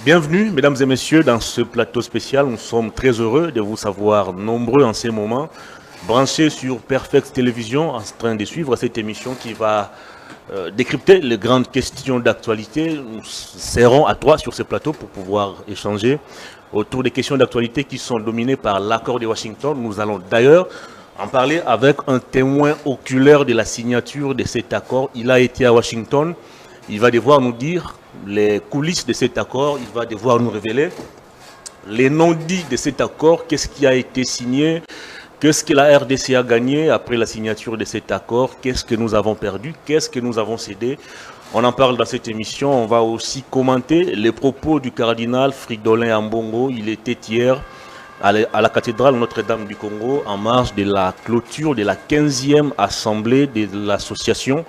Bienvenue, mesdames et messieurs, dans ce plateau spécial. Nous sommes très heureux de vous savoir nombreux en ces moments, branchés sur Perfect Télévision, en train de suivre cette émission qui va décrypter les grandes questions d'actualité. Nous serons à trois sur ce plateau pour pouvoir échanger autour des questions d'actualité qui sont dominées par l'accord de Washington. Nous allons d'ailleurs en parler avec un témoin oculaire de la signature de cet accord. Il a été à Washington. Il va devoir nous dire les coulisses de cet accord. Il va devoir nous révéler les non-dits de cet accord. Qu'est-ce qui a été signé? Qu'est-ce que la RDC a gagné après la signature de cet accord? Qu'est-ce que nous avons perdu? Qu'est-ce que nous avons cédé? On en parle dans cette émission. On va aussi commenter les propos du cardinal Fridolin Ambongo. Il était hier à la cathédrale Notre-Dame du Congo en marge de la clôture de la 15e assemblée de l'association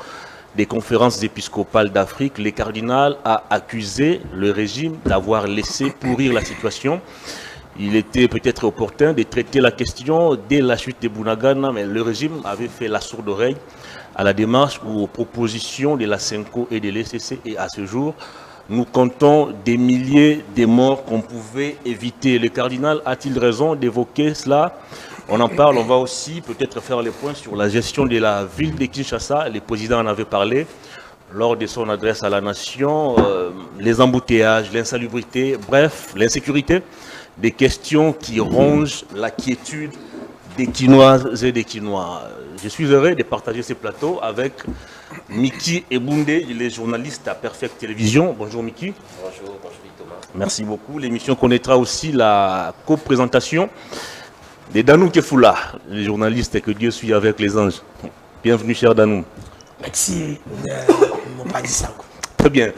des conférences épiscopales d'Afrique. Le cardinal a accusé le régime d'avoir laissé pourrir la situation. Il était peut-être opportun de traiter la question dès la chute de Bunagana, mais le régime avait fait la sourde oreille à la démarche ou aux propositions de la CENCO et de l'ECC. Et à ce jour, nous comptons des milliers de morts qu'on pouvait éviter. Le cardinal a-t-il raison d'évoquer cela? On en parle, on va aussi peut-être faire les points sur la gestion de la ville de Kinshasa. Le président en avait parlé lors de son adresse à la nation. Les embouteillages, l'insalubrité, bref, l'insécurité. Des questions qui rongent la quiétude des Quinoises et des Quinois. Je suis heureux de partager ce plateau avec Miki Ebundé, il est journaliste à Perfect Télévision. Bonjour Miki. Bonjour Thomas. Merci beaucoup. L'émission connaîtra aussi la co-présentation de Danou Kefoula, le journaliste que Dieu suit avec les anges. Bienvenue cher Danou. Merci, mon Padisango. Très bien.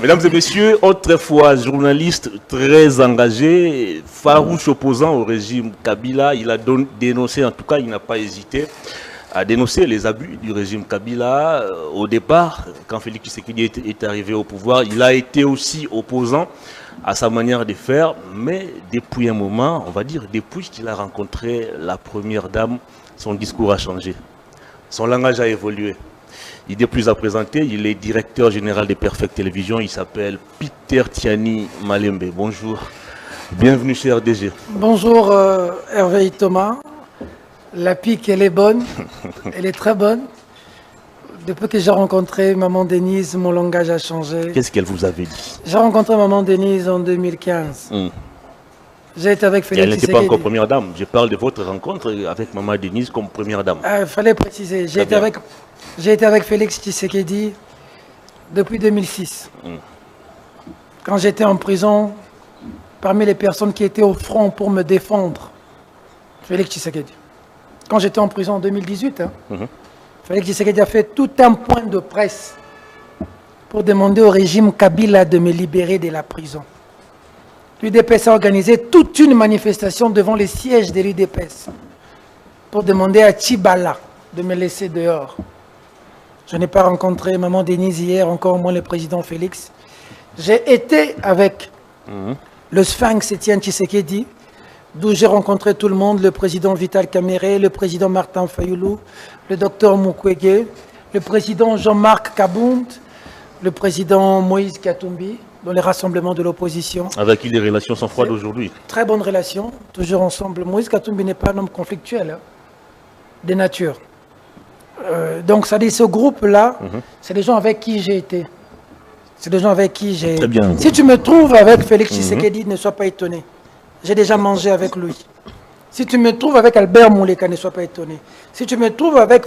Mesdames et messieurs, autrefois journaliste très engagé, farouche opposant au régime Kabila, il a dénoncé, en tout cas il n'a pas hésité à dénoncer les abus du régime Kabila. Au départ, quand Félix Tshisekedi est arrivé au pouvoir, il a été aussi opposant à sa manière de faire, mais depuis un moment, on va dire depuis qu'il a rencontré la première dame, son discours a changé, son langage a évolué. Il est plus à présenter, il est directeur général de Perfect Télévision, il s'appelle Peter Tiani Malembe. Bonjour, bienvenue chez RDG. Bonjour Hervé Thomas, la pique elle est bonne, elle est très bonne. Depuis que j'ai rencontré Maman Denise, mon langage a changé. Qu'est-ce qu'elle vous avait dit? J'ai rencontré Maman Denise en 2015. J'ai été avec Félix Tshisekedi. Elle n'était pas encore première dame, je parle de votre rencontre avec Maman Denise comme première dame. Il fallait préciser, j'ai été avec Félix Tshisekedi depuis 2006. Quand j'étais en prison, parmi les personnes qui étaient au front pour me défendre, Félix Tshisekedi. Quand j'étais en prison en 2018, Félix Tshisekedi a fait tout un point de presse pour demander au régime Kabila de me libérer de la prison. L'UDPS a organisé toute une manifestation devant les sièges de l'UDPS pour demander à Tchibala de me laisser dehors. Je n'ai pas rencontré Maman Denise hier, encore moins le président Félix. J'ai été avec le Sphinx Etienne Tshisekedi, d'où j'ai rencontré tout le monde, le président Vital Kamerhe, le président Martin Fayoulou, le docteur Mukwege, le président Jean-Marc Kabound, le président Moïse Katumbi, dans les rassemblements de l'opposition. Avec qui les relations sont froides aujourd'hui? Très bonnes relations, toujours ensemble. Moïse Katumbi n'est pas un homme conflictuel, de nature. Donc, ça dit, ce groupe-là, c'est des gens avec qui j'ai été. C'est des gens avec qui j'ai... Très bien. Si tu me trouves avec Félix Tshisekedi, ne sois pas étonné. J'ai déjà mangé avec lui. Si tu me trouves avec Albert Mouleka, ne sois pas étonné. Si tu me trouves avec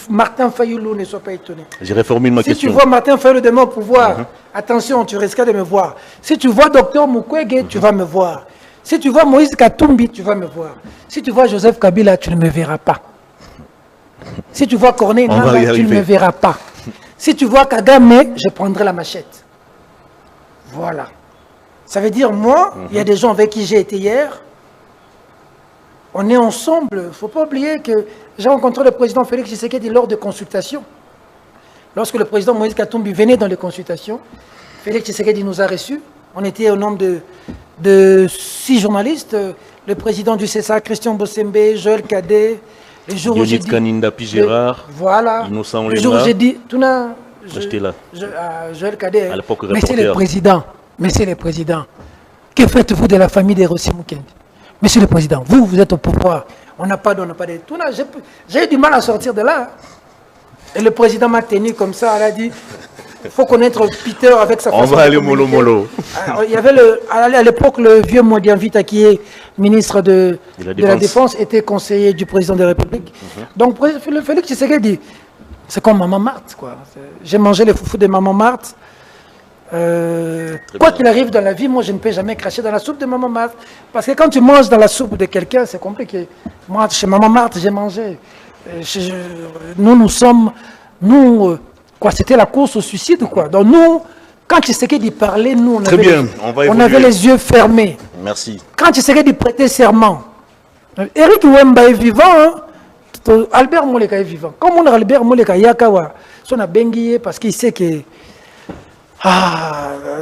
Martin Fayoulou, ne sois pas étonné. J'ai reformulé ma question. Si tu vois Martin Fayoulou demain au pouvoir, attention, tu risques de me voir. Si tu vois Dr Mukwege, tu vas me voir. Si tu vois Moïse Katumbi, tu vas me voir. Si tu vois Joseph Kabila, tu ne me verras pas. Si tu vois Corneille Nangaa, tu ne me verras pas. Si tu vois Kagame, je prendrai la machette. Voilà. Ça veut dire, moi, il y a des gens avec qui j'ai été hier. On est ensemble. Il ne faut pas oublier que j'ai rencontré le président Félix Tshisekedi lors de consultations. Lorsque le président Moïse Katumbi venait dans les consultations, Félix Tshisekedi nous a reçus. On était au nombre de 6 journalistes. Le président du CSA, Christian Bossembe, Joël Cadet. Le jour où j'ai dit... Kaninda Pigérard, voilà. Innocent le jour où j'ai dit... J'étais là. Joël Cadet. À l'époque, Monsieur le Président, Que faites-vous de la famille des Rossi Mukendi? Monsieur le Président, vous êtes au pouvoir. On n'a pas d'on n'a pas de... J'ai eu du mal à sortir de là. Et le président m'a tenu comme ça, il a dit, il faut connaître Peter avec sa façon. On va aller mollo mollo. Il y avait à l'époque le vieux Modian Vita qui est ministre de la Défense, était conseiller du président de la République. Donc le Félix Tshisekedi, c'est comme Maman Marthe, quoi. J'ai mangé les foufous de Maman Marthe. Quoi qu'il arrive dans la vie, moi je ne peux jamais cracher dans la soupe de Maman Marthe. Parce que quand tu manges dans la soupe de quelqu'un, c'est compliqué. Moi, chez Maman Marthe, j'ai mangé. Quoi, c'était la course au suicide, quoi. Donc nous, quand Tshisekedi parlait, nous, on avait les yeux fermés. Merci. Quand Tshisekedi prêtait serment, Eric Wemba est vivant, hein? Albert Moleka est vivant. Comme on a Albert Moleka, Yakawa, son a benguié parce qu'il sait que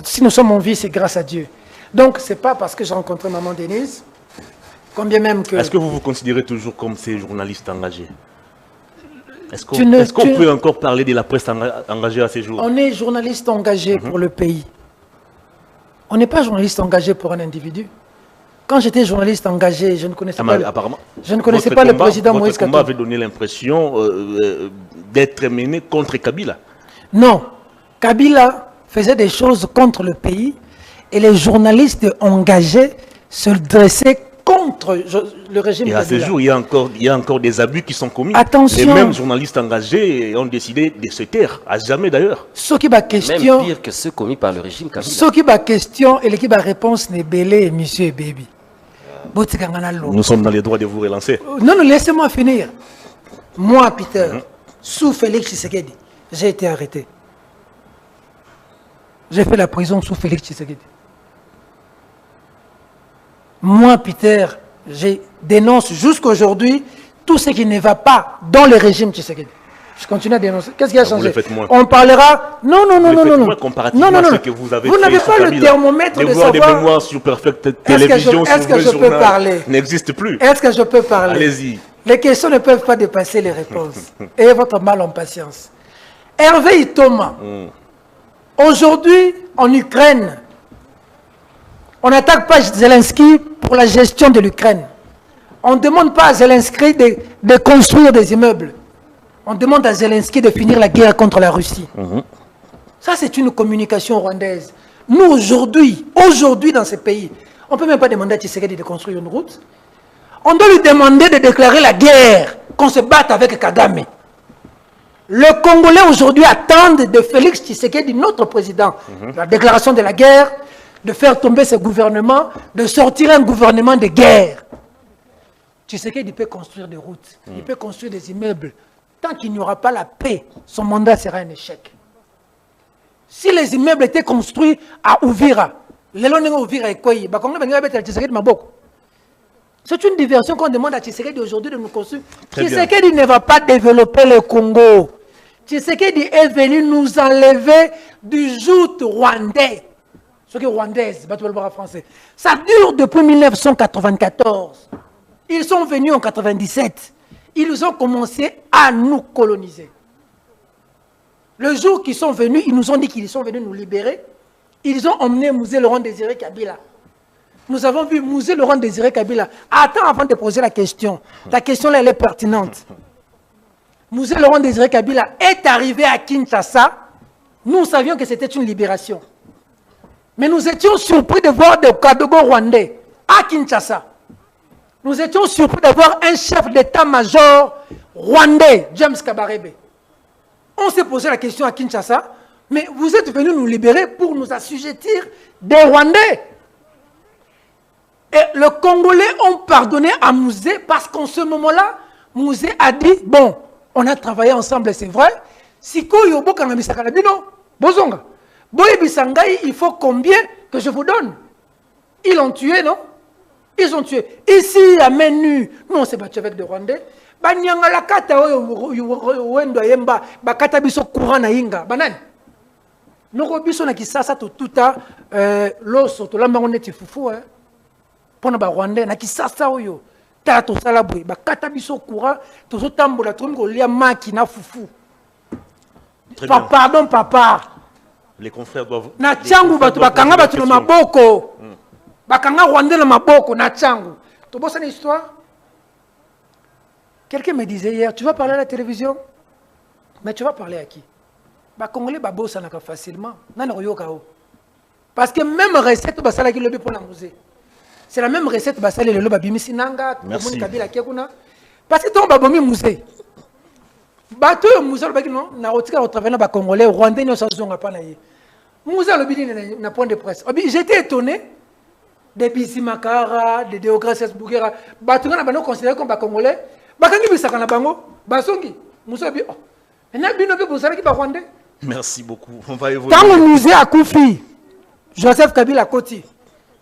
si nous sommes en vie, c'est grâce à Dieu. Donc, c'est pas parce que j'ai rencontré Maman Denise, combien même que... Est-ce que vous vous considérez toujours comme ces journalistes engagés? Est-ce qu'on peut encore parler de la presse engagée à ces jours? On est journaliste engagé pour le pays. On n'est pas journaliste engagé pour un individu. Quand j'étais journaliste engagé, je ne connaissais pas le président Moïse Katumbi. Votre combat avait donné l'impression d'être mené contre Kabila. Non. Kabila faisait des choses contre le pays et les journalistes engagés se dressaient contre le régime. Et à ce jour, il y a encore des abus qui sont commis. Attention. Les mêmes journalistes engagés ont décidé de se taire, à jamais d'ailleurs. Même pire que ceux commis par le régime Kabila. Ce qui va question et l'équipe à réponse n'est belé, monsieur et baby. Nous sommes dans les droits de vous relancer. Non, laissez-moi finir. Moi, Peter, sous Félix Tshisekedi, j'ai été arrêté. J'ai fait la prison sous Félix Tshisekedi. Moi, Peter, je dénonce jusqu'aujourd'hui tout ce qui ne va pas dans le régime Tshisekedi. Je continue à dénoncer. Qu'est-ce qui a changé? On parlera... Non. Comparativement à ce que vous avez vous n'avez pas le thermomètre de savoir... Les mémoires sur Perfect Télévision, est-ce que je peux parler? N'existe plus. Est-ce que je peux parler? Allez-y. Les questions ne peuvent pas dépasser les réponses. Ayez votre mal en patience. Hervé Itoma. Aujourd'hui, en Ukraine, on n'attaque pas Zelensky pour la gestion de l'Ukraine. On ne demande pas à Zelensky de construire des immeubles. On demande à Zelensky de finir la guerre contre la Russie. Ça, c'est une communication rwandaise. Nous, aujourd'hui, dans ce pays, on ne peut même pas demander à Tshisekedi de construire une route. On doit lui demander de déclarer la guerre, qu'on se batte avec Kagame. Le Congolais, aujourd'hui, attendent de Félix Tshisekedi, notre président, la déclaration de la guerre, de faire tomber ce gouvernement, de sortir un gouvernement de guerre. Tshisekedi peut construire des routes, il peut construire des immeubles. Tant qu'il n'y aura pas la paix, son mandat sera un échec. Si les immeubles étaient construits à Uvira, c'est une diversion qu'on demande à Tshisekedi aujourd'hui de nous construire. Tshisekedi ne va pas développer le Congo. Tshisekedi est venu nous enlever du joug rwandais. Ce qui est rwandaise, français. Ça dure depuis 1994. Ils sont venus en 1997. Ils ont commencé à nous coloniser. Le jour qu'ils sont venus, ils nous ont dit qu'ils sont venus nous libérer. Ils ont emmené Mouzé Laurent Désiré Kabila. Nous avons vu Mouzé Laurent Désiré Kabila. Attends avant de poser la question. La question là, elle est pertinente. Mouzé Laurent Désiré Kabila est arrivé à Kinshasa. Nous savions que c'était une libération. Mais nous étions surpris de voir des Kadogo rwandais à Kinshasa. Nous étions surpris d'avoir un chef d'état-major rwandais, James Kabarebe. On s'est posé la question à Kinshasa, mais vous êtes venus nous libérer pour nous assujettir des Rwandais. Et le Congolais ont pardonné à Mouzé parce qu'en ce moment-là, Mouzé a dit, bon, on a travaillé ensemble, c'est vrai. Siko yobo kanamisakadabino, bozonga. Boye bisangai, il faut combien que je vous donne? Ils l'ont tué, non? Ils ont tué. Ici, à main nue, nous on s'est battu avec des Rwandais. Banyanga la kata wendo yemba bakata biso courant na inga banani. Noko biso na kisasa to tuta loso to lamba oneti fufu pona ba Rwandais na kisasa oyo ta to sala boy bakata biso courant to so tambola to ngo lia maki na fufu. Pardon papa. Les confrères doivent... Na changu batu bakanga batu na maboko. bakanga Rwanda na maboko na tchangu. Tu vois cette histoire? Quelqu'un me disait hier, tu vas parler à la télévision, mais tu vas parler à qui? Bah Congolais babo ça n'a pas facilement. Nana kao. Parce que même recette basala qui lobby pour la musée. C'est la même recette basala le lobby bimisi nanga, merci. Kabila kekuna. Parce que ton babomi musée. Bato yo musée lobby non na rotika au travail na ba Congolais Rwandais no sa zonga pa na ye. Musée lobby na point de presse. J'étais étonné des Bisimakara, des Deogracias Bougera. Bato na bano considéré comme ba Congolais. Bakangi bisaka na bango, basongi. Musée lobby. Merci beaucoup. On va évoluer. Dans le musée à Koufi, Joseph Kabila Koti.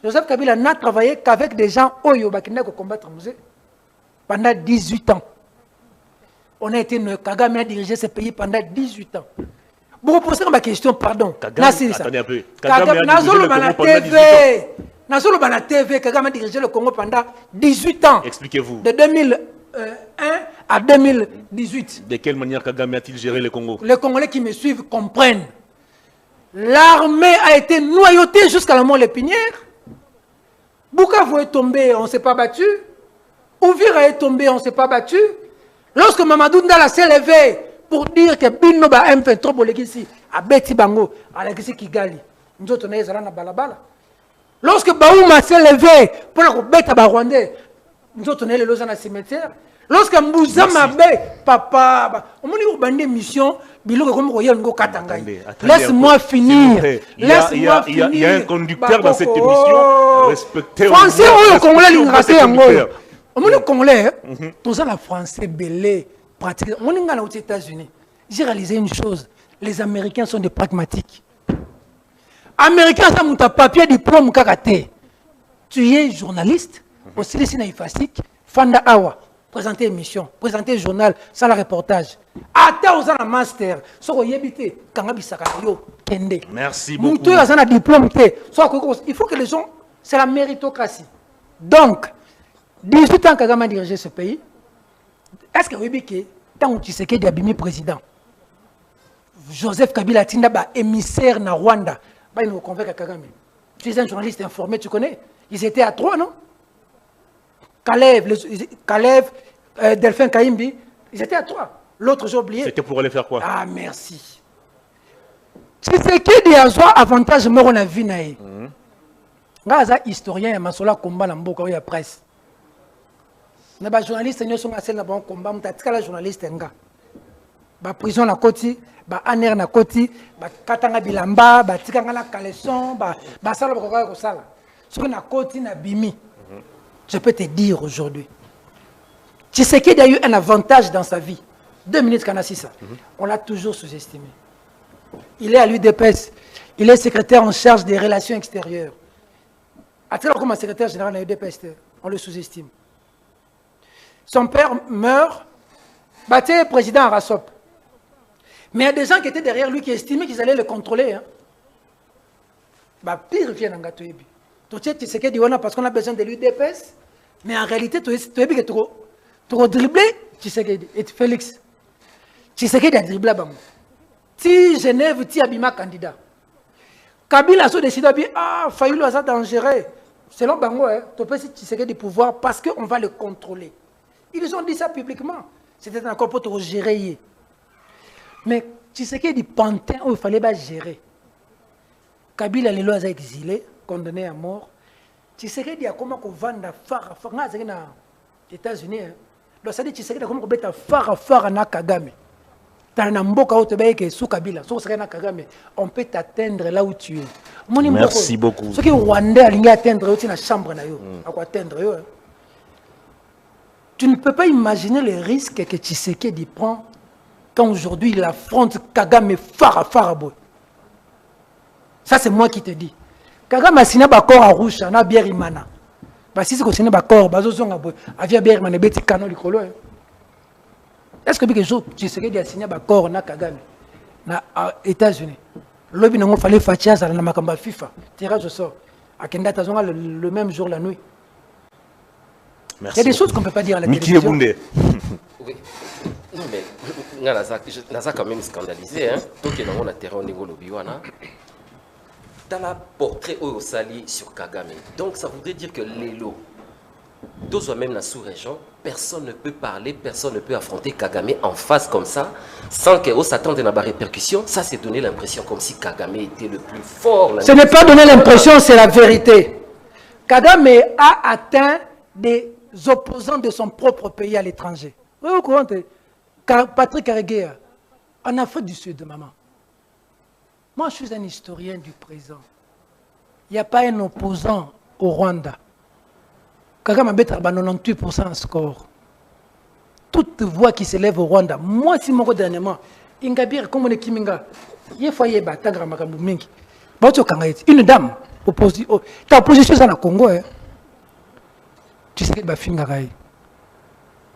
Joseph Kabila n'a travaillé qu'avec des gens Oyo Bakina qui combattent le musée pendant 18 ans. On a été Kagame a dirigé ce pays pendant 18 ans. Vous reposez ma question, pardon. Attendez un peu. Kagame a dirigé le Congo pendant 18 ans. Kagame a dirigé le Congo pendant 18 ans. Expliquez-vous. De 2001 à 2018. De quelle manière Kagame a-t-il géré le Congo? Les Congolais qui me suivent comprennent. L'armée a été noyautée jusqu'à la mort l'épinière. Bukavu est tombé, on ne s'est pas battu. Ouvira est tombé, on ne s'est pas battu. Lorsque Mamadou Ndala s'est levé pour dire que Bino ba M23 Bolegisi a Beti Bango, à la Kigali, nous autres on est na balabala. Lorsque Baouma s'est levé pour la bête à Rwandais, nous autres on est les dans cimetière. Lorsque Mbouza Mabé, papa, on m'a dit que une mission, laisse-moi finir. Il y a un conducteur dans cette émission. Respectez Français, on Congolais, on m'a dit Congolais, tous les Français belés, pratiquement. On est aux États-Unis. J'ai réalisé une chose, les Américains sont des pragmatiques. Américains, ça m'a papier diplôme karaté. Tu es journaliste, aussi les Sinaïfasik, Fanda Awa. Présenter émission, présenter journal, ça le reportage. Attends aux un master, soit yébité, kende. Merci beaucoup. Un diplôme, il faut que les gens, c'est la méritocratie. Donc, 18 ans Kagame a dirigé ce pays. Est-ce que vous savez que tant que Tshisekedi abimi président, Joseph Kabila Tindaba émissaire na Rwanda, il nous convainc à Kagame. Tu es un journaliste informé, tu connais. Ils étaient à 3, non? Kalev, Delphin Kaimbi, ils étaient à 3. L'autre, j'ai oublié. C'était pour aller faire quoi? Ah, merci. C'est ce qui a un avantage, mais on a vu. Gaza historien, Masola combat dans beaucoup de presse. Les journalistes, ils sont assez dans combat, mais les journalistes, la prison na koti, la aner na koti, la katanga bilamba, la tikanga na caleçon, la sala bakoko sala. Ce que na koti na bimi. Je peux te dire aujourd'hui, Tshisekedi a eu un avantage dans sa vie. 2 minutes Kanasissa. On l'a toujours sous-estimé. Il est à l'UDPS. Il est secrétaire en charge des relations extérieures. Attends, comme secrétaire général de l'UDPS, on le sous-estime. Son père meurt, battait président à Rassop. Mais il y a des gens qui étaient derrière lui qui estimaient qu'ils allaient le contrôler. Hein. Pire vient dans Gatoyebi. Tshisekedi parce qu'on a besoin de l'UDPS, mais en réalité, tu as dribblé Tshisekedi et Félix. Tshisekedi a dribblé Bamou. Si Genève, tu as candidat. Kabila a décidé de Fayulu a dangereux. Selon Bango, tu peux Tshisekedi du pouvoir parce qu'on va le contrôler. Ils ont dit ça publiquement. C'était encore pour te gérer. Mais Tshisekedi pantin où il fallait gérer. Kabila les lois a exilé. Condamné à mort. Tshisekedi a comment qu'on vende phare aux États-Unis. Donc ça dit Tshisekedi a comment qu'on bête phare na Kagame. Dans na mboka où tu es que sous Kabila, sous na Kagame, on peut t'atteindre là où tu es. Merci beaucoup. Ce qui est Rwandais a lingi atteindre où tu na chambre na yo, à quoi atteindre yo. Tu ne peux pas imaginer les risques que Tshisekedi prend quand aujourd'hui il affronte Kagame phare boy. Ça c'est moi qui te dis. Kagame a signé d'accord à Rouge, on a bien rimana. Si c'est signé d'accord, avia bien rimana, beti canon du colo. Est-ce que tu sais qu'il a signé d'accord na Kagame na États-Unis? L'objet n'a pas fallu faire ça dans la Makamba FIFA. Tirage au sort. À Kenda Tazonga le même jour la nuit. Merci. Il y a des choses qu'on ne peut pas dire à la télévision. Oui. Non mais Naza quand même scandalisé hein. Donc il y a un terrain au niveau de l'Obiwana. dans la portrait au Sali sur Kagame. Donc ça voudrait dire que Lelo, d'autres même dans la sous-région, personne ne peut parler, personne ne peut affronter Kagame en face comme ça, sans qu'on s'attende à la répercussion. Ça, c'est donner l'impression comme si Kagame était le plus fort. Ce n'est pas donner l'impression, c'est la vérité. Kagame a atteint des opposants de son propre pays à l'étranger. Vous vous comprenez? Patrick Karegeya, en Afrique du Sud, maman. Moi, je suis un historien du présent. Il n'y a pas un opposant au Rwanda. Kagame a 98% en score. Toute voix qui s'élève au Rwanda, moi, si mon dernièrement, Ingabir, comme on est Kiminga, il faut y avoir une dame, ta opposition dans le Congo, tu sais que tu vas faire.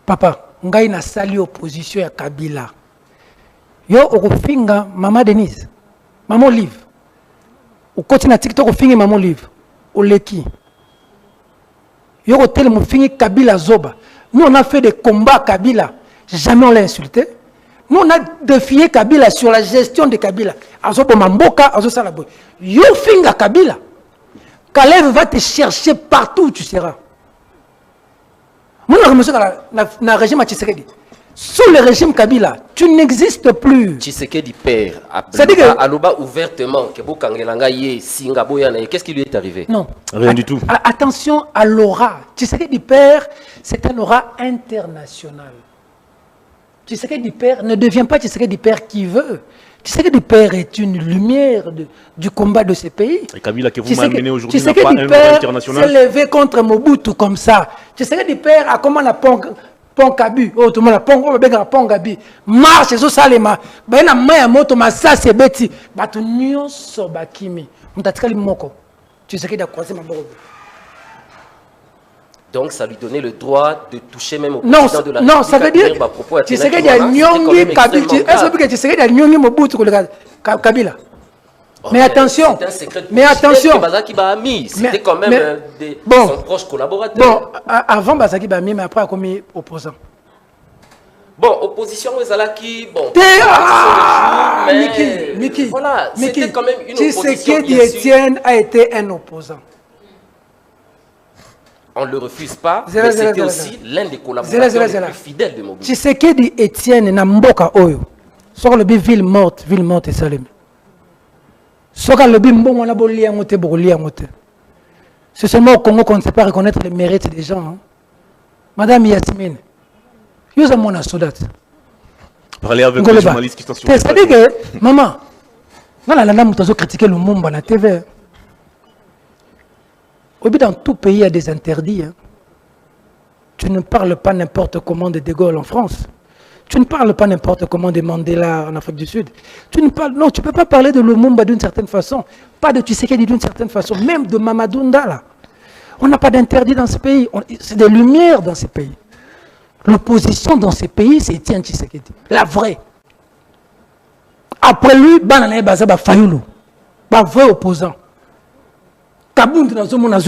Papa, ngai na sali opposition à Kabila. Yo, okofinga Maman Denise. Maman Olive. Au côté na TikTok, au fingi Maman Olive. Au Leki. Yo, au tel mo fingi Kabila Zoba. Nous, on a fait des combats à Kabila. Jamais on l'a insulté. Nous, on a défié Kabila sur la gestion de Kabila. Azobo Mamboka, Azo Salabo. Yo, finga Kabila. Kalev va te chercher partout où tu seras. Moi, je suis dans le régime Tshisekedi. Sous le régime Kabila, tu n'existes plus. Tshisekedi père, Aloba ouvertement, qu'est-ce qui lui est arrivé? Non. Rien du tout. Attention à l'aura. Tshisekedi père, c'est un aura international. Tshisekedi père ne devient pas Tshisekedi père qui veut. Tshisekedi père est une lumière du combat de ce pays. Et Kabila que vous m'amenez aujourd'hui n'a pas un père international. s'est levé contre Mobutu comme ça. Tshisekedi père a comment la pont Kabu, oh tout le monde la pont Gabi. Marche sur Salema. Ben na maya moto masa se beti. Batu nyonso bakimi. Mutatikali moko. Tshisekedi a croisé ma borobe. Donc ça lui donnait le droit de toucher même au président de la République. Non, ça veut dire Tshisekedi a nyongi Kabila. Est-ce que Tshisekedi a nyongi Mobutu Kabila? Mais attention, c'était quand même son proche collaborateur. Bon, avant Bazaki Bami, mais après a commis opposant. Bon, opposition aux Alaki, bon. Miki, voilà, c'était quand même une opposition. Tshisekedi Etienne a été un opposant. On ne le refuse pas, mais c'était aussi l'un des collaborateurs les plus fidèles de Mobutu. Tshisekedi Etienne na mboka oyo. Sur le ville morte et Salem. C'est seulement au Congo qu'on ne sait pas reconnaître les mérites des gens. Hein. Madame Yasmine, vous avez mon soldat. Parlez avec les journalistes qui sont sur le plateau. C'est-à-dire que, maman, dans la lame, tu as critiqué le monde dans la TV. Dans tout pays, il y a des interdits. Hein. Tu ne parles pas n'importe comment de De Gaulle en France. Tu ne parles pas n'importe comment de Mandela en Afrique du Sud. Tu ne parles, non, tu ne peux pas parler de Lumumba d'une certaine façon, pas de Tshisekedi d'une certaine façon, même de Mamadou Ndala. On n'a pas d'interdit dans ce pays. C'est des lumières dans ce pays. L'opposition dans ce pays, c'est Etienne Tshisekedi. La vraie. Après lui, Banane Bazaba Fayoulou. Un vrai opposant. Kabound dans le monde, un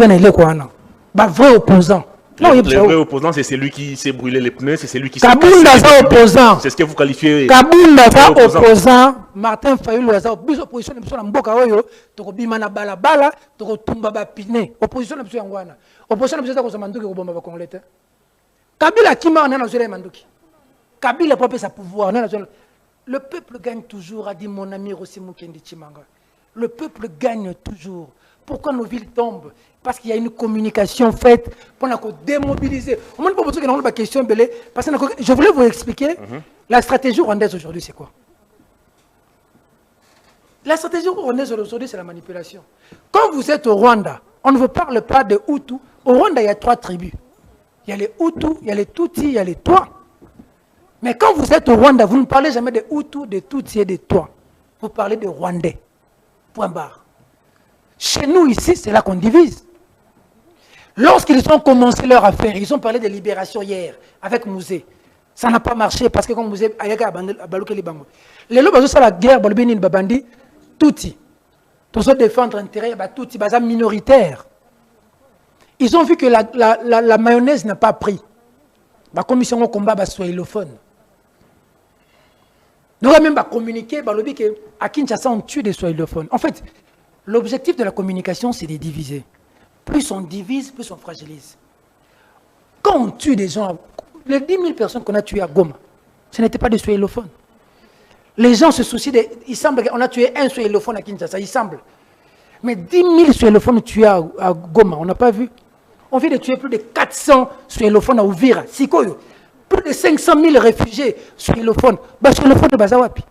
vrai opposant. Le vrai opposant, c'est celui qui s'est brûlé les pneus, c'est celui qui s'est Kabound est opposant. C'est ce que vous qualifiez. Kabound est opposant. Martin Fayoulou est opposant. Opposition de Mboka Oyo, Tokobima na balabala, Tokotumba Bapine. Opposition de Mboka. Opposition de Mboka Manduki Obama Congolais. Kabila Kima on a dans Manduki. Kabila peut sa pouvoir. Le peuple gagne toujours, a dit mon ami Rossi Mukendi Chimanga. Le peuple gagne toujours. Pourquoi nos villes tombent? Parce qu'il y a une communication faite pour démobiliser. On ne peut pas poser une question, parce que je voulais vous expliquer la stratégie rwandaise aujourd'hui, c'est quoi? La stratégie rwandaise aujourd'hui, c'est la manipulation. Quand vous êtes au Rwanda, on ne vous parle pas de Hutus. Au Rwanda, il y a 3 tribus. Il y a les Hutus, il y a les Tutsis, il y a les Twa. Mais quand vous êtes au Rwanda, vous ne parlez jamais de Hutus, de Tutsis et de Twa. Vous parlez de Rwandais. Point barre. Chez nous, ici, c'est là qu'on divise. Lorsqu'ils ont commencé leur affaire, ils ont parlé de libération hier, avec Mouzé. Ça n'a pas marché parce que comme Mouzé a balouké les bangos. Les lobes ont la guerre, Bolbini, Babandi, Touti. Tous ceux défendre l'intérêt, Touti, Baza minoritaire. Ils ont vu que la mayonnaise n'a pas pris. La commission au combat soit illophone. Nous avons même communiqué, à Kinshasa, on tue des swahilophones. En fait, L'objectif de la communication, c'est de diviser. Plus on divise, plus on fragilise. Quand on tue des gens, les 10 000 personnes qu'on a tuées à Goma, ce n'était pas des swahilophones. Les gens se soucient de... Il semble qu'on a tué un swahilophone à Kinshasa, il semble. Mais 10 000 swahilophones tués à Goma, on n'a pas vu. On vient de tuer plus de 400 swahilophones à Ouvira, Sikoyo. Plus de 500 000 réfugiés swahilophones. Swahilophones de Bazawapi.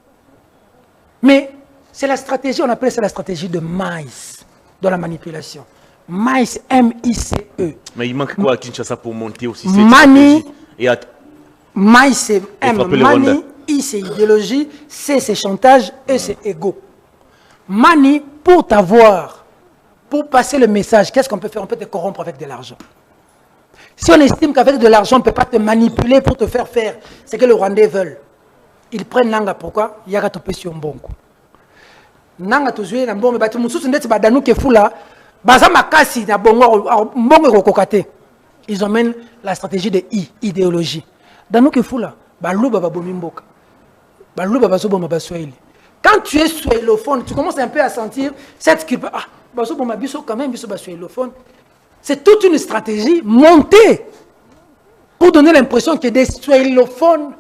Mais c'est la stratégie, on appelle ça la stratégie de maïs, de la manipulation. Maïs, M-I-C-E. Mais il manque quoi à Kinshasa pour monter aussi cette Mani, stratégie? Maïs, c'est M. Mani, I, c'est idéologie, C, c'est chantage, E, c'est ego. Mani, pour t'avoir, pour passer le message, qu'est-ce qu'on peut faire? On peut te corrompre avec de l'argent. Si on estime qu'avec de l'argent, on ne peut pas te manipuler pour te faire faire ce que les Rwandais veulent, ils prennent Nanga. Pourquoi? Il y a un peu sur un bon coup. Nanga, tu joues dans bon, mais tu me souviens de ce badano qui est fou là. Ils emmènent la stratégie de idéologie. Dans nous qui est fou là, quand tu es swahilophone, tu commences un peu à sentir cette culpabilité. C'est toute une stratégie montée pour donner l'impression que des swahilophones.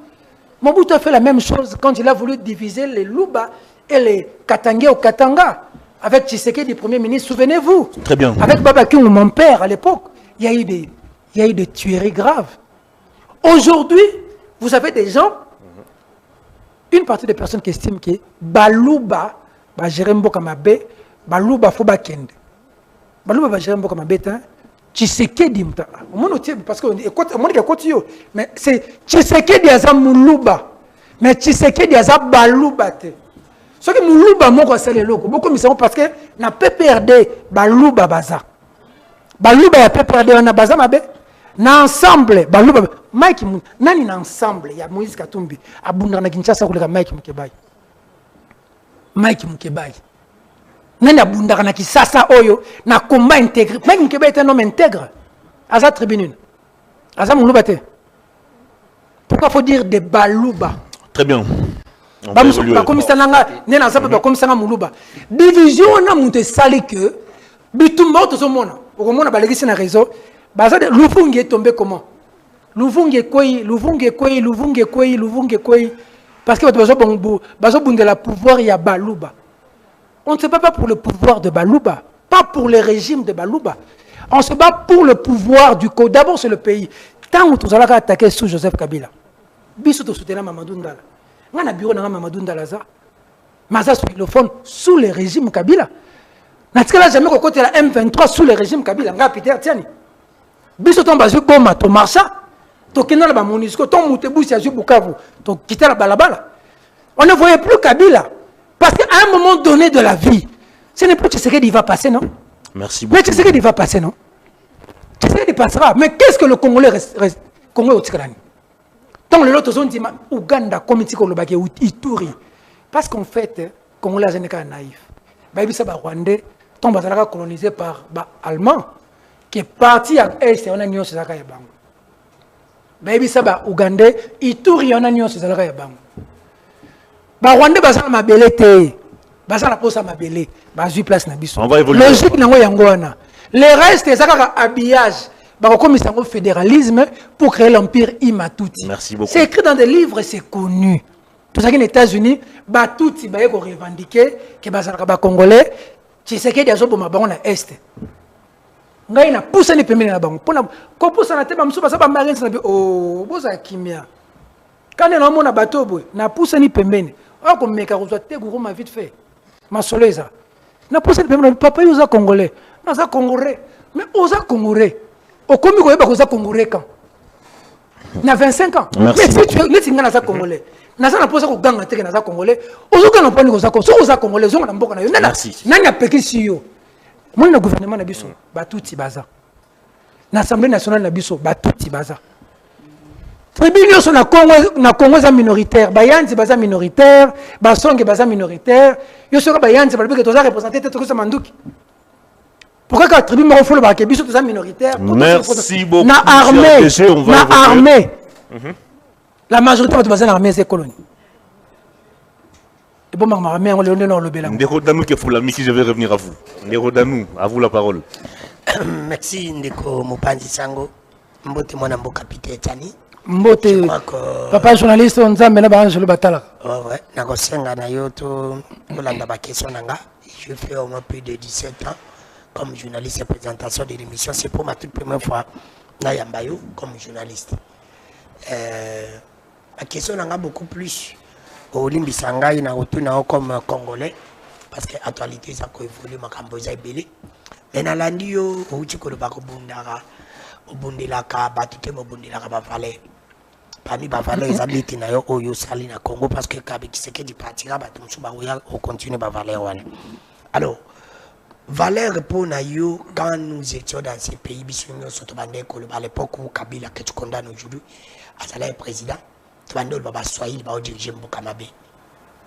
Mobutu a fait la même chose quand il a voulu diviser les Luba et les Katangais au Katanga. Avec Tshisekedi, Premier ministre, souvenez-vous. Très bien. Avec Baba King, mon père, à l'époque, il y a eu des tueries graves. Aujourd'hui, vous avez des gens, une partie des personnes qui estiment que Balouba, Jerembo Kamabe, Balouba Foba Kende. Balouba Jerembo Kamabe, Tshisekedi, parce que mais c'est Tshisekedi Azam Moulouba, mais Tshisekedi Azam Balouba. Ce qui Moulouba moko sale loko beaucoup misamo parce que na PPRD Balouba baza. Balouba ya PPRD na baza mabe na ensemble Balouba Mike nani na ensemble ya Moïse Katumbi abunda na Kinshasa kuleka Mike Mukebai. Mike Mukebai. Nani abunda na Kisasa oyo na combat intégré. Mike Mukebai est un homme intègre. Aza tribune. Aza Moulouba te. Pourquoi faut dire de Balouba? Très bien. Division on a monté sali que bitumba to somona okomona balekisi na réseau baza Luvungi est tombé comment Luvungi koi parce que bazo bundela pouvoir ya Balouba. On ne se bat pas pour le pouvoir de Balouba, pas pour le régime de Balouba. On se bat pour le pouvoir du code. D'abord c'est le pays. Tant que tu allons attaquer sous Joseph Kabila. Biso to soutenir Mamadou Ndala. On a bureau dans Mamadou Ndalaza. Maza swahilophone sous le régime Kabila. N'a-t-il jamais côté la M23 sous le régime Kabila? Nga Peter Tiani. Biso ton bazu Goma, ton marcha, ton Kenala ba Monisco, ton Moutebu si azu Bukavu, ton quitter la balabala. On ne voyait plus Kabila. Parce qu'à un moment donné de la vie, ce n'est plus ce qu'il va passer, non? Merci beaucoup. Mais ce qu'il va passer, non? Ce qu'il passera. Mais qu'est-ce que le Congolais reste Congolais au Tigrani? Tant le lot dit Ouganda comme Ituri parce qu'en fait Congolais n'est pas naïf. Baby ça Rwandais tombe colonisé par Allemand qui est parti à Est et on a nion c'est ça ya bango. Baby ça Ougandais Ituri on a nion c'est ça ya bango. Rwandais basa mabele te basa la posa mabele bazu place na biso. On va évoluer. Logique nango yango wana. Le reste c'est ça habillage. Comme ils sont fédéralisme pour créer l'empire Imatuti. Merci beaucoup. C'est écrit dans des livres, c'est connu. Tout ça qui est aux États-Unis, Batuti va revendiquer que les Congolais, tu sais qu'il y a des gens qui sont à l'Est. Il a poussé les pays là-bas. Quand pousse la tête, il y a des gens qui oh, vous avez kimia. Quand il y a un bateau, il a poussé les pays. Alors qu'on met carreau, tu as vite fait. Ma soleil, il a poussé les pays. Papa, il est Congolais. Il est Congolais. Mais il est Congolais. Au Congo, il y a des Congolais quand il y a 25 ans. Merci. Mais si tu es un Congolais, tu as posé au gang à Congolais, aux Congolais, merci. Moi, le gouvernement n'a pas tout baza. L'Assemblée nationale n'a pas tout baza. Tribunaux sont na Congo minoritaire, Bayanzi baza minoritaire, Basonge baza minoritaire, yo sera Bayanzi parce que tu as représenté tout ça Manduki. Pourquoi la tribu Marofolo ba kebiso tous minoritaire? Merci beaucoup. Na armée. La majorité de l'armée c'est colonie. Et bon, maman, mais on le lobby là. Ndeko Danou qui est fou l'ami, si je vais revenir à vous. Ndeko Danou, à vous la parole. Merci Ndeko Mopanzi Sango. Mbote mwana mboka Peter Tani. Mbote. Papa journaliste on Nzambe na ba Angelo Batala. Ouais, na kosenga na yo to kolanda ba question nanga. Je fais au moins plus de 17 ans comme journaliste et présentation de l'émission. C'est pour ma toute première fois na Yambayo comme journaliste. La question nanga beaucoup plus au Limbi Sangai na otuna comme congolais parce que actualité ça ko évolue makambo za ebele. Mais na landi yo outi ko ba ko bundara obundelaka batute mobundelaka ba valer. Parmi ba valer les habités na yo oyo sali na Congo parce que kabe kiseke di partira ba tumsu ba oya o continue ba valer wana. Alors Valère répond à yo quand nous étions dans ces pays bisouno sotobande ko à l'époque où Kabila que tu condamnes aujourd'hui à salaire président tobande baba Swahili ba diriger Mbokamabe.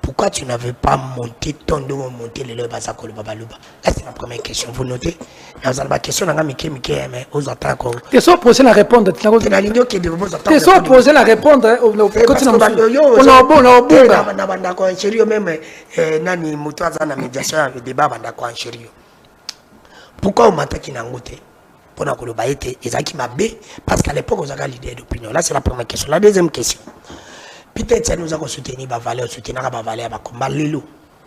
Pourquoi tu n'avais pas monté ton dos, monté le bazako le babaluba? Là c'est la première question. Vous notez? Dans la question, on a mis mais aux attaques. T'es sans poser la répondre. T'es sans poser la répondre. On a bon, en sérieux même. Nani Moutaza na médiation avec débat bandako en sérieux. Pourquoi on m'attaque en angoté? Pour la colobaïté, et ça qui m'a bé parce qu'à l'époque on a l'idée d'opinion. Là c'est la première question. La deuxième question. Peut-être que nous avons soutenu ma valeur, soutenu ma valeur, ma combat l'élo.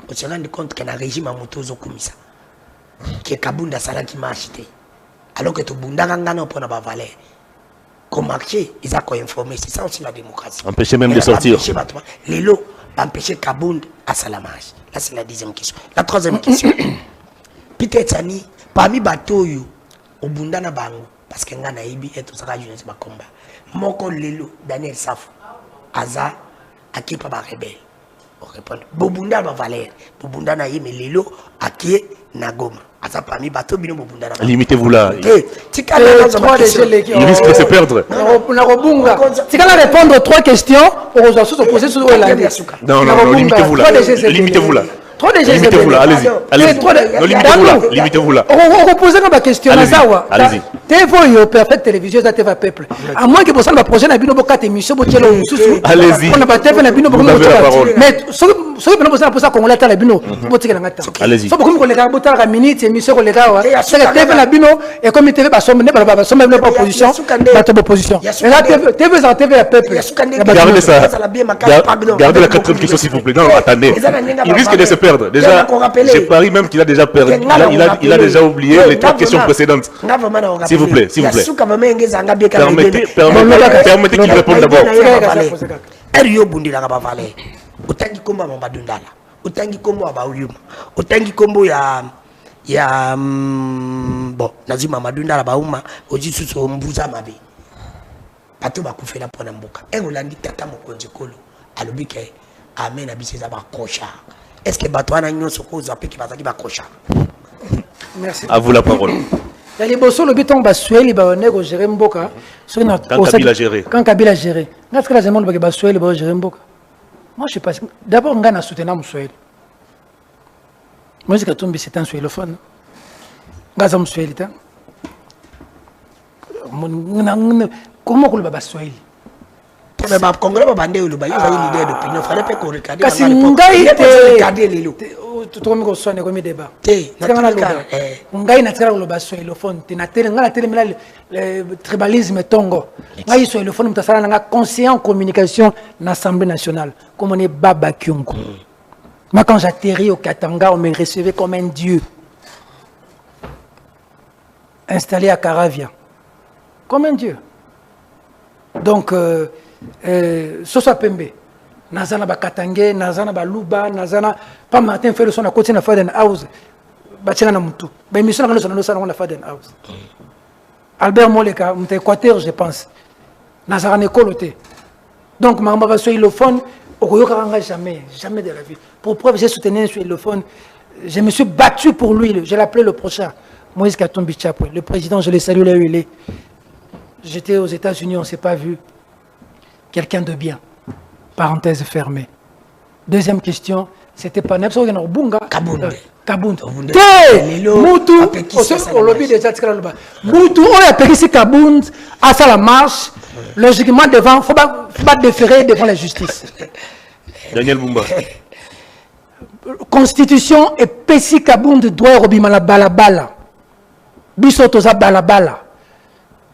On se rend compte qu'il y a un régime à motozo comme ça. Qui est Kabunda Sala qui m'a acheté. Alors que tout le monde a gagné pour ma valeur. Comme marché, ils ont informé. C'est ça aussi la démocratie. Empêcher même de sortir. L'élo, empêcher Kabunda à Salamage. Là, c'est la deuxième question. La troisième question. Peut-être que parmi les bateaux, au Bundana Bango, parce qu'il y a un Ibi et tout ça, je ne sais pas combat. Moko l'élo, Daniel Safo. Aza aki pa ba rebelle on répond bobunda ba Valère bobunda na yé mais lelo aki na Goma aza parmi bato bino bobunda na limitez-vous là tikala il risque de se perdre na robunga tikala répondre 3 questions on va se poser sur la non limitez-vous là Trop de limitez-vous là, allez-y. Limitez-vous là. On repose ma question. Allez-y. TV Perfect Télévision, ça TV Peuple. À moins que vous avez projet na bino boka émission botelo susu. Allez-y. On a pas TV na bino boka. Mais ce que vous avez posé qu'on l'a la bino botika ngata. Allez-y. So beaucoup ko leka botala minute émission ko leka wa. C'est que TV na bino et comme TV ba somme ne ba somme ne pas opposition, ba to opposition. Mais là TV ça TV Peuple. Gardez ça. Gardez la quatrième question s'il vous plaît. Non, attendez. Il risque de se perdre. Déjà, j'ai parié même qu'il a déjà perdu. Il a déjà oublié les 3 questions précédentes. S'il vous plaît, s'il vous plaît. Permettez qu'il réponde d'abord. Erio Bundila Valère. Otangi kombo ya Mbadundala. Otangi kombo ya Bauyuma. Otangi kombo ya bon, nazima Madundala Bauma, oji susu mbuza mabe. Bato bakufela pona mboka. Engolandi tata mokonzi kolo. Alobike amen abiseza ba kocha. Est-ce que Batouana n'y a pas Merci. À vous la parole. Il y a les bossons, le béton bassué, les baronets, au gérer Mboka. Quand Kabila géré. Quand Kabila géré. Est-ce que la demande de bassué, les baronets, gérer Mboka? Moi, je sais pas. D'abord, on a soutenu Moussouel. Moi, je suis c'est un suélophone. Gazam Moussouel. Comment on le bassué? Mais bah Congo va bander ou le bail, il y a une idée d'opinion. Fallait pas qu'on regarde. Kasi ngai regarder les lots. Tout le monde sonne comme débat. Ngai na tsara lo baso ilophone. Te na tele ngala tele mela le tribalisme tongo. Ngai so ilophone mutasala nga conseiller en communication na l'Assemblée nationale. Comme on est Baba Kyungu. Moi quand j'atterris au Katanga, on me recevait comme un dieu. Installé à Caravia. Comme un dieu. Donc Sosa Pembe, Nazana Bakatangé, Nazana Baluba, Nazana, pas Martin fait le son à côté de Faden House, Bachana Namutu. Mais mission dans le salon de Faden House. Albert Moleka, Équateur, je pense. Nazara Nekoloté. Donc, Mamba va sur le phone, jamais de la vie. Pour preuve, j'ai soutenu sur le phone. Je me suis battu pour lui, je l'appelais le prochain. Moïse Katumbi Chapwe, le président, je l'ai salué là où il est. J'étais aux États-Unis, on ne s'est pas vu. Quelqu'un de bien. Parenthèse fermée. Deuxième question, c'était pas Nebso Bunga. Kabunda. Kabunda. Moutou. Au lobby déjà, Moutou, on a pris ici Kabunda, à ça la marche. Logiquement, devant, il ne faut pas déférer devant la justice. Daniel Bumba. constitution et pesi kabunde droit robima la balabala biso toza balabala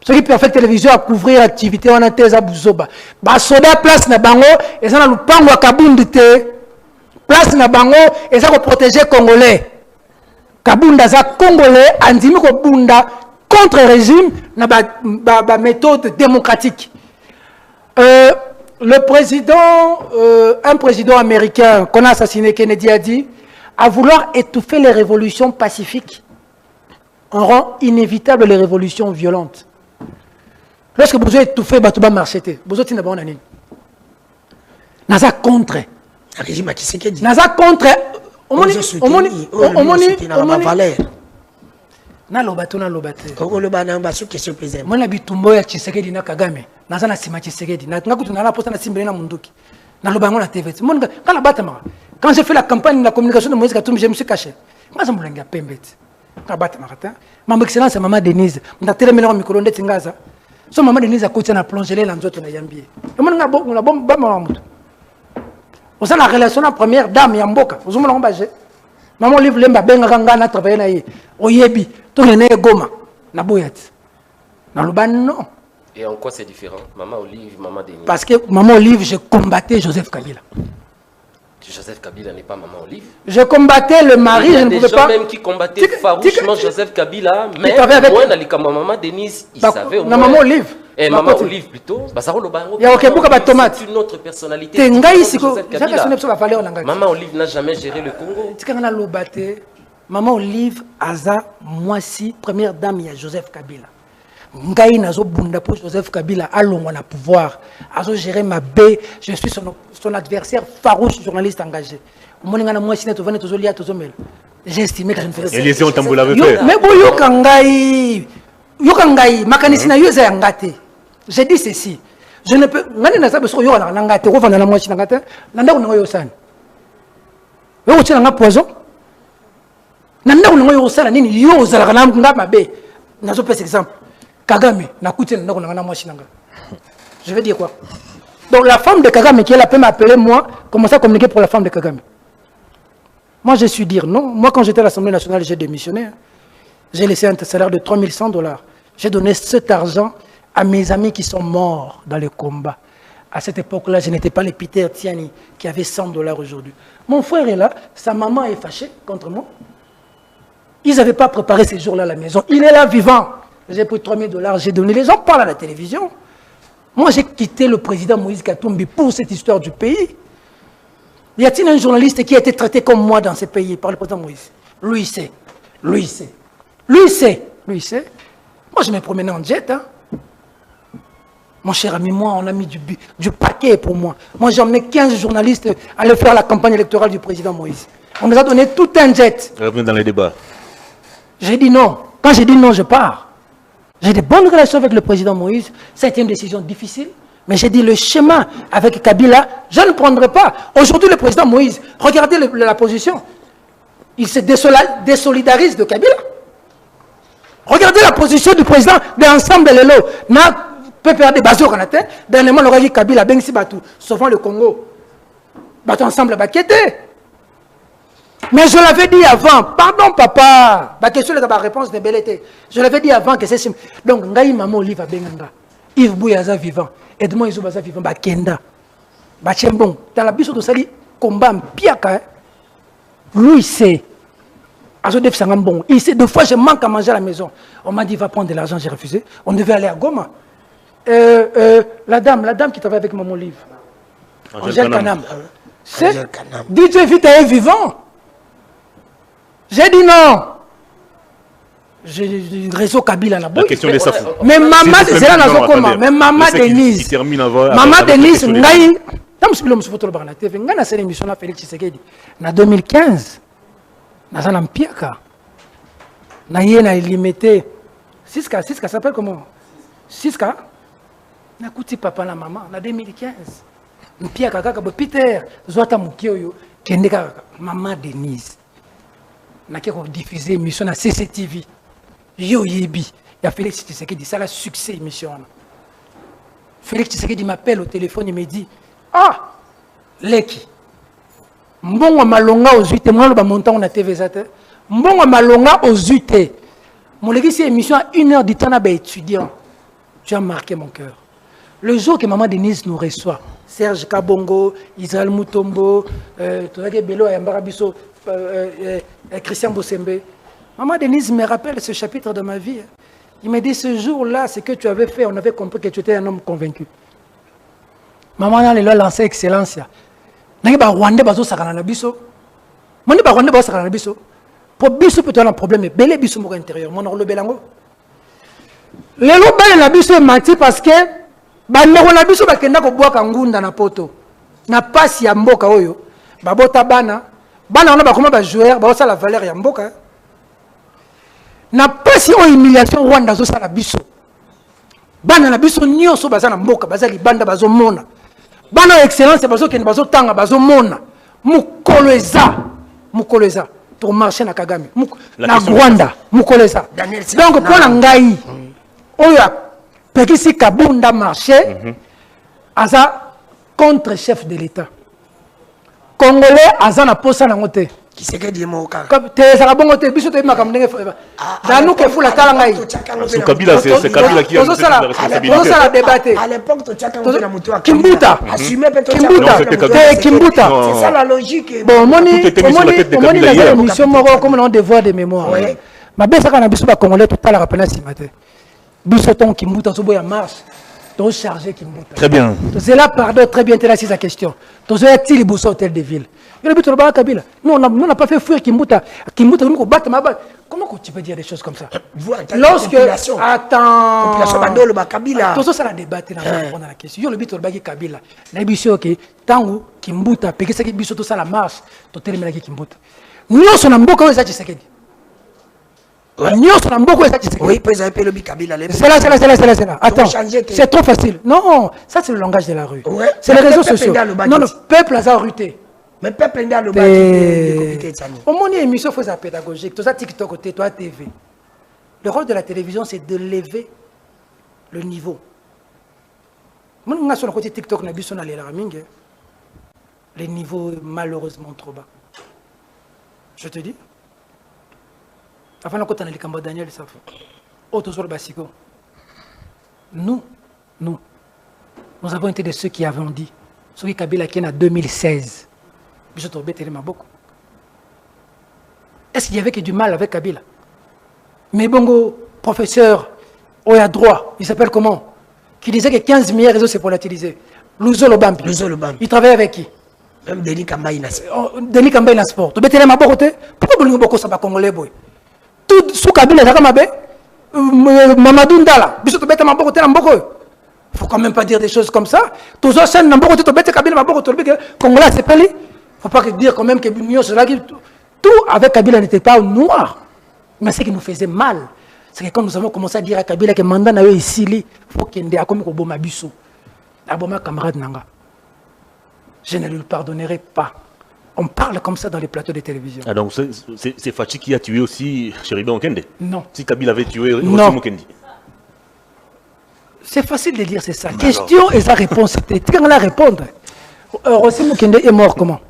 ce qui perfect télévision à couvrir activité on a teza buzoba ba soda place na bango et ça na lupango ya kabunde te place na bango et ça ko protéger congolais kabunda za congolais andimi ko bunda contre régime na ba méthode démocratique. Le président, un président américain qu'on a assassiné, Kennedy, a dit, à vouloir étouffer les révolutions pacifiques, on rend inévitable les révolutions violentes. Lorsque vous avez étouffé, vous avez marché. Vous avez dit, naza contre. Le régime qui s'est dit. Naza contre. On na lobato na lobate ko loba na basu question président mona bitumbo ya Tshisekedi na Kagame naza na sima Tshisekedi na ngakutu na posta na simbele na munduki na lobango na TV mona kala batama quand j'ai fait la campagne de la communication de Moïse Katumbi je me suis caché moi ça mulenga pembeti ka batama kata maman excellence maman Denise ndatelemela ko mikolo ndeti ngaza so maman Denise akoti na plonger la nzoto na yambie mona ngabo na bomba mamutu osa la relation na première dame ya mboka ozomona ngomba je maman livre lemba benga kanga na travailler na ye oyebi to ne goma na boyat na loban non. Et en quoi c'est différent maman Olive maman Denise? Parce que maman Olive je combattais Joseph Kabila. Joseph Kabila n'est pas maman Olive. Je combattais le mari, je ne pouvais pas. Il y a des gens même qui combattaient farouchement Joseph Kabila, mais moi dans maman Denise, il savait au moins. Maman Olive. Et maman Olive plutôt, il y a tomate. C'est une autre personnalité. Maman Olive n'a jamais géré le Congo. Maman Olive Aza Moisi, première dame il y a Joseph Kabila. Ngai nazo bunda pour Joseph Kabila allons on a pouvoir. Azo gérer ma baie, je suis son adversaire farouche journaliste engagé. Moninga na Moisi na tovane tozolia tozomela. J'ai estimé que je ne faisais pas. Élisée Otambo l'avait fait. Mais bon yokangai makanisi na yoza ngate. J'ai dit ceci. Je ne peux. Ngani na sabe so yo na ngate ko vanda na Moisi na ngate. Nanda ko ngoyo sana. Yo tshela nga poison. Nanda ko ngoyo sana nini yo zala kana ngama be. Nazo pesa exemple. Kagame na kuti nanda ko na Moisi na ngate. Je vais dire quoi? Donc la femme de Kagame qui est là peut m'appeler moi, commencer à communiquer pour la femme de Kagame. Moi je suis dire non. Moi quand j'étais à l'Assemblée nationale, j'ai démissionné. J'ai laissé un salaire de $3100. J'ai donné cet argent à mes amis qui sont morts dans le combat. À cette époque-là, je n'étais pas le Peter Tiani qui avait $100 aujourd'hui. Mon frère est là, sa maman est fâchée contre moi. Ils n'avaient pas préparé ces jours-là à la maison. Il est là vivant. J'ai pris $3000, j'ai donné. Les gens parlent à la télévision. Moi, j'ai quitté le président Moïse Katumbi pour cette histoire du pays. Y a-t-il un journaliste qui a été traité comme moi dans ce pays par le président Moïse? Lui, il sait. Lui, il sait. Lui, il sait. Lui, il sait. Moi, je me promenais en jet. Hein. Mon cher ami, moi, on a mis du paquet pour moi. Moi, j'ai emmené 15 journalistes à aller faire la campagne électorale du président Moïse. On nous a donné tout un jet. Revenez dans les débats. J'ai dit non. Quand j'ai dit non, je pars. J'ai des bonnes relations avec le président Moïse. C'était une décision difficile. Mais j'ai dit le chemin avec Kabila, je ne prendrai pas. Aujourd'hui, le président Moïse, regardez la position. Il se désolidarise de Kabila. Regardez la position du président de l'ensemble de l'ELO. Peut perdre des bateaux qu'on a fait. Dernièrement, on aurait dit Kabila, Bengsi Batou, sauvant le Congo. Bateau ensemble, Bakété. Mais je l'avais dit avant. Pardon, papa. Ma question est la réponse de Belleté. Je l'avais dit avant que c'est simple. Donc, Ngaï Maman Olive à Benganga. Yves Bouyaza vivant. Edmond Izobaza vivant. Bakenda. Bachembon. Dans la bise de Sali, combat, piaka. Lui, c'est. Il sait, deux fois, je manque à manger à la maison. On m'a dit, va prendre de l'argent, j'ai refusé. On devait aller à Goma. La dame qui travaille avec Maman Olive. Angèle Kanam. C'est DJ Vita est vivant. J'ai dit non. J'ai réseau Kabila là. La question des Safou. Mais maman, c'est là dans comment. Mais maman Denise. Maman Denise, Ngaï. Tam sibilo msufoto le barana TV. Ngana c'est l'émission là Félix Tshisekedi. Na 2015. Na Zampiaka. Na yena limité. Siska s'appelle comment? Siska. Na kuti papa na maman na 2015. Mpiaka kaka bo Peter Zwata Mukioyo kende kaka maman Denise. Na keko diffuser émission na CCTV. Yo yebi. Ya Félix Tshisekedi ça la succès émission. Félix Tshisekedi m'appelle au téléphone et me dit ah Leki. Mbongo malonga aux 8 moi le montant on a TV zate. Mbongo malonga aux 8. Mon légué c'est émission à 1 heure du temps à étudiant. Tu as marqué mon cœur. Le jour que maman Denise nous reçoit, Serge Kabongo, Israël Mutombo, Belo Ayambarabiso, Christian Bossembe. Maman Denise me rappelle ce chapitre de ma vie. Il m'a dit ce jour-là, ce que tu avais fait, on avait compris que tu étais un homme convaincu. Maman a lancé excellence. Nangi ba Rwanda bazo sakana na biso. Moni ba Rwanda bazo sakana na biso. Pour biso peut avoir un problème, belé biso mo intérieur. Mon le belango. Les lobes na biso mati parce que ba ndeko na biso ba kenda ko boaka ngunda na poto. Na pasi ya mboka oyo. Ba bota bana on ba koma ba joueur, ba osa la valeur ya mboka. Na pasi o humiliation Rwanda zo sala biso. Bana na biso nyonso baza na mboka, baza libanda bazo mona. Bana excellence bazo kende bazo tanga bazo mona. Mukoleza pour marcher na Kagame. Na Rwanda, mukoleza. Donc pour na ngai oya pekisi kabunda marché aza contre chef de l'État. Congolais aza na posa na ngote. Qui c'est que dit mon cas? Te ça bon te biso te makamndenge fa. Danu ke fula tala ngai. Kabila c'est Kabila qui a la responsabilité. Ça la débattre. À l'époque tu chaka na mutu wa Kimbuta. Assumer peut-être Kimbuta. C'est ça la logique. Bon moni na émission moko comme un devoir de mémoire. Ma besa kana biso ba congolais tout la rappela si matin. Biso ton Kimbuta so boya marche. Donc chargé Kimbuta. Très bien. C'est là pardon très bien intéressé sa question. Donc est-il les bourses hôtel de ville. Le but de Kabila. Nous on n'a pas fait fuir Kimbuta. Kimbuta nous battre ma balle. Comment tu peux dire des choses comme ça? Lorsque attends population bandolo ba Kabila. Tout ça la débattre dans répondre à la question. Le but de Kabila. Na biso OK, tango Kimbuta peke ça qui biso tout ça la marche. To terminer avec Kimbuta. Nous on a mboko za Tshisekedi. Nous on a mboko za Tshisekedi. Oui, président le Kabila. C'est là. Attends. C'est trop facile. Non, ça c'est le langage de la rue. C'est les réseaux sociaux. Non, le peuple a ruté. Mais peuple n'a le bas du comité de Sani. Au moins, une émission pédagogique. Tout ça, TikTok, toi, TV. Le rôle de la télévision, c'est de lever le niveau. Moi, on a sur le côté TikTok, on a vu les niveaux malheureusement trop bas. Je te dis. Avant, on a les Daniel Safo. Autosol Bassiko. Nous avons été de ceux qui avons dit. Ceux qui Kabila qui en 2016. Est-ce qu'il y avait que du mal avec Kabila? Mais Bongo, professeur, Oya droit, il s'appelle comment? Qui disait que 15 milliards réseaux c'est pour l'utiliser. Louzo Lobambi. Il travaille avec qui? Même Denis Kambaï na sport. Denis Kambaï na sport. Tu peux tenir ma côté? Pourquoi vous ne pouvez pas congolais boy? Tout sous Kabila, ça comme Mamadou Ndala. Biso tu peux ma côté na mboko. Faut quand même pas dire des choses comme ça. Tous os scènes na mboko tu peux Kabila ma côté Congolais c'est pas lui. Faut pas dire quand même que tout avec Kabila n'était pas noir. Mais ce qui nous faisait mal, c'est que quand nous avons commencé à dire à Kabila que le mandat n'a eu ici, il faut qu'il y ait un Obama Bissou. Obama camarade Nanga. Je ne lui pardonnerai pas. On parle comme ça dans les plateaux de télévision. Ah donc c'est Fachi qui a tué aussi Chéribé Okende? Non. Si Kabila avait tué Rossi Mukendi? C'est facile de dire c'est ça. Question et sa réponse. C'était quand on a répondre. Rossi Mukendi est mort comment?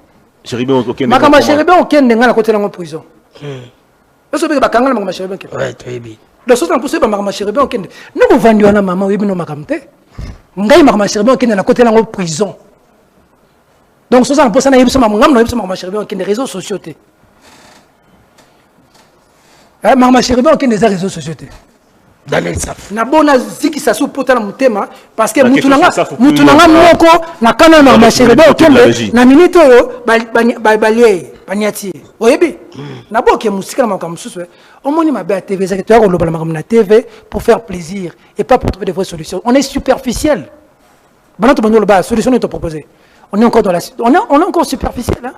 Chéribé Okende. Makama Chéribé Okende nga na côté de la prison. Est-ce que bakanga na Makama Chéribé Okende? Ouais, très bien. Le sens pour ça Makama Chéribé Okende. Nous vendu na maman oui no makamte. Ngai Makama Chéribé Okende na côté de la prison. Donc ça pour ça na yebso mamangam na yebso Makama Chéribé Okende réseaux sociaux té. Makama Chéribé Okende des réseaux sociaux té. Daniel Saf. Na bona ziki sa sou potala mutema parce que mutunanga moko na kana na Makama Okende na minute oyo balié banyati oyebi na boke musika na makam susu omoni mabe TV za to ko na TV pour faire plaisir et pas pour trouver des vraies solutions. On est superficiel. Bana to banyo ba solution est proposée. On est encore dans on est encore superficiel hein?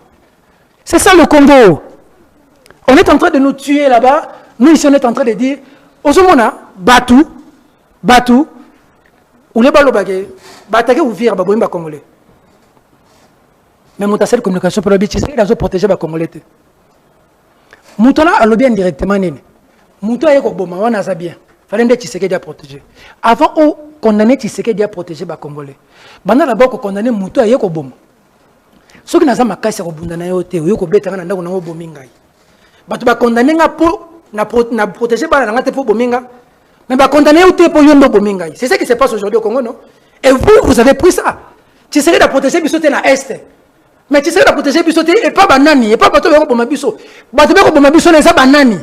C'est ça le Congo. On est en train de nous tuer là-bas. Nous ici on est en train de dire Ozomona Batu ou les balobage batake ouvrir ba boyimba congolais. Mais mon tassel communication pour l'objet c'est qu'ils ont protégé les Congolais. Moutona a lobby indirectement nini. Mouto ayeko boma wana za bien. Fallait que Tshisekedi a protégé. Avant on condamner Tshisekedi a protégé les Congolais. Bana la boko condamner Mouto ayeko boma. Ce qui n'a pas cassé au bout d'un an, il y a un bétail dans le bominga. Bato ba condamné nga po na protéger ba na pour bominga. Mais ba condamné au pour yondo bominga. C'est ça qui se passe aujourd'hui au Congo, non? Et vous avez pris ça. Tu serais de protéger bisoté na est. Mais tu serais de protéger bisoté et pas banani et pas bato ba ko biso. Bato ba ko biso na za banani.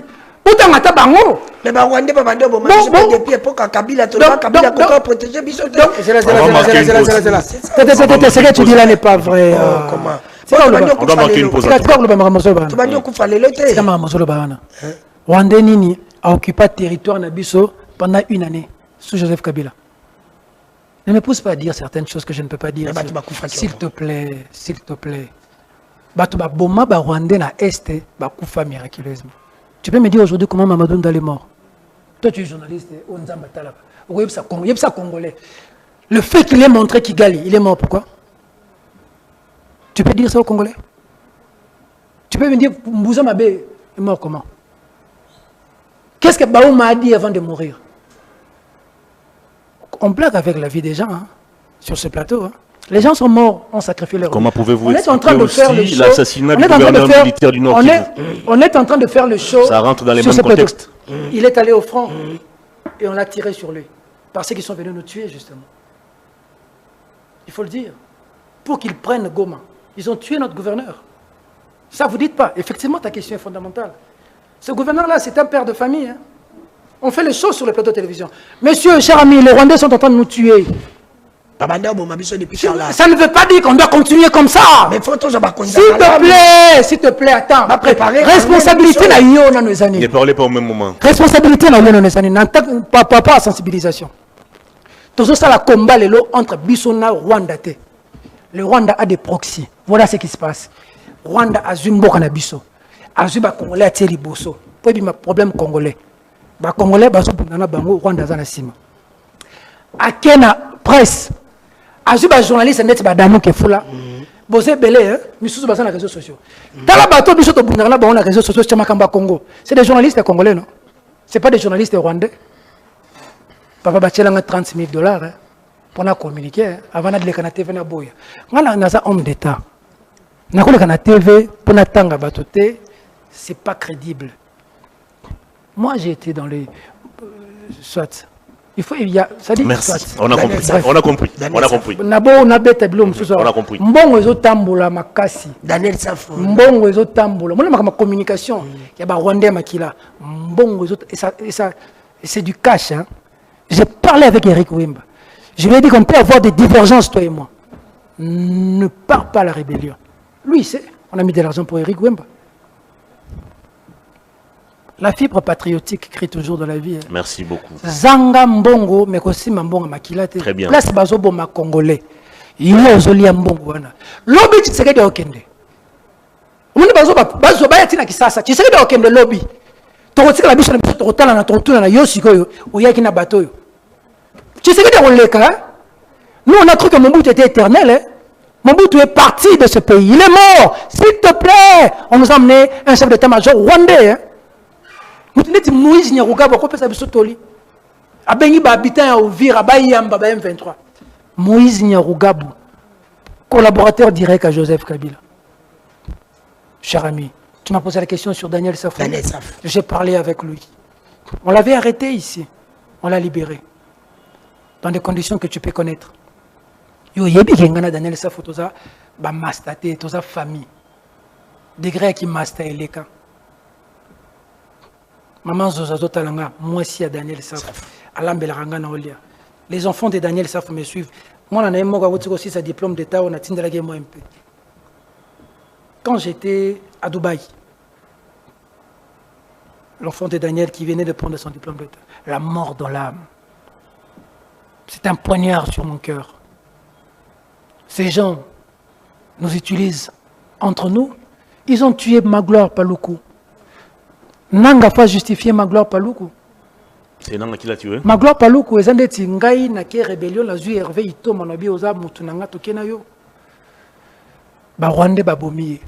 Uta ngata bango. Mais ba Rwanda ba bando bomma biso depuis époque Kabila to Kabila ko protéger bisoté. C'est là. C'est que tu dis là n'est pas vrai. Comment? On doit marquer une pause. Rwanda Nini a occupé le territoire Nabiso pendant une année sous Joseph Kabila. Ne me pousse pas à dire certaines choses que je ne peux pas dire. S'il te plaît, s'il te plaît. Batuba Boma ba Rwanda na Est ba kufa miraculeusement. Tu peux me dire aujourd'hui comment Mamadou Ndale est mort? Toi tu es journaliste, Onzamba Talaba. Oui, ça Congolais. Le fait qu'il ait montré Kigali, il est mort pourquoi? Tu peux dire ça aux Congolais? Tu peux me dire, Mbouza Mabé est mort comment? Qu'est-ce que Baouma a dit avant de mourir? On blague avec la vie des gens sur ce plateau. Les gens sont morts, on sacrifie leur vie. Comment pouvez-vous expliquer aussi l'assassinat du gouverneur militaire du Nord Kivu? On est en train de faire le show. Ça rentre dans les mêmes contextes. Il est allé au front et on l'a tiré sur lui. Parce qu'ils sont venus nous tuer, justement. Il faut le dire. Pour qu'ils prennent Goma. Ils ont tué notre gouverneur. Ça, vous ne dites pas. Effectivement, ta question est fondamentale. Ce gouverneur-là, c'est un père de famille. On fait les choses sur le plateau de télévision. Monsieur, cher ami, les Rwandais sont en train de nous tuer. Ça ne veut pas dire qu'on doit continuer comme ça. S'il te plaît, attends. Responsabilité n'a eu dans nos années. Ne parlez pas au même moment. Responsabilité n'a eu dans nos années. Pas sensibilisation. Tout ça, la combat entre Bissona et Rwanda. Le Rwanda a des proxys. Voilà ce qui se passe. Rwanda a Zumbo Kanabiso. A Zuba Congolais a Thierry Bosso. Puis il y a un problème congolais. Les Congolais sont Rwanda Zanasima. A Kena presse. A Zuba journaliste net Badamo Kefula. Bosé Belé, Missous Bazan les réseaux sociaux. Tala bateau Bissot au Bundana on les réseaux sociaux Chamakamba Congo. C'est des journalistes congolais, non? C'est pas des journalistes rwandais. Papa Bachelanga $30,000 pour nous communiquer avant de les canaux TV na boya. On a un homme d'État. Na ko le canal TV pour na tanga batoté, c'est pas crédible. Moi j'ai été dans les soit il faut ça dit merci. Soit. On a compris. On a compris. On a compris. Nabo na beta bilom so. On a compris. Mbongo ezo tambola makasi. Daniel Safo. Mbongo ezo tambola. Moi ma communication ya ba Rwandais makila. Mbongo ezo et ça c'est du cash hein. J'ai parlé avec Eric Wimba. Je lui ai dit qu'on peut avoir des divergences, toi et moi. Ne pars pas à la rébellion. Lui, c'est, on a mis de l'argent pour Eric Wimba. La fibre patriotique crée toujours de la vie. Hein. Merci beaucoup. Zanga Mbongo, mais aussi Mbongo Makilate. Très bien. Place Bazobo ma Congolais. Il y a Ozoli Mbongo. Lobby, tu sais que de Okende. On dit Bazobo, Bayatina Kisasa. Tu sais que de Okende lobby. Tu sais que la biche, tu retournes na Yosiko, ou Yakina Bato. Tu sais que nous, on a cru que Mobutu était éternel. Hein? Mobutu est parti de ce pays. Il est mort. S'il te plaît. On nous a amené un chef d'état-major rwandais. Hein? Moïse Nyarugabo, qu'on peut s'habiller sur Toli. Abengi habitant à Ouvir, à Bayamba, M23. Moïse Nyarugabo, collaborateur direct à Joseph Kabila. Cher ami, tu m'as posé la question sur Daniel Safo. J'ai parlé avec lui. On l'avait arrêté ici. On l'a libéré. Dans des conditions que tu peux connaître. Yo yebi kengana Daniel Safo toza ba mastate toza famille. Degré qui masta eleka. Maman Zozazo talanga moi si à Daniel Safo. Alambela rangana olia. Les enfants de Daniel Safo me suivent. Moi on a moi aussi sa diplôme d'état on a tindela game moi un peu. Quand j'étais à Dubaï. L'enfant de Daniel qui venait de prendre son diplôme d'état. La mort dans l'âme. C'est un poignard sur mon cœur. Ces gens nous utilisent entre nous. Ils ont tué Magloire Paluku. Nanga pas justifier Magloire Paluku. C'est Nanga qui l'a tué. Magloire Paluku, ils ont dit Tingai na ke rébellion la zui Hervé Ito manabi oza mutunanga tokena yo. Ba Rwanda ba bomi.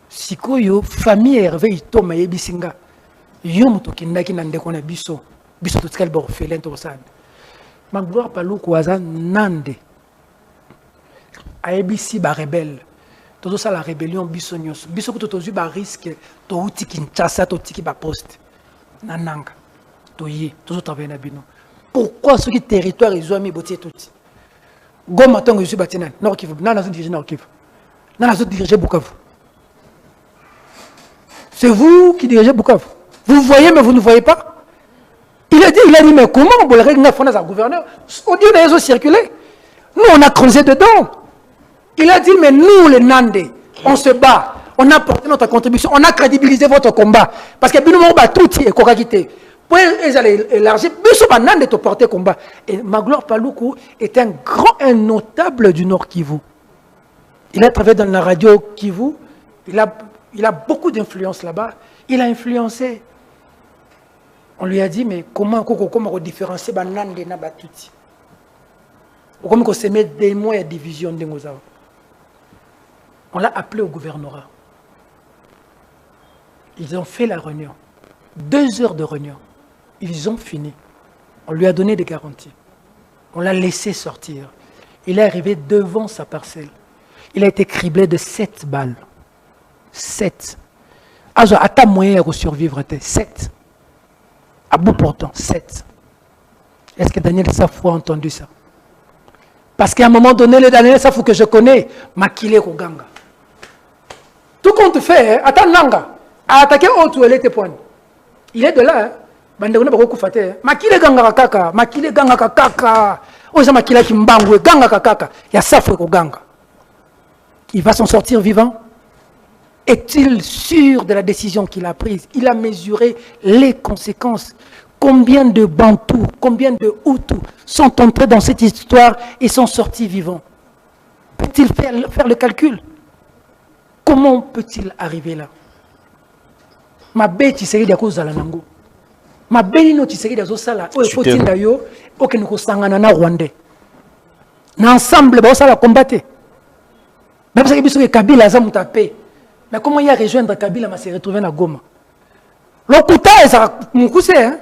Sikoyo famille Hervé Ito mayebi singa. Yo mutokindaki na ndeko na biso. Biso totikali ba orphelin to sana. Magloire Paluku aza nande. ABC ba rebelle. Tout ça la rébellion bisognos. Bisogno to zuba risque to uti Kinshasa to tiki ba poste. Nananga. To yi to travailler na bino. Pourquoi ce qui territoire ils ont mis botier tout. Goma tongo je suis batina Nord Kivu. Nana zo diriger Nord Kivu. Nana zo diriger Bukavu. C'est vous qui dirigez Bukavu. Vous voyez mais vous ne voyez pas. Il a dit mais comment on peut régler un gouverneur? Au Dieu les ont circulé. Nous on a creusé dedans. Il a dit, mais nous, les Nandés, on se bat, on a porté notre contribution, on a crédibilisé votre combat. Parce que nous avons tout et Kokakité. Pour élargir, nous avons Nandé te porter combat. Et Magloire Paloukou est un notable du Nord Kivu. Il a travaillé dans la radio Kivu, il a beaucoup d'influence là-bas. Il a influencé. On lui a dit, mais comment différencier Nandé et Nabatouti? Comment on se met des moyens de division de nos. On l'a appelé au gouvernorat. Ils ont fait la réunion. 2 heures de réunion. Ils ont fini. On lui a donné des garanties. On l'a laissé sortir. Il est arrivé devant sa parcelle. Il a été criblé de 7 balles. 7. Alors, à ta moyen de survivre, 7. À bout portant, 7. Est-ce que Daniel Safou a entendu ça? Parce qu'à un moment donné, le Daniel Safou que je connais, Makile Koganga. Tout compte fait, attends Nanga, a attaqué Otu et les points. Il est de là, bande on a beaucoup fait. Makile Ganga Kaka, Makile Ganga Kaka, Oza Makila Kimbangwe, Ganga Kaka, il y a Safou Koganga. Il va s'en sortir vivant? Est-il sûr de la décision qu'il a prise? Il a mesuré les conséquences. Combien de Bantous, combien de Hutus sont entrés dans cette histoire et sont sortis vivants? Peut-il faire le calcul? Comment peut-il arriver là? Ma bête, tu sais, il y a cause à la nango. Ma bête, tu sais, il y a cause à la. Oh, il faut qu'il y ait aucun Kosangana Rwandais. Ensemble, ça va combattre. Même si il y a Kabila, ça m'a tapé. Mais comment il y a rejoindre Kabila, mais s'est retrouvé à Goma? Le côté, ça m'a coussé, hein?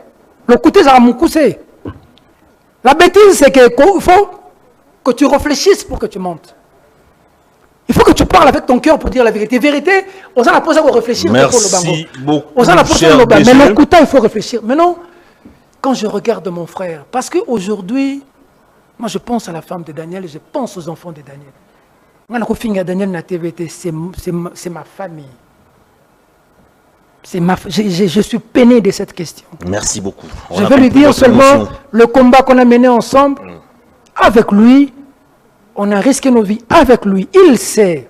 Le côté, ça m'a coussé. La bêtise, c'est qu'il faut que tu réfléchisses pour que tu montes. Il faut que tu parles avec ton cœur pour dire la vérité. Vérité, on a la pose à réfléchir. Merci beaucoup. On a la pose à mais le coup, il faut réfléchir. Mais non, quand je regarde mon frère, parce qu'aujourd'hui, moi je pense à la femme de Daniel et je pense aux enfants de Daniel. Moi, Daniel na TVT, c'est ma famille. Je suis peiné de cette question. Merci beaucoup. Je vais lui dire seulement le combat qu'on a mené ensemble, avec lui, on a risqué nos vies avec lui. Il sait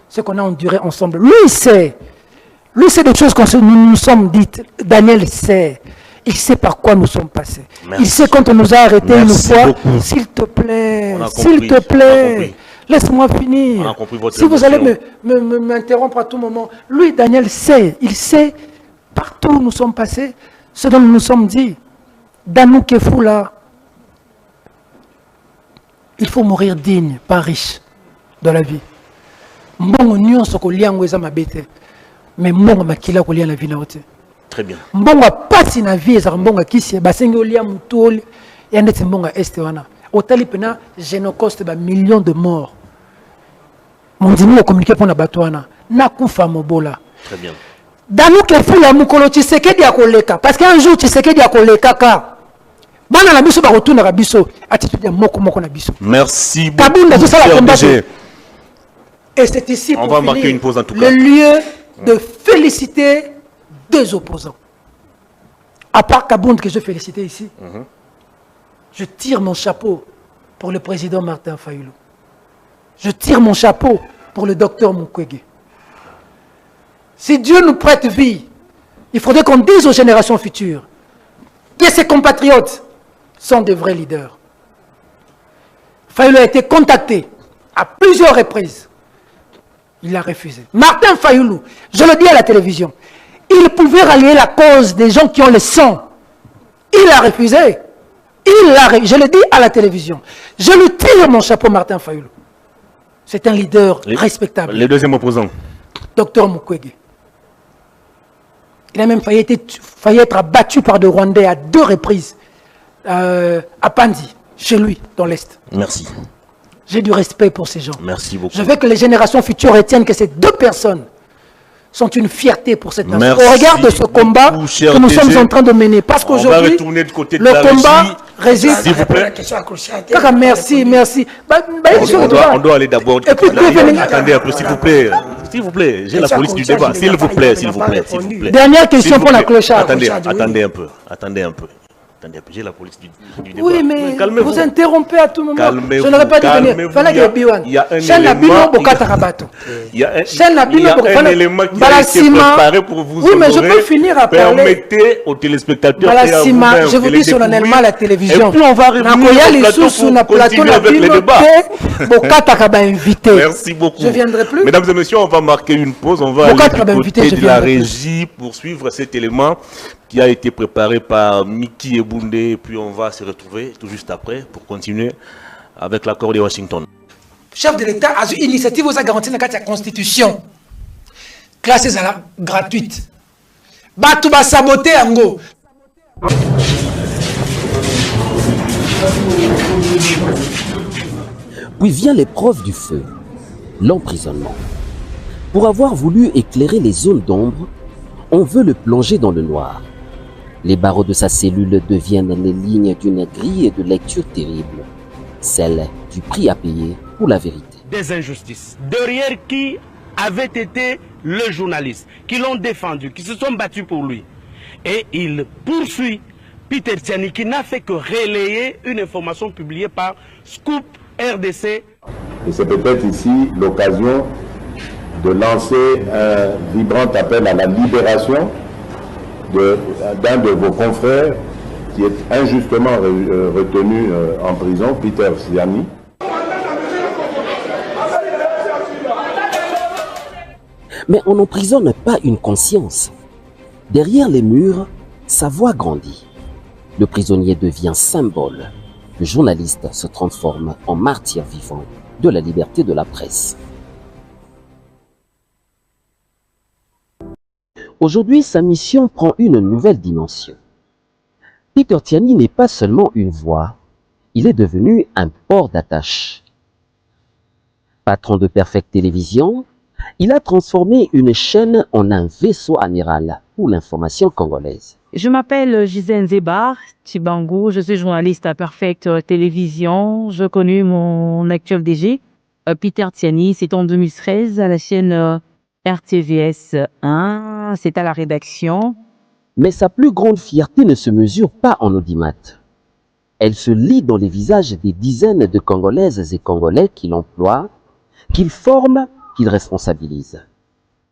ce qu'on a enduré ensemble. Lui, il sait. Lui, c'est des choses que nous nous sommes dites. Daniel sait. Il sait par quoi nous sommes passés. Merci. Il sait quand on nous a arrêtés une fois. S'il te plaît, s'il te plaît, laisse-moi finir. Si vous allez m'interrompre à tout moment. Lui, Daniel sait. Il sait partout où nous sommes passés, ce dont nous nous sommes dit. Danou Kefoula. Il faut mourir digne, pas riche, de la vie. Mbongo nyon soko liango eza mabete, mais mbongo makila ko lia la vie na ote. Très bien. Mbongo pasi na vie eza mbongo kisi basengi olia mutoli ya ndeti mbongo este wana. Otali pena génocide ba millions de morts. Mon dimi o communiquer pour na batwana na kufa mobola. Très bien. Danou Kefoula mukolo Tshisekedi akoleka parce qu'un jour Tshisekedi akoleka ka. Merci beaucoup. Et c'est ici on va marquer une pause en tout le cas. lieu de féliciter deux opposants. À part Kabound que je félicitais ici, je tire mon chapeau pour le président Martin Fayulu. Je tire mon chapeau pour le docteur Mukwege. Si Dieu nous prête vie, il faudrait qu'on dise aux générations futures que ces compatriotes sont de vrais leaders. Fayulu a été contacté à plusieurs reprises. Il a refusé. Martin Fayulu, je le dis à la télévision, il pouvait rallier la cause des gens qui ont le sang. Il a refusé. Je le dis à la télévision. Je lui tire mon chapeau, Martin Fayulu. C'est un leader respectable. Le deuxième opposant. Docteur Mukwege. Il a même failli être abattu par des Rwandais à 2 reprises. À Pandi, chez lui, dans l'Est. Merci. J'ai du respect pour ces gens. Merci beaucoup. Je veux que les générations futures retiennent que ces deux personnes sont une fierté pour cette nation. Merci Au regard de ce combat beaucoup, que nous sommes en train de mener. Parce qu'aujourd'hui, le combat résiste... S'il vous plaît. Merci, merci. On doit aller d'abord... Attendez un peu, s'il vous plaît. S'il vous plaît, j'ai la police du débat. S'il vous plaît, s'il vous plaît, s'il vous plaît. Dernière question pour la clochard. Attendez un peu. Attendez un peu. J'ai la police du débat. Oui, mais calmez-vous. Vous interrompez à tout moment. Calmez-vous, Je n'aurais pas dit venir. Fallait que Biwan. Il y a un élément qui a été préparé pour vous. Oui, mais je peux finir à parler. Permettez aux téléspectateurs et à vous-même je vous dis solennellement à la télévision. Et puis on va revenir au plateau pour continuer avec le débat. Merci beaucoup. Je viendrai plus. Mesdames et messieurs, on va marquer une pause. On va aller du côté de la régie pour suivre cet élément qui a été préparé par Mickey Ebundé, et puis on va se retrouver tout juste après pour continuer avec l'accord de Washington. Chef de l'État a une initiative aux garanties dans la Constitution. Classes à la gratuite. Batou ba saboter ango. Puis vient l'épreuve du feu, l'emprisonnement. Pour avoir voulu éclairer les zones d'ombre, on veut le plonger dans le noir. Les barreaux de sa cellule deviennent les lignes d'une grille de lecture terrible, celle du prix à payer pour la vérité. Des injustices, derrière qui avait été le journaliste, qui l'ont défendu, qui se sont battus pour lui. Et il poursuit Peter Tiani, qui n'a fait que relayer une information publiée par Scoop RDC. Et c'est peut-être ici l'occasion de lancer un vibrant appel à la libération d'un de vos confrères qui est injustement retenu en prison, Peter Tiani. Mais on n'emprisonne pas une conscience. Derrière les murs, sa voix grandit. Le prisonnier devient symbole. Le journaliste se transforme en martyr vivant de la liberté de la presse. Aujourd'hui, sa mission prend une nouvelle dimension. Peter Tiani n'est pas seulement une voix, il est devenu un port d'attache. Patron de Perfect Télévision, il a transformé une chaîne en un vaisseau amiral pour l'information congolaise. Je m'appelle Gisèle Zébar Tibangou, je suis journaliste à Perfect Télévision. Je connais mon actuel DG, Peter Tiani, c'est en 2013 à la chaîne RTVS 1, c'est à la rédaction. Mais sa plus grande fierté ne se mesure pas en audimat. Elle se lit dans les visages des dizaines de Congolaises et Congolais qu'il emploie, qu'il forme, qu'il responsabilise.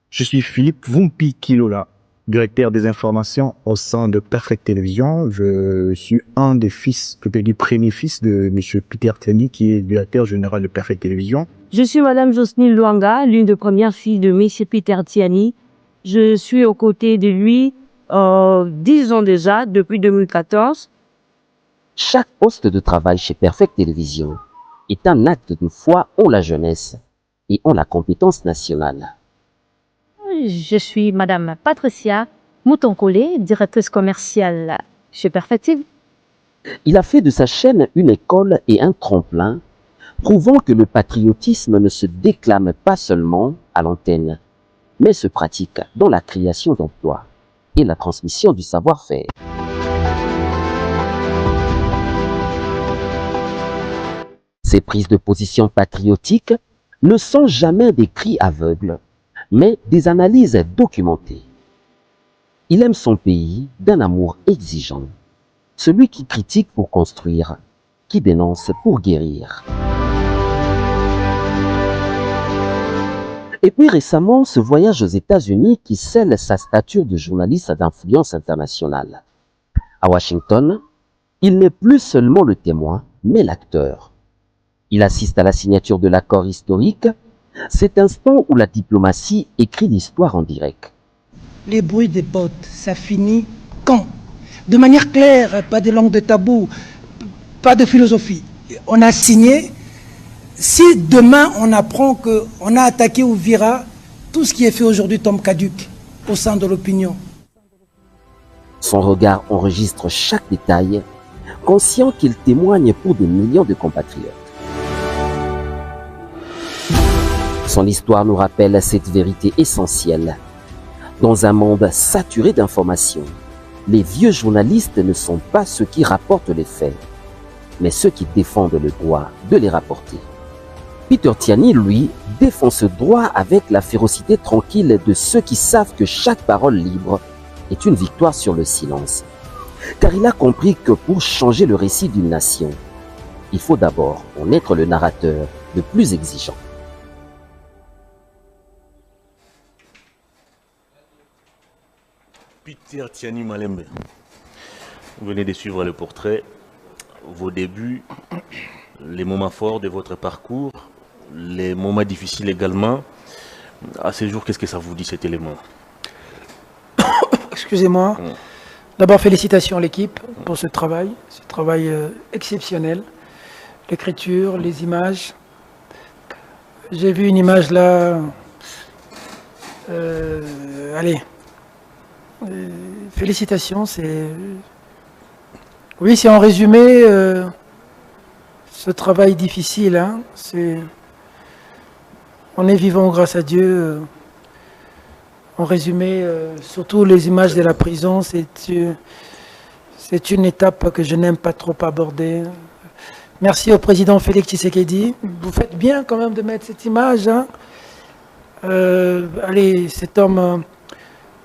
Je suis Philippe Vumpi Kilola, directeur des informations au sein de Perfect Télévision. Je suis un des fils, je peux dire premier fils de M. Peter Tiani, qui est directeur général de Perfect Télévision. Je suis Madame Jocelyne Luanga, l'une des premières filles de M. Peter Tiani. Je suis aux côtés de lui 10 ans déjà, depuis 2014. Chaque poste de travail chez Perfect Télévision est un acte de foi en la jeunesse et en la compétence nationale. Je suis Madame Patricia Moutonkolé, directrice commerciale chez Perfect TV. Il a fait de sa chaîne une école et un tremplin, prouvant que le patriotisme ne se déclame pas seulement à l'antenne, mais se pratique dans la création d'emplois et la transmission du savoir-faire. Ces prises de position patriotiques ne sont jamais des cris aveugles, mais des analyses documentées. Il aime son pays d'un amour exigeant, celui qui critique pour construire, qui dénonce pour guérir. Et puis récemment, ce voyage aux États-Unis qui scelle sa stature de journaliste d'influence internationale. À Washington, il n'est plus seulement le témoin, mais l'acteur. Il assiste à la signature de l'accord historique, cet instant où la diplomatie écrit l'histoire en direct. Les bruits des bottes, ça finit quand? De manière claire, pas de langue de tabou, pas de philosophie. On a signé. Si demain on apprend qu'on a attaqué Uvira, tout ce qui est fait aujourd'hui tombe caduc au sein de l'opinion. Son regard enregistre chaque détail, conscient qu'il témoigne pour des millions de compatriotes. Son histoire nous rappelle cette vérité essentielle. Dans un monde saturé d'informations, les vieux journalistes ne sont pas ceux qui rapportent les faits, mais ceux qui défendent le droit de les rapporter. Peter Tiani, lui, défend ce droit avec la férocité tranquille de ceux qui savent que chaque parole libre est une victoire sur le silence. Car il a compris que pour changer le récit d'une nation, il faut d'abord en être le narrateur le plus exigeant. Peter Tiani Malembe, vous venez de suivre le portrait, vos débuts, les moments forts de votre parcours, les moments difficiles également. À ce jour, qu'est-ce que ça vous dit cet élément? Excusez-moi. D'abord, félicitations à l'équipe pour ce travail exceptionnel. L'écriture, les images. J'ai vu une image là. Allez. Félicitations. Oui, c'est en résumé ce travail difficile. Hein, on est vivant grâce à Dieu. En résumé, surtout les images de la prison, c'est une étape que je n'aime pas trop aborder. Merci au président Félix Tshisekedi. Vous faites bien quand même de mettre cette image. Hein. Allez, cet homme...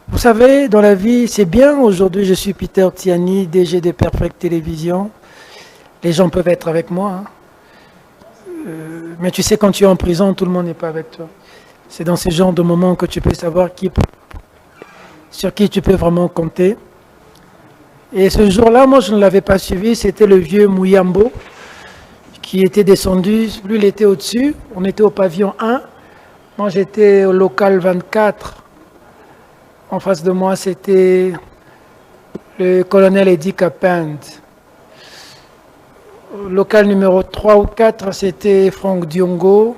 vous savez, dans la vie, c'est bien. Aujourd'hui, je suis Peter Tiani, DG de Perfect Télévision. Les gens peuvent être avec moi. Hein. Mais tu sais, quand tu es en prison, tout le monde n'est pas avec toi. C'est dans ce genre de moments que tu peux savoir sur qui tu peux vraiment compter. Et ce jour-là, moi, je ne l'avais pas suivi. C'était le vieux Mouyambo qui était descendu. Lui, il était au-dessus. On était au pavillon 1. Moi, j'étais au local 24. En face de moi, c'était le colonel Eddy Kapend. Local numéro 3 ou 4, c'était Franck Diongo.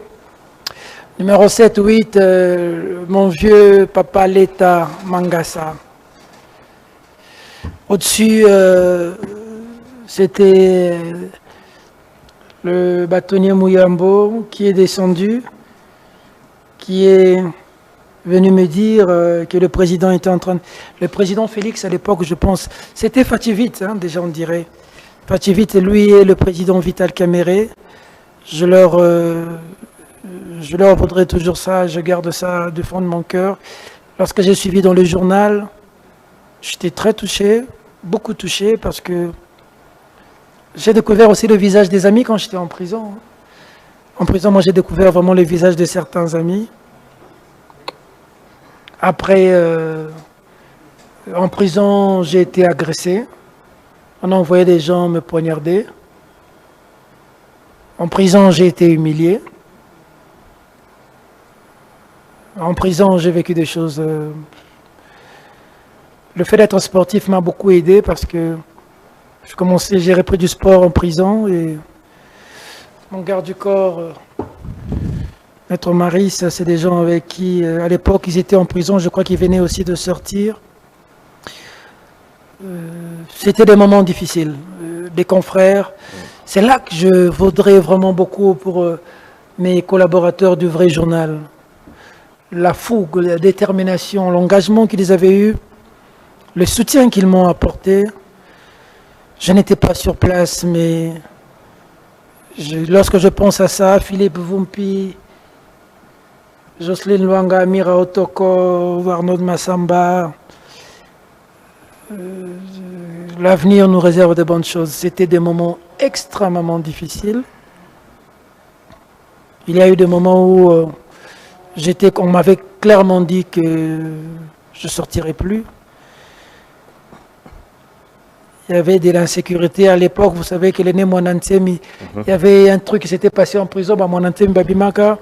Numéro 7 ou 8, mon vieux papa Leta Mangasa. Au-dessus, c'était le bâtonnier Mouyambo qui est descendu, qui est venu me dire que le président était en train de... Le président Félix, à l'époque, je pense, c'était Fativit, hein, déjà on dirait. Fativit, lui et le président Vital Kamere. Je leur voudrais toujours ça, je garde ça du fond de mon cœur. Lorsque j'ai suivi dans le journal, j'étais très touché, beaucoup touché, parce que j'ai découvert aussi le visage des amis quand j'étais en prison. En prison, moi, j'ai découvert vraiment le visage de certains amis. Après, en prison, j'ai été agressé. On a envoyé des gens me poignarder. En prison, j'ai été humilié. En prison, j'ai vécu des choses... Le fait d'être sportif m'a beaucoup aidé parce que j'ai repris du sport en prison et mon garde du corps, Maître Maris, c'est des gens avec qui, à l'époque, ils étaient en prison, je crois qu'ils venaient aussi de sortir. C'était des moments difficiles, des confrères. C'est là que je voudrais vraiment beaucoup pour mes collaborateurs du vrai journal. La fougue, la détermination, l'engagement qu'ils avaient eu, le soutien qu'ils m'ont apporté. Je n'étais pas sur place, mais lorsque je pense à ça, Philippe Vumpi, Jocelyne Luanga, Mira Otoko, Arnaud Massamba, l'avenir nous réserve de bonnes choses. C'était des moments extrêmement difficiles. Il y a eu des moments où on m'avait clairement dit que je ne sortirais plus. Il y avait de l'insécurité à l'époque. Vous savez que l'aîné Monansemi, il y avait un truc qui s'était passé en prison, Monansemi Babimaka,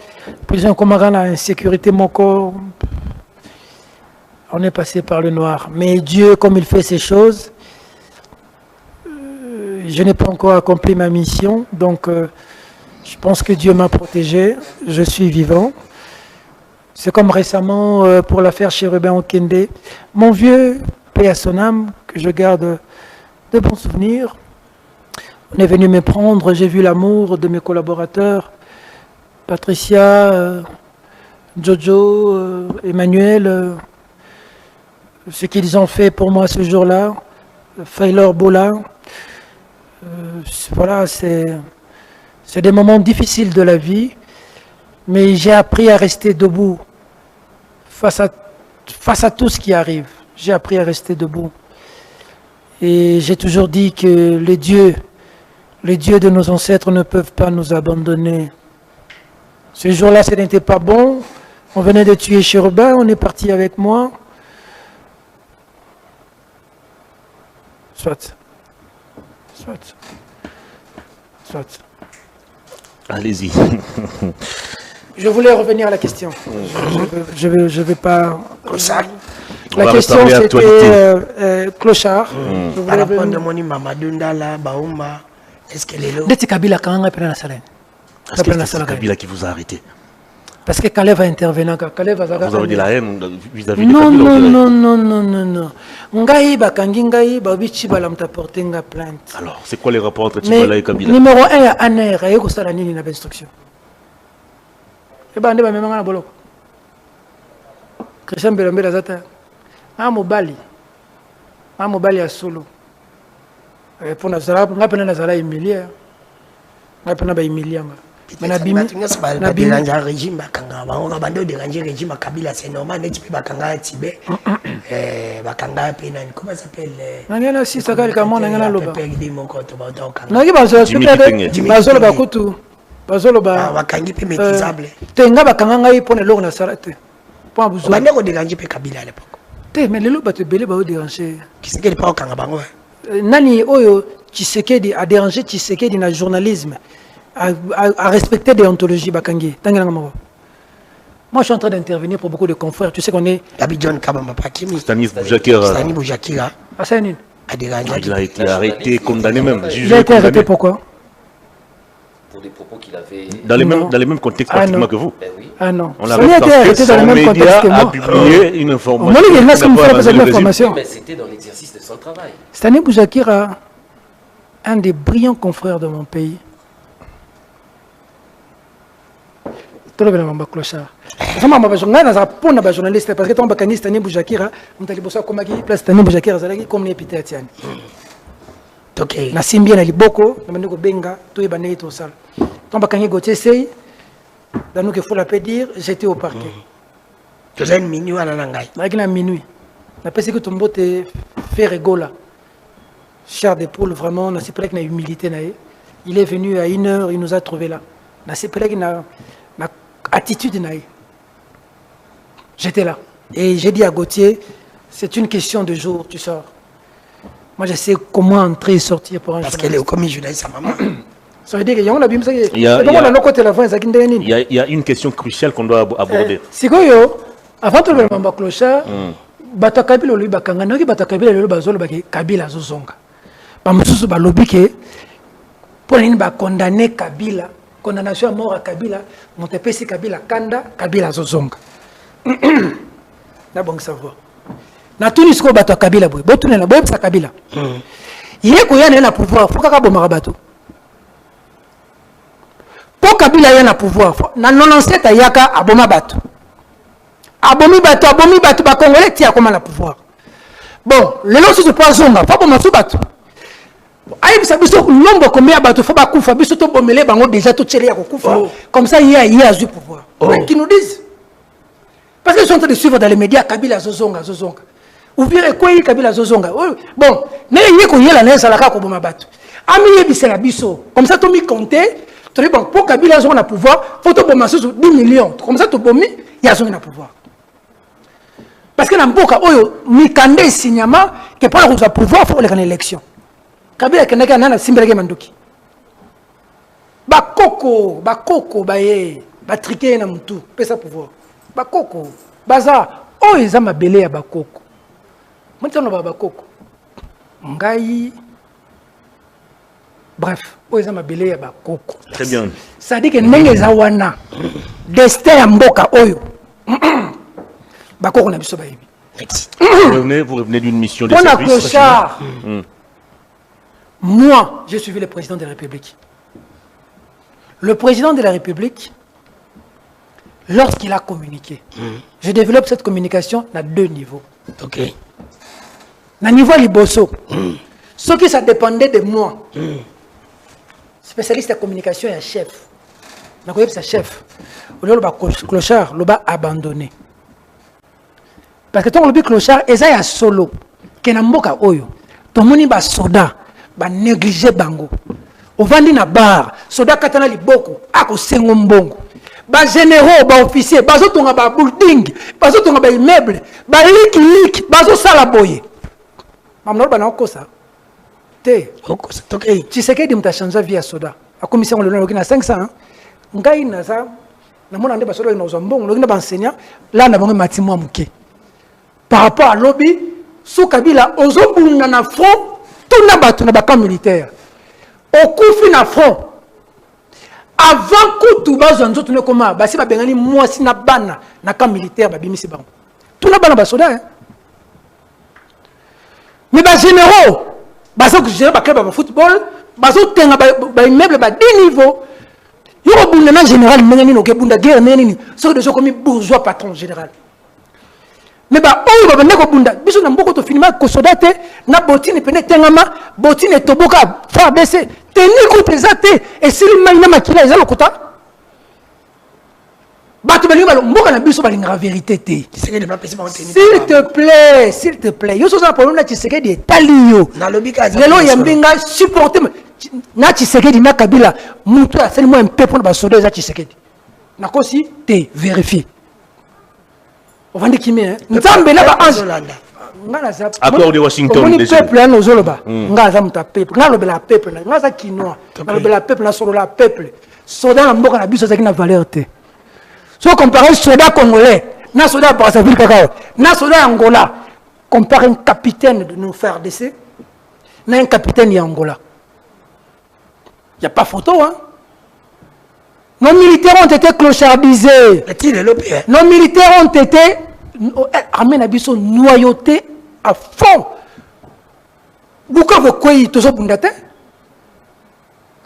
prison Komagana, insécurité Moko. On est passé par le noir. Mais Dieu, comme il fait ces choses, je n'ai pas encore accompli ma mission. Donc, je pense que Dieu m'a protégé. Je suis vivant. C'est comme récemment pour l'affaire Chérubin Okende. Mon vieux, paix à son âme, que je garde de bons souvenirs. On est venu me prendre, j'ai vu l'amour de mes collaborateurs. Patricia, Jojo, Emmanuel, ce qu'ils ont fait pour moi ce jour-là, Faylor Bola. Voilà, c'est des moments difficiles de la vie, mais j'ai appris à rester debout face à tout ce qui arrive. J'ai appris à rester debout. Et j'ai toujours dit que les dieux de nos ancêtres ne peuvent pas nous abandonner. Ce jour-là, ce n'était pas bon. On venait de tuer Chérubin, on est parti avec moi. Soit. Allez-y. Je voulais revenir à la question. Je vais pas... La question c'était Clochard. Est-ce que les lots... Est-ce que c'est Kabila qui vous a arrêté? Parce que Calais va intervenir. Vous avez dit la haine vis-à-vis de non, Kabila? Non. Ngai bakangi ngai babichi balamta porter nga plainte. Alors, c'est quoi les rapports entre Tibala et Kabila? Numéro 1 ya ANR, ayo ko sala nini na instruction. E ba ndeba memanga na boloko. Christian Belambela zata. Mobali ya solo. Pour na zala, ngapena na zala Emilia. Ngapena ba Emilia nga. Na bilanja régime bakanga bango bando déranger régime Kabila c'est normal net pe bakanga Tibet bakanga pe nani comment s'appelle nangena si sakali kama nangena loba perdre mon compte ba donc nangi bazolo bakutu bazolo ba bakangi pe maîtrisable tenga bakanga ngai pona loko na sala te pour besoin bande ko déranger pe Kabila à l'époque te mais lelo bato belé ba déranger qui c'est qu'elle pas kanga bango nani oyo Tshisekedi a dérangé Tshisekedi na journalisme à respecter des ontologies Bakangi. Moi, je suis en train d'intervenir pour beaucoup de confrères. Tu sais qu'on est... Abidjan Kabamba Pakimi. Stanis Boujakira. Stanis Boujakira. Il a été arrêté, condamné même. Il a été arrêté pourquoi? Pour les propos qu'il avait... Dans les mêmes contextes pratiquement que vous. Ben oui. Ah non. On l'a arrêté dans le même contexte que moi. A publié une information. Mais c'était dans l'exercice de son travail. Stanis Boujakira, un des brillants confrères de mon pays. Tout le monde clochard. Journaliste parce que ton bakaniste Tani Boujakira, on t'a dit bonsoir comme qui place Tani Boujakira zalaki comme les Peter Tiani. OK. Na simbia na liboko, na mandeko benga, to e bané to sal. Ton bakangi Gauthier sey, dans nous que faut la peut dire, j'étais au parquet. Tu as une minuit à la langai. Na minuit. Na pensé que ton bote fait rigola. Cher de poule vraiment, na c'est pas que na humilité na. Il est venu à 1h, il nous a trouvé là. Na c'est pas que na attitude naïe. J'étais là. Et j'ai dit à Gauthier, c'est une question de jour, tu sors. Moi, je sais comment entrer et sortir pour un parce qu'elle est comme journaliste, sa maman. Ça veut dire qu'il y a une question cruciale qu'on doit aborder. C'est quoi, avant tout le monde, clochard, Bata Kabila, lui, Bakanga, Bata Kabila, lui, Bazolo, Kabila, Zozonga. Bamususu, Balobike, pour une condamner Kabila. Condamnation à mort à Kabila, Montepesi Kabila Kanda, Kabila Zozonga. Na bon savoir. Na Tunisko bato Kabila boy, botune na boy sa Kabila. Il ko yana na pouvoir, faut ka bomara bato. Pour Kabila yana pouvoir, na 97 ayaka aboma bato. Abomi bato ba congolais tia comment la pouvoir. Bon, les lois se pas zonga, faut bomma su bato. Aïe, ça biso nombre combien bateau faut pas couper, biso to bomele bango déjà tout tiré à couper. Comme ça il y a du pouvoir. Qui nous disent parce qu'ils sont en train de suivre dans les médias Kabila Zozonga. Ou bien quoi Kabila Zozonga. Bon, mais il y a ko yela na ça la ka ko boma bateau. Ami yebisa la biso. Comme ça to mi compter, tu dis bon pour Kabila Zozonga na pouvoir, faut to boma sur 10 millions. Comme ça to bomi, il y a Zozonga na pouvoir. Parce que na mboka oyo mi kande signama que pour avoir pouvoir faut les élections. Kabila kenaka nana simbeleke manduki. Bakoko baye, batrike na mutu, pesa pouvoir. Bakoko, baza, oh eza mabele ya bakoko. Maintenant ba bakoko. Ngai. Bref, oh eza mabele ya bakoko. Très bien. Ça dit que ndenge za wana destin ya mboka oyo. Bakoko na biso bayebi. Vous revenez d'une mission de service. Moi, j'ai suivi le président de la République. Le président de la République, lorsqu'il a communiqué, je développe cette communication à 2 niveaux. Ok. Na niveau liboso. Ce qui ça dépendait de moi. Spécialiste de communication et chef. Je connais sa chef. Le clochard, le bas abandonné. Parce que ton le clochard, et ça y a solo. Kenamboka oyo. Ton moni ba soda, ba négligé bango. Au vandi na bar, soda katana liboko, ako sengo mbongo. Ba généraux, ba officiers, ba zo tonga ba building, ba zo tonga ba immeuble, ba lik, ba zo sala boye. Mamnor ba na okosa. Te. Okosa, toke. Tshisekedi mta changer vie ya soda. A commission le na 500. Ngai na za na mona nde ba soda na zambongo, lokina ba enseignant, là na bango matimo muke. Par rapport à lobby, sous Kabila, ozo bunda na front, tout na batu na baka militaire. Au coup na front. Avant que tout bas en tout ne comment, basi ba bengani moi si na bana na camp militaire ba bimisi bango. Tout na bana ba soda hein. Mais ba généraux, ba so que gérer ba club ba football, ba so tenga ba immeuble ba 10 niveaux. Yo bunda na général mengani no ke bunda guerre neni, so de so comme bourgeois patron général. Mais bah oh bah ndeko bunda biso na mboko to finima ko sodate na botine pene tengama botine toboka fa baisser tenir ko pesate et s'il maina makila ezalo kota ba to balinga mboka na biso balinga la vérité te s'il te plaît yo so za problème na Tshisekedi de talio na lobika lelo ya mbinga supporter na Tshisekedi na Kabila mutu a seulement un peu pour ba soda za Tshisekedi na kosi te vérifier. On va dire qui met. Nzambe là ba ange. Accord de Washington. Le peuple là nos oloba. Ngaza muta peuple. Nga lobela peuple. Ngaza kinoa. Nga lobela peuple na solo la peuple. Soda na mboka na biso zaki na valeur te. So comparer soda congolais na soda Brazzaville kakao. Na soda Angola. Comparer un capitaine de nous faire d'essai na un capitaine ya Angola. Il y a pas photo hein. Nos militaires ont été clochardisés. Nos militaires ont été armés nabiso noyautés à fond. Pourquoi vous croyez tous au bundate?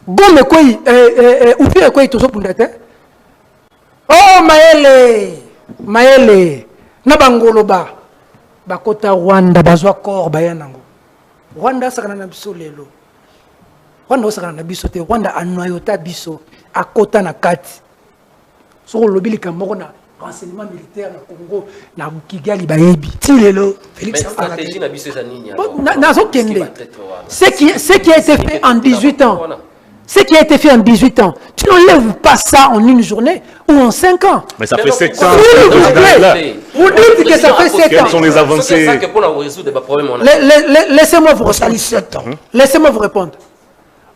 Gomme quoi? Ou fait quoi tous au bundate? Oh Maele, Nabangoloba, Bakota Rwanda, Bazwa Kor, Bayanango. Rwanda sakana nabiso lelo. Rwanda sakana nabiso te. Rwanda anoyota biso. À Kota na kati sur le lobby na renseignement militaire na Congo na Kigali bayebi tilelo Félix stratégie na biso za nini na zokende ce qui a été fait en 18 ans ce qui a été fait en 18 ans tu n'enlèves pas ça en une journée ou en 5 ans mais ça fait 7 ans vous dites que ça fait 7 ans quelles sont les avancées laissez-moi vous répondre laissez-moi vous répondre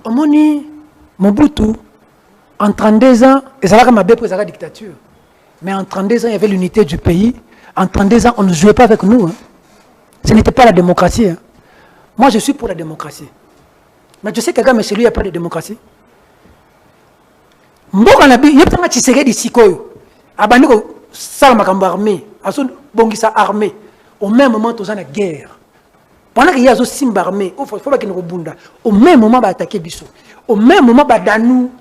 Omoni Mobutu en 32 ans, et ça va comme la dictature. Mais en 32 ans, il y avait l'unité du pays. En 32 ans, on ne jouait pas avec nous. Hein. Ce n'était pas la démocratie. Hein. Moi, je suis pour la démocratie. Mais je sais que mais chez lui, il n'y a pas de démocratie. Mboka nabi, il y a pas de Tshisekedi sikoyo. Abaniko salamakambo armée, aso bongisa armée. Au même moment, tous en la guerre. Pendant qu'il y a zo simba armée, il faut pas qu'il nous rebunda. Au même moment, va attaquer Bissau. Au même moment, va danou.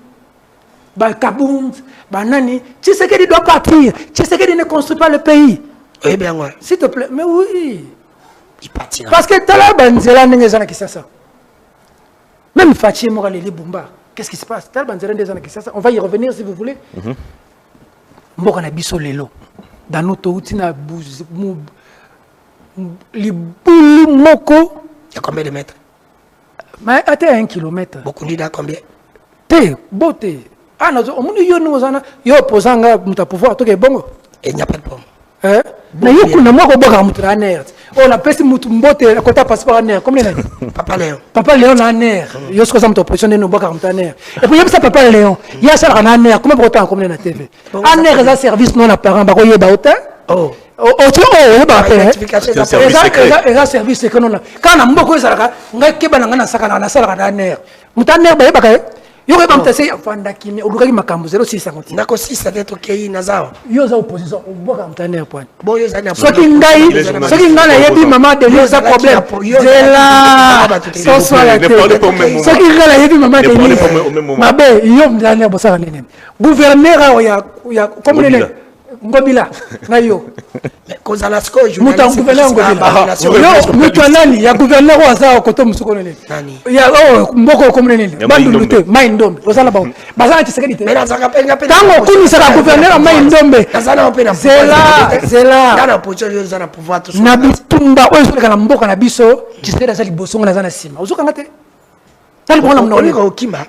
Kaboum, Banani, Tshisekedi doit partir. Tshisekedi ne construit pas le pays. Oui, bien, ouais. S'il te plaît, mais oui. Il partira. Parce que Tala Banzela n'est pas qui ça. Même Fatih Moraleli Bumba, qu'est-ce qui se passe? Tala Banzela n'est pas qui ça. On va y revenir si vous voulez. Mbokana biso lelo. Dans notre outina Libulu Moko. Il y a combien de mètres? Mais attends 1 kilomètre. Beaucoup dit dans combien? Té, beauté. Ah, non, yo posanga muta pouvoir toke bongo. Et il n'y a pas de pomme. Mais yo kuna moko boka mutu aner. Oh la pesi mutu mbote kota passeport aner. Comme les Papa Léon. Papa Léon aner. Yo ce que ça me positionner no boka mutu aner. Et puis ça Papa Léon. Il y a ça aner. Comment pourtant comme na TV. Aner est un service non apparent ba koyeba autant. Oh. Tu ba un service que non. Quand na mboko ezalaka ngake bananga na saka na sala na aner. Mutu aner ba yeba yo ko bamtase afanda kini olukaki makambo 0650 nako 6 d'être OK nazawa yo za opposition oboka mtane point bo yo za na soki ngai na yebi mama de lui za problème de là so soit soki ngai na yebi mama de lui mabe yo mtane bosaka nene gouverneur ya comme nene Ngobila, Nayo. Kozala sko Muta gouverneur Ngobila. Yo, muta nani, ya gouverneur wa za koto musukonene. Nani? Ya mboko komunene. Bandu lute, Maindombe. Ozala ba. Bazala Tshisekedi te. Mais nzaka penga penga. Tango kuni sala gouverneur Maindombe. Nazana opena. Zela. Kana position yo zana pouvoir tout. Na bitumba oyo soka na mboka na biso, Tshisekedi za liboso na za na sima. Ozoka ngate. Tali bona mnoni ko kima.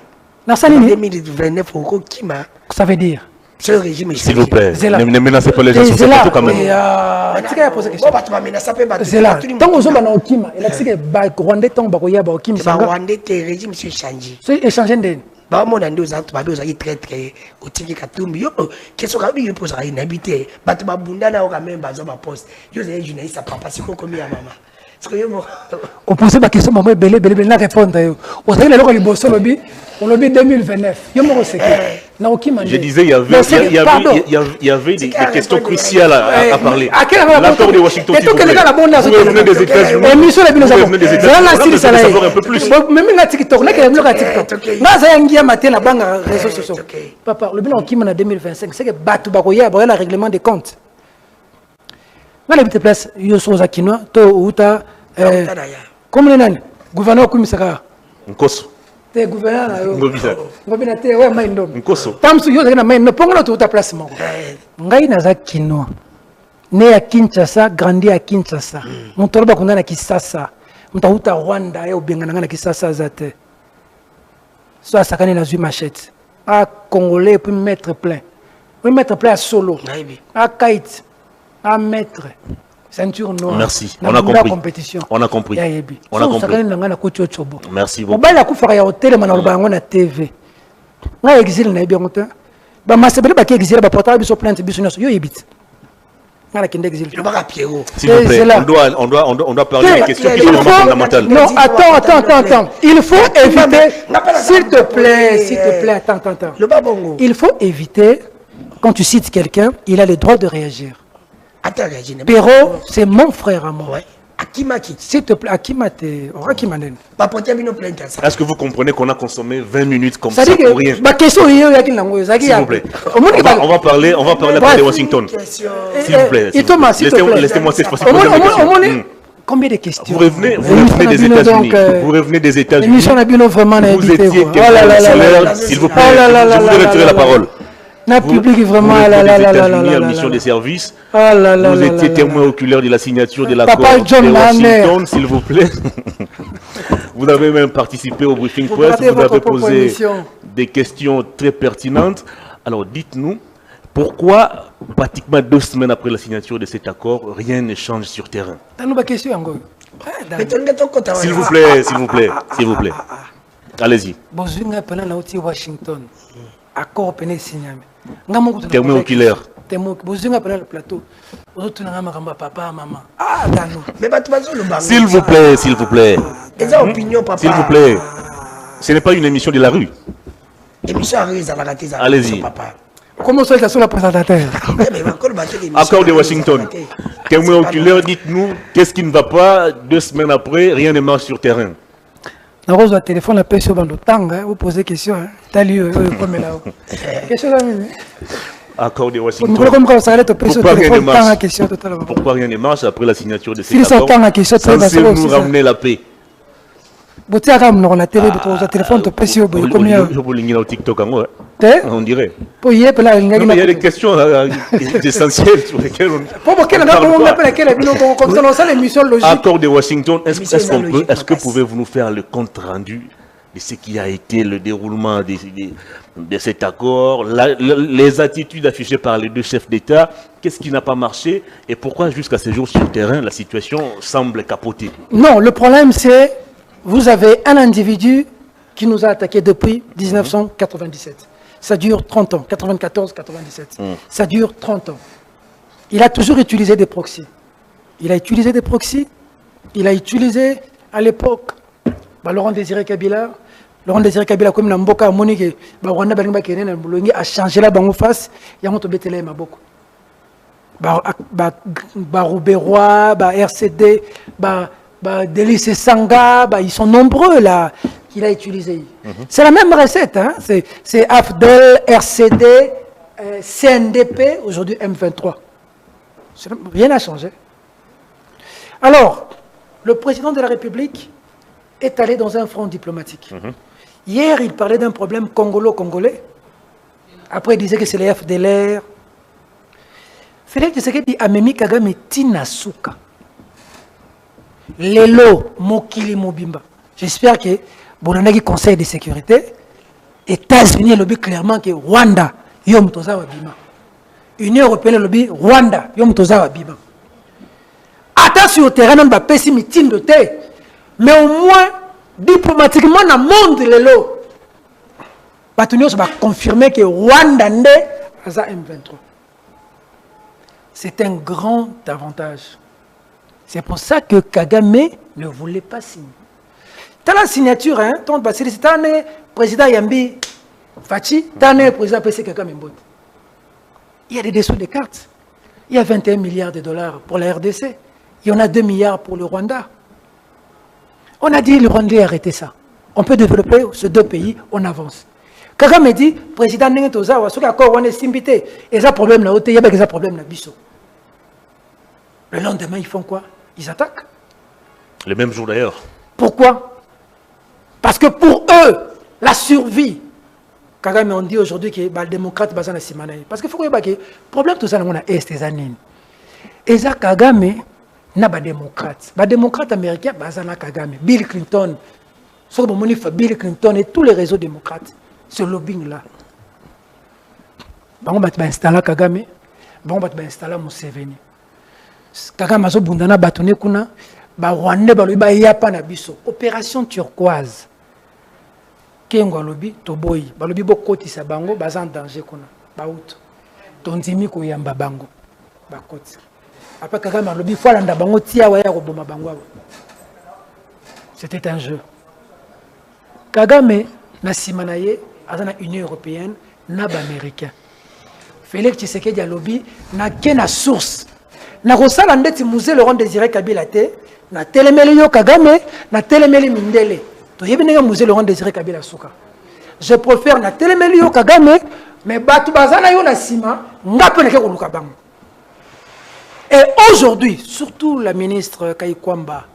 Na sani ni 2029 ko kima. Ça veut dire ce régime s'il vous plaît. Zela. Ne menacez pas les gens sur ce plateau quand même. Tika ya poser question. Bon tu menacer pas battre. Zela. Tango zoba na okima, il a dit que ba Rwanda tango ba koya ba okima. Ba Rwanda te régime se changer. C'est échanger ndeni. Ba mona ndo za ba bezo yi très très otiki katumbi yo question ka bi poser ay nabité. Ba to ba bunda na o ka même ba zo ba poste. Yo ze journaliste papa siko komi ya mama. On posait ma question, maman, belé, na répondre. On savait le liboso lobby, on lobby 2029. Je disais, il y avait des questions cruciales à parler. L'accord de Washington, vous revenez des États-Unis. Vous revenez des États-Unis. Vous savoir un peu plus. Même la TikTok, là, il y a TikTok. Là, ça y a matin la banque réseaux sociaux. Papa, le bilan qui m'a en 2025, c'est que Batou Bakoya, il y a le règlement des comptes. Dans les places, il y a des Akinois, Touta, comme les nains, gouverneur Kumisaka. Nkoso. T'es gouverneur. Ngobila. T'es ouais, Maïndom. Nkoso. Tamsu, yo, t'es Maïndom. Pongo tout ta place, mon. Ngai naza Kinois. Né à Kinshasa, grandi à Kinshasa. Mon toloba kunda na Kisasa. Mtauta Rwanda, ya ubenga na Kisasa zate. Soit sakane na zui machette. À Congolais, puis mettre plein. Oui, mettre plein à solo. À kite. À mettre ceinture noire. Merci. On a compris. Compétition. On a compris. On a compris. Merci beaucoup. On va faire au télé na TV. Na exil na bien longtemps. Ba masebele ba ki exil ba portable biso plainte biso nyoso yo yebit. Na la kinde exil. S'il vous plaît, on doit parler des questions qui sont vraiment fondamentales. Non, attends. Il faut éviter s'il te plaît, attends. Il faut éviter quand tu cites quelqu'un, il a le droit de réagir. Perrault, c'est mon frère à moi. Ouais. Akimaki. S'il te plaît, Akimate. Est-ce que vous comprenez qu'on a consommé 20 minutes comme ça pour rien? S'il vous plaît. On va parler après de Washington. S'il vous plaît. Laissez-moi cette fois-ci poser mes questions. Combien de questions? Vous revenez des États-Unis. Vous revenez des États-Unis. Vous étiez témoin, s'il vous plaît. Je voudrais retirer la parole. Vous public vraiment en mission de service. Vous étiez témoin oculaire de la signature de l'accord de Washington, s'il vous plaît. Vous avez même participé au briefing press. Vous avez posé des questions très pertinentes. Alors dites-nous, pourquoi pratiquement 2 semaines après la signature de cet accord, rien ne change sur terrain? S'il vous plaît. Allez-y. Accord péné signé. Témoin oculaire. Papa, maman. S'il vous plaît. Ce n'est pas une émission de la rue. Allez-y. Comment ça sur la présentateur? Accord de Washington. Témoin oculaire, dites-nous, qu'est-ce qui ne va pas 2 semaines après, rien ne marche sur terrain. Na rose téléphone appelle sur bando tanga, vous posez question hein. Tali comme là. Question là. Accord de Washington. Pourquoi rien ne marche après la signature de cet accord? Censé nous ramener la paix. On dirait. Il y a des questions essentielles sur lesquelles on Accord de Washington, est-ce que pouvez-vous nous faire le compte rendu de ce qui a été le déroulement de cet accord, les attitudes affichées par les 2 chefs d'État, qu'est-ce qui n'a pas marché et pourquoi jusqu'à ce jour sur le terrain la situation semble capoter? Non, le problème c'est vous avez un individu qui nous a attaqué depuis 1997. Ça dure 30 ans, 94-97. Ça dure 30 ans. Il a toujours utilisé des proxys. Il a utilisé à l'époque Laurent Désiré Kabila. Laurent Désiré Kabila comme Namboka Monique, Rwanda a changé la banque face. Il y a un betele maboko. Rouberois, RCD, Délice Sanga, ils sont nombreux là qu'il a utilisé. C'est la même recette, hein? C'est AFDEL, RCD, CNDP, aujourd'hui M23. Rien n'a changé. Alors, le président de la République est allé dans un front diplomatique. Hier, il parlait d'un problème congolo-congolais. Après, il disait que c'est les FDLR. Félix Tshisekedi a Memi Kagame Tinasuka. Lelo Mokili Mobimba. J'espère que Bonanagi Conseil de sécurité, États-Unis lobby clairement que Rwanda Yom Toza Wabima. Union européenne lobby Rwanda Yom Toza Wabima. Attends sur le terrain, on va passer meeting de thé. Mais au moins, diplomatiquement, dans le monde, Lelo, Batunio va confirmer que Rwanda est M23. C'est un grand avantage. C'est pour ça que Kagame ne voulait pas signer. Dans la signature, hein, c'est un président Yambi Fachi, un président PC Kagame Mbot. Il y a des dessous de cartes. Il y a 21 milliards de dollars pour la RDC. Il y en a 2 milliards pour le Rwanda. On a dit le Rwandais arrêtez ça. On peut développer ces deux pays, on avance. Kagame dit, président Nentoza, ou à on est simbité. Et ça problème là, il y a des problèmes là, biso. Le lendemain, ils font quoi? Ils attaquent. Le même jour d'ailleurs. Pourquoi? Parce que pour eux, la survie, Kagame on dit aujourd'hui que les démocrates basent dans Simanaï. Parce qu'il faut que le problème tout ça, on a est des années. Et ça, Kagame n'a pas de démocrate. Les démocrates américains basent dans Kagame. Bill Clinton, Bill Clinton et tous les réseaux démocrates. Ce lobbying-là. On va installer Kagame, on va installer Museveni. Kagame a bundana batone kuna, ba Rwanda ba lobi ba yapa na biso. Opération turquoise. Kengo lobi toboyi, ba lobi bo kotisa bango baza en danger kuna. Ba out. Tondimi ko yamba bango. Ba koti. Après Kagame lobi fo landa bango tia wa ya ko boma bango. C'était un jeu. Kagame na simanaye azana Union européenne na ba américain. Félix Tshisekedi a lobby na kena source. Na kosala ndeti musée Laurent Désiré Kabila te na telemeli yo Kagame na telemeli Mindele. To yebi nga musée Laurent Désiré Kabila suka. Je préfère na telemeli yo Kagame mais batu bazana yo na sima ngape na ke koluka bango. Et aujourd'hui, surtout la ministre Kayikwamba,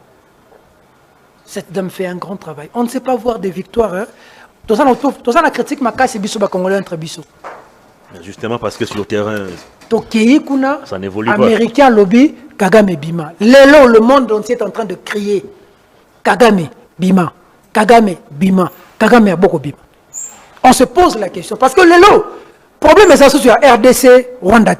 cette dame fait un grand travail. On ne sait pas voir des victoires. Hein. Tout ça, la critique m'a cassé biso ba congolais entre biso. Justement parce que sur le terrain, ça n'évolue pas. Américain lobby, Kagame Bima. Lélo, le monde entier est en train de crier Kagame Bima, Kagame Bima, Kagame Aboko Bima. On se pose la question parce que Lélo, problème est ça sur RDC, Rwanda.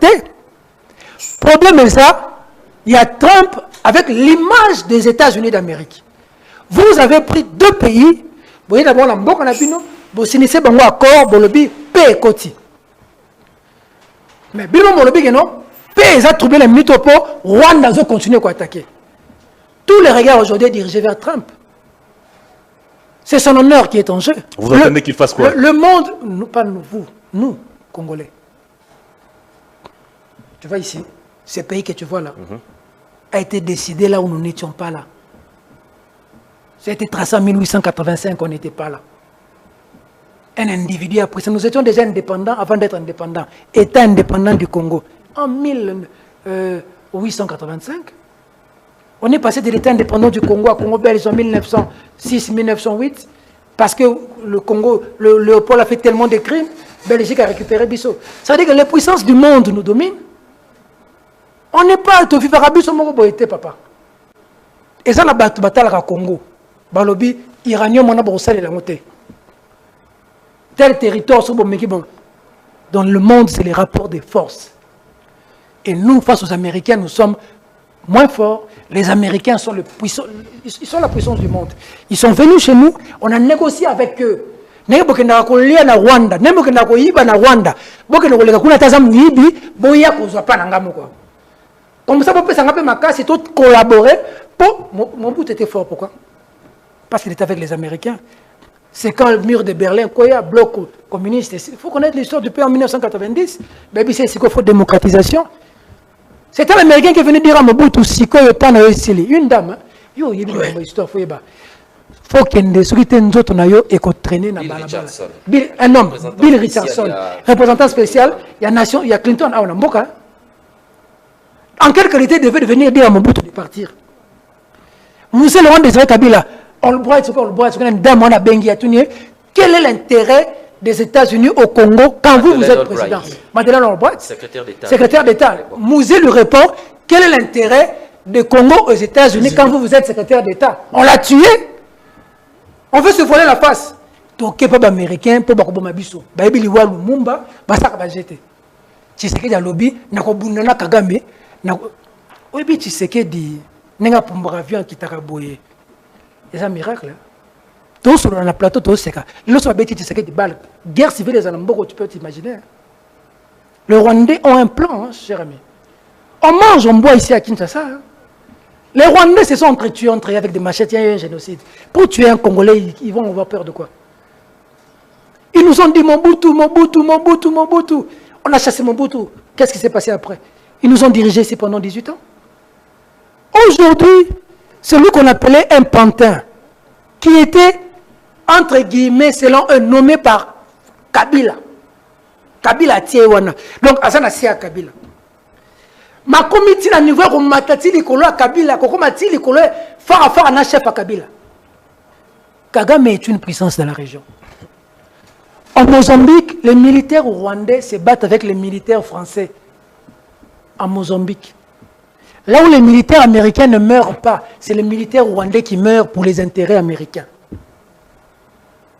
Problème est ça, il y a Trump avec l'image des États-Unis d'Amérique. Vous avez pris deux pays, vous voyez d'abord la Mboka Nabino, vous signez un accord, vous lobby, paix et côté. Mais Bino Molobi, non, paix a trouvé les mythopos, Rwanda a continué à attaquer. Tous les regards aujourd'hui dirigés vers Trump. C'est son honneur qui est en jeu. Vous attendez qu'il fasse quoi? Le monde, nous, pas nous, vous, nous, Congolais. Tu vois ici, ce pays que tu vois là, a été décidé là où nous n'étions pas là. Ça a été tracé en 1885, on n'était pas là. Un individu après ça. Nous étions déjà indépendants avant d'être indépendants. État indépendant du Congo. En 1885, on est passé de l'état indépendant du Congo à Congo belge en 1906-1908 parce que le Congo, le Léopold a fait tellement de crimes, Belgique a récupéré Bissau. Ça veut dire que les puissances du monde nous dominent. On n'est pas au vivre à Bissau, mon boité, papa. Et ça, la bataille à Congo. Balobi, Iranien, mon abrossal et la montée. Tel territoire, dans le monde, c'est les rapports des forces. Et nous, face aux Américains, nous sommes moins forts. Les Américains sont le puissant, ils sont la puissance du monde. Ils sont venus chez nous, on a négocié avec eux. Comme ça, c'est tout collaborer. Mon but était fort, pourquoi? Parce qu'il était avec les Américains. C'est quand le mur de Berlin, quoi, il y a bloc communiste. Il faut connaître l'histoire du pays en 1990. Mais c'est ce qu'il faut démocratisation. C'était l'Américain qui est venu dire à Mobutu, une dame, il y a une histoire, faut que ceux qui nzoto na yo et qu'on traîne na balabala. Un homme, Bill Richardson, représentant spécial, il y a nation, il y a Clinton à Mboka. En quelle qualité devait devenir dire à Mobutu de partir? Monsieur Laurent Désiré Kabila, on le boit, quel est l'intérêt des États-Unis au Congo quand vous êtes président? Madeleine Albright, secrétaire d'État. Mouzé lui répond, quel est l'intérêt du Congo aux États-Unis quand vous êtes secrétaire d'État? On l'a tué. On veut se voiler la face. Donc, pas américain, pas Mabiso. Baïbi Liwa Lumumba, Basaka Bajete. Tshisekedi a lobby, Nakobundana Kagame, Obi Tshisekedi, Nenga Pumbra avion qui taraboye. C'est un miracle. Tout sur le plateau, tout c'est ça. Lorsqu'on a bêti Tshisekedi balle, guerre civile des Alamboko, tu peux t'imaginer. Les Rwandais ont un plan, hein, cher ami. On mange, on boit ici à Kinshasa. Hein. Les Rwandais se sont entretués avec des machettes, il y a eu un génocide. Pour tuer un Congolais, ils vont avoir peur de quoi? Ils nous ont dit Mobutu, Mobutu, Mobutu, Mobutu. On a chassé Mobutu. Qu'est-ce qui s'est passé après? Ils nous ont dirigés ici pendant 18 ans. Aujourd'hui, celui qu'on appelait un pantin, qui était, entre guillemets, selon eux, nommé par Kabila. Kabila Tiewana. Donc, Azana Sia Kabila. Ma comité à niveau où matati likolo à Kabila, koko mati likolo fara na chef à Kabila. Kagame est une puissance dans la région. En Mozambique, les militaires rwandais se battent avec les militaires français. En Mozambique. Là où les militaires américains ne meurent pas, c'est les militaires rwandais qui meurent pour les intérêts américains.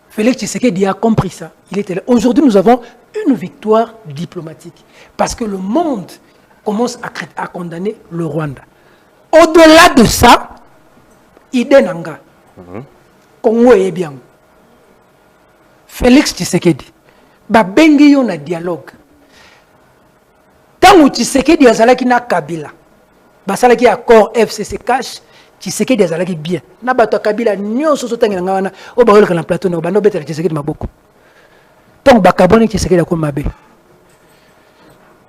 Félix Tshisekedi a compris ça. Il était là. Aujourd'hui, nous avons une victoire diplomatique. Parce que le monde commence à condamner le Rwanda. Au-delà de ça, idée nanga. Congo est bien. Félix Tshisekedi, babengi yo na dialogue. Tant que Tshisekedi azalaki na Kabila, basalaki accord FCC cash, Tshisekedi azalaki bien. Na bato Kabila nyonso so tangi nga wana o ba na plateau na bando betela Tshisekedi maboko. Tant bakaboni Tshisekedi ko mabe.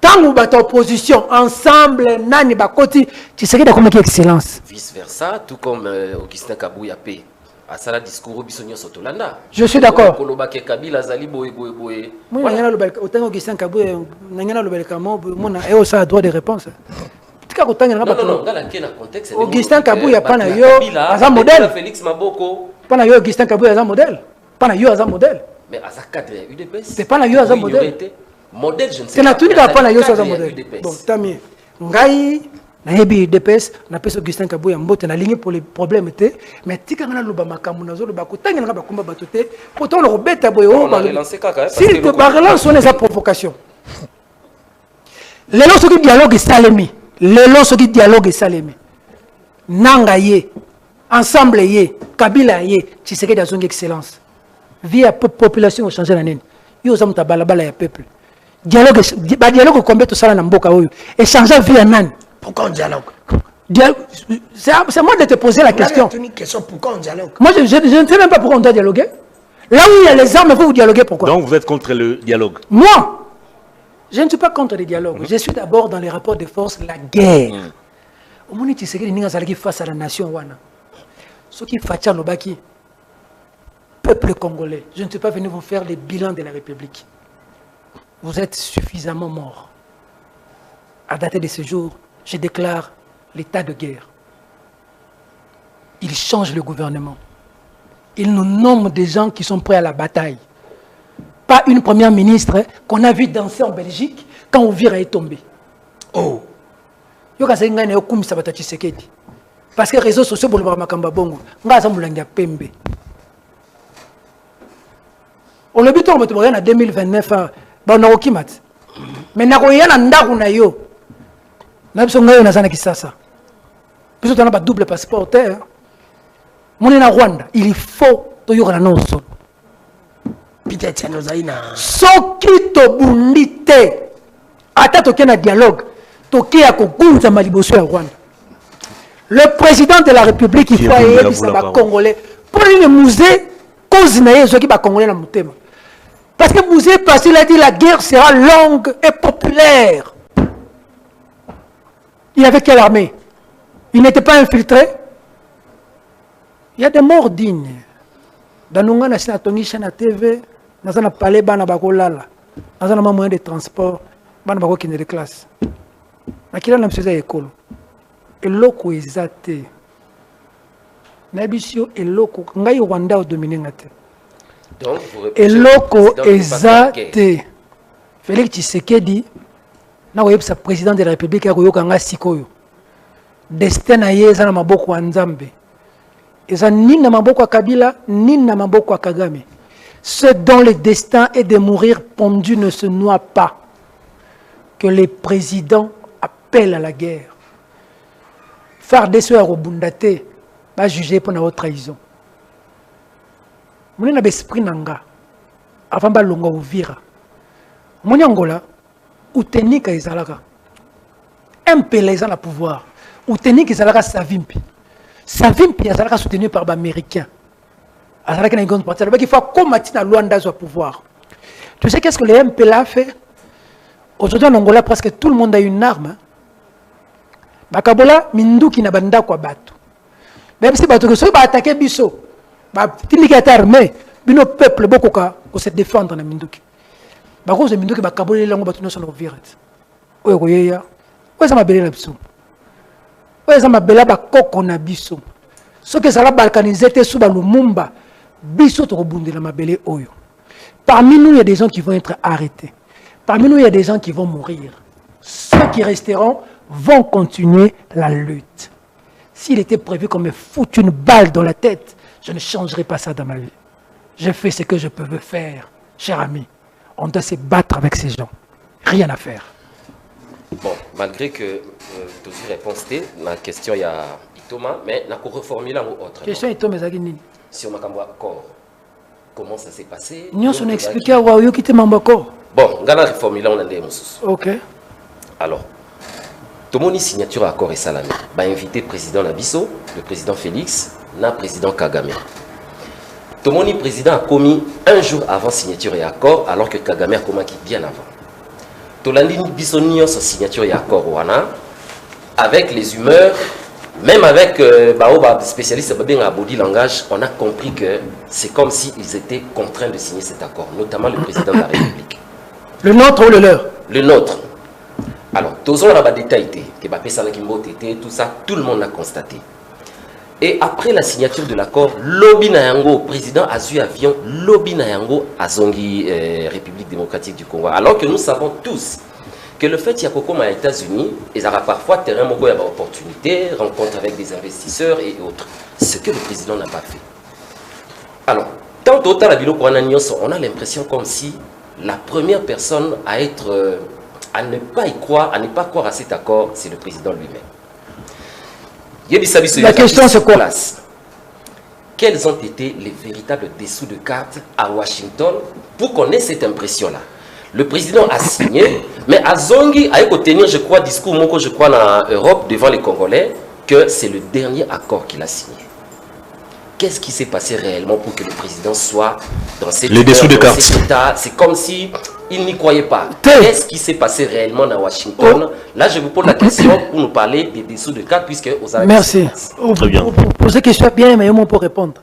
Tant que bato opposition ensemble nani bakoti Tshisekedi a comme excellence. Vice versa, tout comme Augustin Kabouya P. À ça, discours je suis d'accord. Droit de réponse. Augustin Kabouya pas na yo as un modèle. Félix Maboko. Pas na yo Augustin Kabouya as un modèle. Pas na yo as un modèle. Mais à ça cadre UDPS. C'est pas na yo as un modèle. Modèle je ne sais pas. C'est na tout pas na yo as un modèle. Bon, tamie. Ngai na yebi DPS na pesa Augustin Kabouya mbote na ligne pour les problèmes té mais tika ngana loba makamu nazo loba ko tanga ngaba komba batoté pourtant le robeta boyo ba relancer kaka si te ba relance on les provocation les lorsque dialogue salemi les lorsque dialogue salemi nanga ye ensemble ye Kabila ye Tshisekedi a son excellence via population au changer la nene yo za mutabala bala ya peuple dialogue dialogue combien tout ça na mboka oyo échanger via nani. Pourquoi on dialogue? C'est moi de te poser la question. Une question, pourquoi on dialogue? Moi, je ne sais même pas pourquoi on doit dialoguer. Là où il y a les armes, vous dialoguez pourquoi? Donc vous êtes contre le dialogue? Moi, je ne suis pas contre le dialogue. Je suis d'abord dans les rapports de force, la guerre. Au moment où tu sais que face à la nation, ce qui fait le peuple congolais, je ne suis pas venu vous faire les bilans de la République. Vous êtes suffisamment morts. À dater de ce jour, je déclare l'état de guerre. Il change le gouvernement. Il nous nomme des gens qui sont prêts à la bataille. Pas une première ministre qu'on a vu danser en Belgique quand Ouvira est tombé. Oh! Parce que les réseaux sociaux pour le Bamakamba Bongo, on le but en 2029, on a aucun mat. Mais on a un yo. Même si on a un Kisasa. Puis on a un double passeport. On est en Rwanda. Il faut que tu aies un autre. Peut-être que nous avons un. Ce qui te bundite. Attends, tu as un dialogue. Tu as un Malibosu en Rwanda. Le président de la République, il faut aller au Congolais. Pour le musée, cause naïe, ce qui va Congolais dans mon thème. Parce que le musée, parce qu'il a dit la guerre sera longue et populaire. Il avait quelle armée? Il n'était pas infiltré? Il y a des morts dignes. Danunga na sina tongisha na TV, na palais bana bakolala. Na moyen de transport, bana bako kine de classe. Na kila na mseza école. Eloko ezate. Na bisio eloko ngai Rwanda o dominer ngate. Donc eloko ezate. Félix Tshisekedi na oyebisa président de la République ya koyoka nga sikoyo. Destin na ye eza na maboko ya Nzambe. Eza ni na maboko ya Kabila ni na maboko ya Kagame. Ceux dont le destin est de mourir pendu ne se noient pas. Que les présidents appellent à la guerre. Faire des soeurs au Bundate, va juger pour notre trahison. Mon esprit nanga, avant de longa ouvira. Mon Angola, ou technique ezalaka. Un pelé dans le pouvoir. Ou technique ezalaka Savimpi. Savimpi ezalaka soutenu par les Américains. Azalaka na grande partie. Il faut combattre la loi au pouvoir. Tu sais qu'est-ce que le MPLA a fait? Aujourd'hui en Angola, presque tout le monde a une arme. Bakabola minduki na banda kwa batu. Même si batu so ba attaquer biso. Ba timiki ata armée, bino peuple bokoka ko se défendre na minduki. Ba ko se minduki bakabola lango batu no sono virat. Oyo koyeya. Oyo za mabele na biso. Oyo za mabela ba koko na biso. Soki ezala balkanisé te sous Lumumba, biso to kobundela mabele oyo. Parmi nous, il y a des gens qui vont être arrêtés. Parmi nous, il y a des gens qui vont mourir. Ceux qui resteront vont continuer la lutte. S'il était prévu qu'on me foute une balle dans la tête, je ne changerai pas ça dans ma vie. Je fais ce que je peux faire, cher ami. On doit se battre avec ces gens. Rien à faire. Bon, malgré que toute réponse était, ma question il y a Thomas, mais je vais reformuler en autre. Question est Thomas Zaginini. Sur ma accord, comment ça s'est passé? Nous on a expliqué à Waouyo qui était membre accord. Bon, on va reformuler en anglais. Ok. Alors, tout le monde signature à accord et salamé. Va inviter le président Nabiso, le président Félix, le président Kagame. Tout le monde président a commis un jour avant signature et accord, alors que Kagame a commis bien avant. Tout le monde bisonnion sa signature et accord avec les humeurs. Même avec les spécialistes de body langage, on a compris que c'est comme s'ils étaient contraints de signer cet accord, notamment le président de la République. Le nôtre ou le leur? Le nôtre. Alors, tous on a des détails, tout ça, tout le monde a constaté. Et après la signature de l'accord, lobby Nayango, président Azu Avion, lobby Nayango à Zongi, République démocratique du Congo. Alors que nous savons tous que le fait qu'il y a Coco aux États-Unis, ils aura parfois terrain il y a opportunité, rencontre avec des investisseurs et autres. Ce que le président n'a pas fait. Alors, tant autant la Bilo on a l'impression comme si la première personne à être, à ne pas y croire, à ne pas croire à cet accord, c'est le président lui-même. La question c'est quoi? Quels ont été les véritables dessous de cartes à Washington pour qu'on ait cette impression-là? Le président a signé, mais Azongi a tenir, je crois, discours, je crois, en Europe, devant les Congolais, que c'est le dernier accord qu'il a signé. Qu'est-ce qui s'est passé réellement pour que le président soit dans cette les dessous de cartes? C'est comme si il n'y croyait pas. Qu'est-ce qui s'est passé réellement à Washington? Là, je vous pose la question pour nous parler des dessous de cartes, puisque vous avez... Merci. Très bien. Pour poser question bien, mais pour répondre.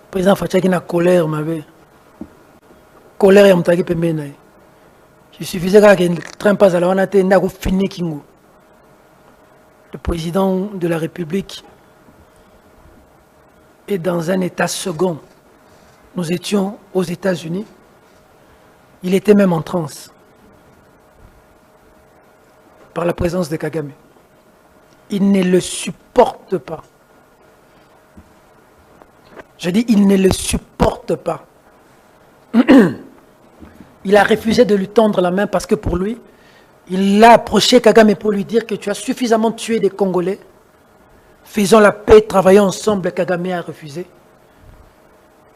Le président Fatshaki n'a colère, m'avait. Colère et m'tagi pembena. Il suffisait qu'un train passe à la wanate n'ago fini kingo. Le président de la République est dans un état second. Nous étions aux États-Unis. Il était même en transe par la présence de Kagame. Il ne le supporte pas. Je dis, il ne le supporte pas. Il a refusé de lui tendre la main parce que pour lui, il l'a approché Kagame pour lui dire que tu as suffisamment tué des Congolais. Faisons la paix, travaillons ensemble. Kagame a refusé.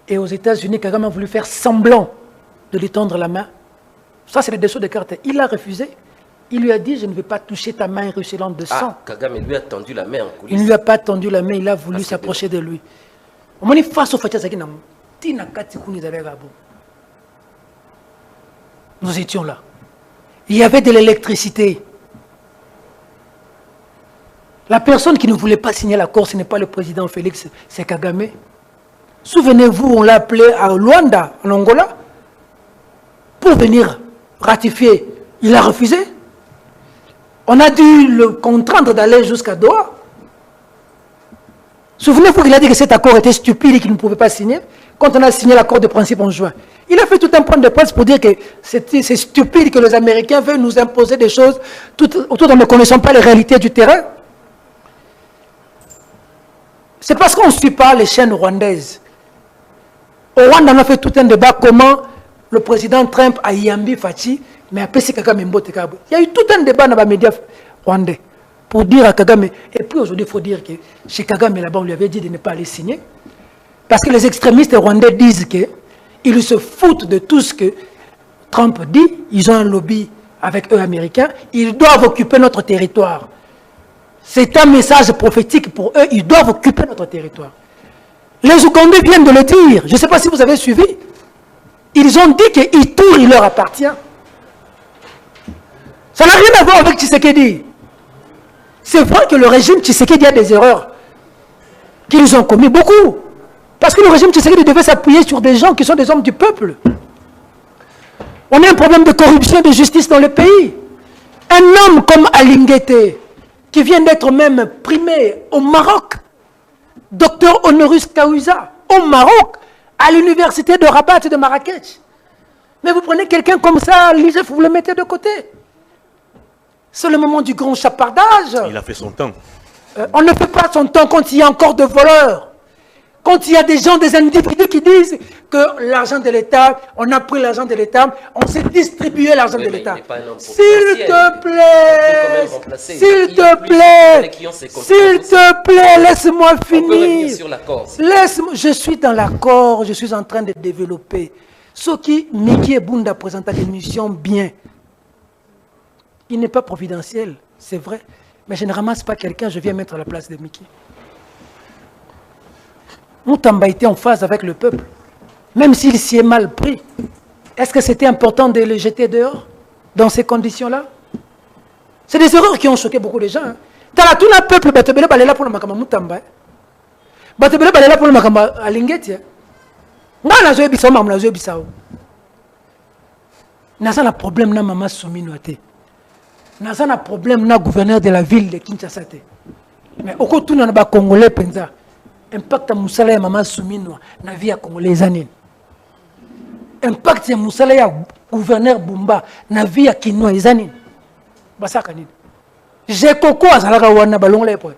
Et aux États-Unis, Kagame a voulu faire semblant de lui tendre la main. Ça, c'est le dessous de cartes. Il a refusé. Il lui a dit, je ne vais pas toucher ta main ruisselante de sang. Kagame lui a tendu la main en coulisses. Il ne lui a pas tendu la main, il a voulu s'approcher de lui. On est face au Fatia Zaki Namou. Nous étions là. Il y avait de l'électricité. La personne qui ne voulait pas signer l'accord, ce n'est pas le président Félix, c'est Kagame. Souvenez-vous, on l'a appelé à Luanda, en Angola, pour venir ratifier. Il a refusé. On a dû le contraindre d'aller jusqu'à Doha. Souvenez-vous qu'il a dit que cet accord était stupide et qu'il ne pouvait pas signer. Quand on a signé l'accord de principe en juin, il a fait tout un point de presse pour dire que c'est stupide que les Américains veulent nous imposer des choses tout en ne connaissant pas les réalités du terrain. C'est parce qu'on ne suit pas les chaînes rwandaises. Au Rwanda, on a fait tout un débat comment le président Trump a yambi Fachi, mais a pesé Kagame Mbote Kabo. Il y a eu tout un débat dans les médias rwandais pour dire à Kagame. Et puis aujourd'hui, il faut dire que chez Kagame, là-bas, on lui avait dit de ne pas aller signer. Parce que les extrémistes rwandais disent qu'ils se foutent de tout ce que Trump dit. Ils ont un lobby avec eux américains. Ils doivent occuper notre territoire. C'est un message prophétique pour eux. Ils doivent occuper notre territoire. Les Ougandais viennent de le dire. Je ne sais pas si vous avez suivi. Ils ont dit que Ituri il leur appartient. Ça n'a rien à voir avec Tshisekedi. C'est vrai que le régime Tshisekedi a des erreurs qu'ils ont commis beaucoup. Parce que le régime Tshisekedi devait s'appuyer sur des gens qui sont des hommes du peuple. On a un problème de corruption et de justice dans le pays. Un homme comme Alinguete, qui vient d'être même primé au Maroc, docteur honoris causa, au Maroc, à l'université de Rabat et de Marrakech. Mais vous prenez quelqu'un comme ça, l'IGF, vous le mettez de côté. C'est le moment du grand chapardage. Il a fait son temps. On ne fait pas son temps quand il y a encore de voleurs. Quand il y a des gens, des individus qui disent que l'argent de l'État, on a pris l'argent de l'État, on s'est distribué l'argent de l'État. S'il te plaît, s'il te plaît, s'il te plaît, laisse-moi finir. Laisse-moi, je suis dans l'accord, je suis en train de développer. Ce qui, Mickey Bunda présente l'émission bien. Il n'est pas providentiel, c'est vrai. Mais je ne ramasse pas quelqu'un, je viens mettre à la place de Mickey. Moutamba était en phase avec le peuple, même s'il s'y est mal pris. Est-ce que c'était important de le jeter dehors, dans ces conditions-là? C'est des erreurs qui ont choqué beaucoup de gens. Dans tout le peuple, Batebele balela pour le makama Moutamba. Batebele balela pour le makama Alingeti. Nga na zoe bisao mamu na zoe bisao. Nasa na problème na mama Soumino te. Nasa na problème na gouverneur de la ville de Kinshasa te. Mais au côté na ba Congolais penza. Impact à Moussala et Maman Soumino na vie à Congolais anine. Impact à Moussala et gouverneur Bumba na vie à Kinoa et anine. Basa kanine. J'ai coco à Salaka wana balong le point.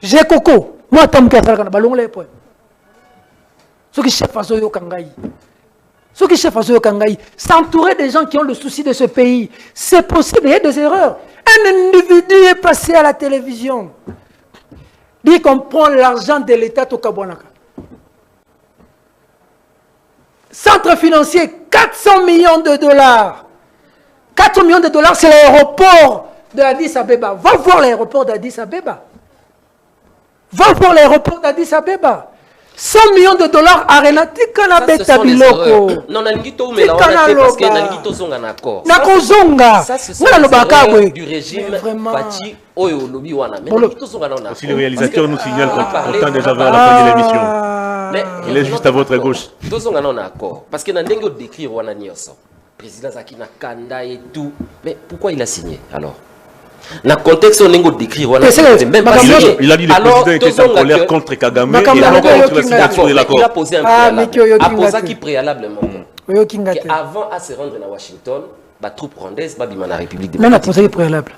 J'ai coco. Moi tam ka Salaka balong le point. Ce qui chef azo yo kangai. Ce qui chef azo yo kangai. S'entourer des gens qui ont le souci de ce pays. C'est possible, il y a des erreurs. Un individu est passé à la télévision. Dit qu'on prend l'argent de l'État au Kabwanaka. Centre financier, 400 millions de dollars. 400 millions de dollars, c'est l'aéroport de Addis Abeba. Va voir l'aéroport d'Addis Abeba. Va voir l'aéroport d'Addis Abeba. 100 millions de dollars à Renati Kanabeta Biloko. Non, Nangito, mais là, parce que Nangito sont en accord. Nakozonga. Ça, c'est ça du régime Fachi Oyo Lobi Wana. Mais Nangito sont en accord. Si le réalisateur nous signale qu'on entend déjà vers la fin de l'émission. Il est juste à votre gauche. Tous sont en accord. Parce que Nangito décrit Wana Nyoso. Président Zakina Kanda et tout. Mais pourquoi il a signé alors? Dans le contexte, on a décrit, il a dit que le président était en colère contre Kagame et non contre la signature de l'accord. Il a posé un préalable. A posé qui préalablement. Avant à se rendre à Washington, la troupe rwandaise va dans la République démocratique. Mais on a posé le préalable.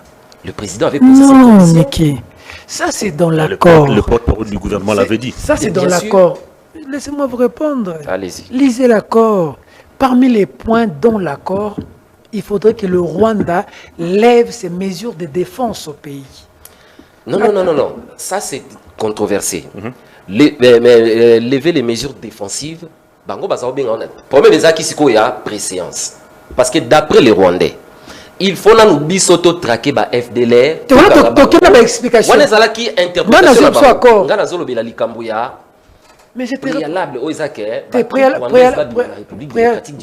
Le président avait posé ça. Non, Niki. Ça, c'est dans l'accord. Le porte-parole du gouvernement l'avait dit. Ça, c'est dans l'accord. Laissez-moi vous répondre. Allez-y. Lisez l'accord. Parmi les points dans l'accord, il faudrait que le Rwanda lève ses mesures de défense au pays. Non. Ça, c'est controversé. Lever les mesures défensives, problème des acquis, il y a préséance. Parce que d'après les Rwandais, il faut nous bisoto traquer ba FDLR. Tu as une explication. On est qui interprétation. Mais je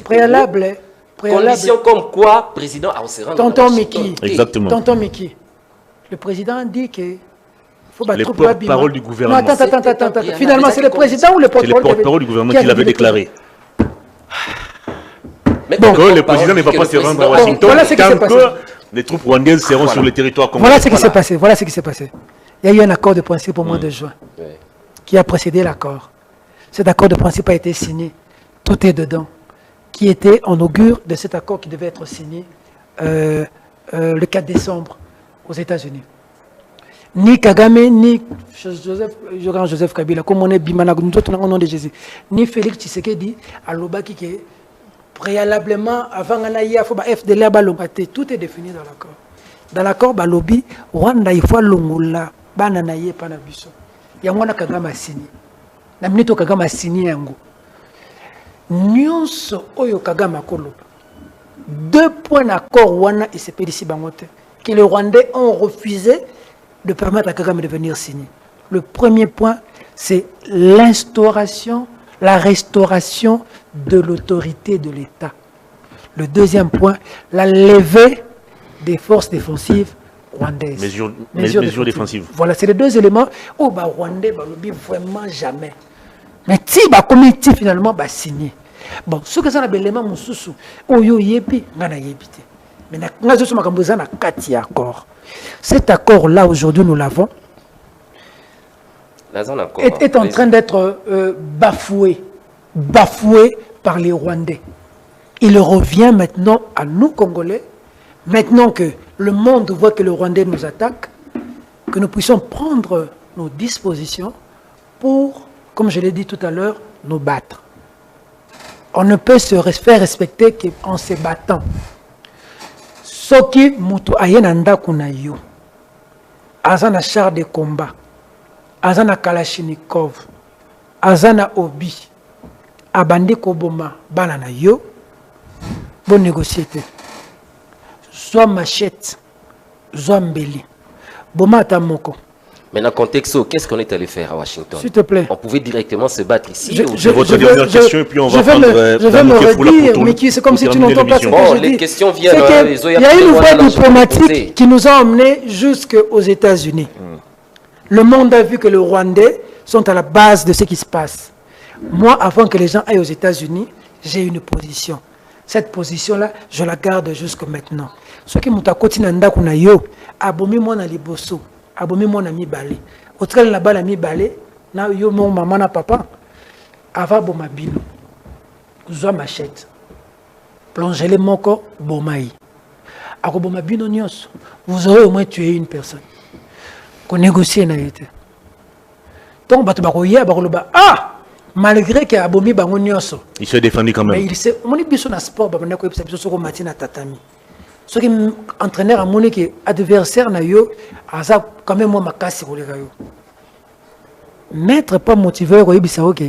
préalable. Conditions comme quoi, président a se rendre. Tonton Mickey. Exactement. Tonton Mickey. Le président dit que Les porte-parole du gouvernement. Non, attends. Finalement, c'est le président ou le porte-parole du gouvernement qui l'avait déclaré. Mais donc, le président ne va pas se rendre à Washington tant que les troupes rwandaises seront sur le territoire congolais. Voilà ce qui s'est passé. Voilà ce qui s'est passé. Il y a eu un accord de principe au mois de juin qui a précédé l'accord. Cet accord de principe a été signé. Tout est dedans. Qui était en augure de cet accord qui devait être signé le 4 décembre aux États-Unis. Ni Kagame, ni Joseph Kabila, comme on est Bimana, au nom de Jésus, ni Félix Tshisekedi, à l'Obaki qui est préalablement, avant FDLR, tout est défini dans l'accord. Dans l'accord, Balobi, Rwanda, il faut l'ongola, bananaye, panabiso. Il y a un Kagame a signé. La minute Kagame a signé un goût. Nyonso oyo Kagame koloba. 2 points d'accord wana et c'est pédissi bangote que les Rwandais ont refusé de permettre à Kagame de venir signer. Le premier point, c'est l'instauration, la restauration de l'autorité de l'État. Le deuxième point, la levée des forces défensives rwandaises. Mesures défensives. Voilà, c'est les 2 éléments. Oh, bah, Rwandais, bah, l'oublie vraiment jamais. Mais si le comité finalement va signer. Bon, ce que ça a l'élément moussou, oyo yepi, ngana yepite. Mais nga zo soma kamboza na kati accord. Cet accord là aujourd'hui nous l'avons. Est en train d'être bafoué par les Rwandais. Il revient maintenant à nous Congolais, maintenant que le monde voit que le Rwandais nous attaque, que nous puissions prendre nos dispositions pour, comme je l'ai dit tout à l'heure, nous battre. On ne peut se faire respecter qu'en se battant. Soki mutu ayenanda kuna yo, azana char de combat, azana kalachnikov, azana obi, abandi koboma bana na yo, bon négocier. Soit machette, soit mbeli, boma tamoko. Mais dans le contexte, qu'est-ce qu'on est allé faire à Washington? S'il te plaît. On pouvait directement se battre ici. Votre dernière question, et puis on va prendre... Je vais me redire, mais c'est comme si tu n'entends pas ce que je dis. Les questions viennent... Il y a une voie diplomatique qui nous a emmenés jusqu'aux États-Unis. Le monde a vu que les Rwandais sont à la base de ce qui se passe. Moi, avant que les gens aillent aux États-Unis, j'ai une position. Cette position-là, je la garde jusqu'à maintenant. Ce qui m'a continué à yo, abomi moi na liboso. Abomi mon ami balé. Au travers la balle ami balé, na yo mon maman na papa. Ava boma bino. Zoa machette. Plongez les moko bomaï. Ako boma bino nyos. Vous aurez au moins tué une personne. Qu'on négocie na été. Donc bato bako ya bako loba ah malgré que abomi bango nyos. Il s'est défendu quand même. Mais il s'est moni biso na sport ba na ko episa biso soko matina tatami. Ce qui entraîneur a monné que adversaire na yo aza quand même moi makasi ko leka yo. Maître pas motivé ko yebisa OK.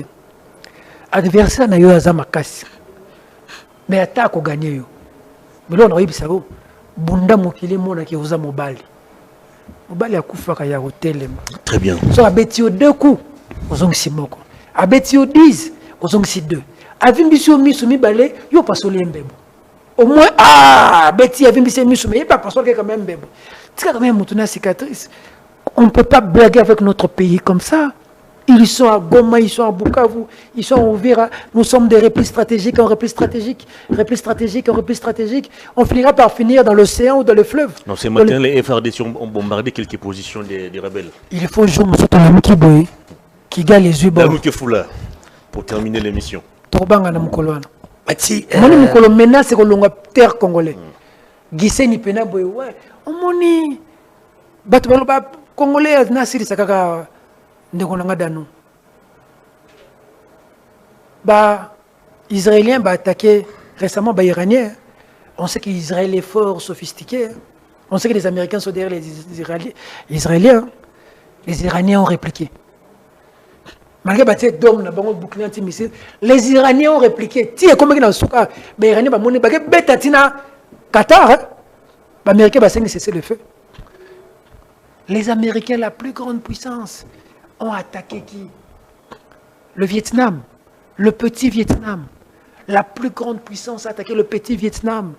Adversaire na yo aza makasi. Mais attaque ko gagner yo. Mais là on yebisa ko bunda mokili mona ki oza mobali. Mobali akufa ka ya hotel. Très bien. So abeti yo 2 coups ozongisi moko. Abeti yo 10 ozongisi 2. Avimbiso miso mibale yo pasoli mbebo. Au moins, Betty a vu mais il n'y a pas parce que quand même, c'est quand même une cicatrice. On ne peut pas blaguer avec notre pays comme ça. Ils sont à Goma, ils sont à Bukavu, ils sont au Vira. Nous sommes des replis stratégiques en replis stratégiques, replis stratégiques en replis stratégiques. On finira par finir dans l'océan ou dans le fleuve. Non, ce matin, les FRDC ont bombardé quelques positions des rebelles. Il faut jouer qui gagne les yeux. Pour terminer l'émission. Moni mukolo menace ko longa terre congolais. Giseni pena boy ouais. Omoni batu baloba congolais na siri sakaka ndeko nanga dano. Ba israélien ba attaqué récemment ba iranien. On sait qu'Israël est fort sophistiqué. On sait que les Américains sont derrière les Israéliens. Les Iraniens ont répliqué. Malgré les Iraniens ont répliqué. Les Iraniens ont cessé le feu. Les Américains, la plus grande puissance, ont attaqué qui? Le Vietnam, le petit Vietnam. La plus grande puissance a attaqué le petit Vietnam.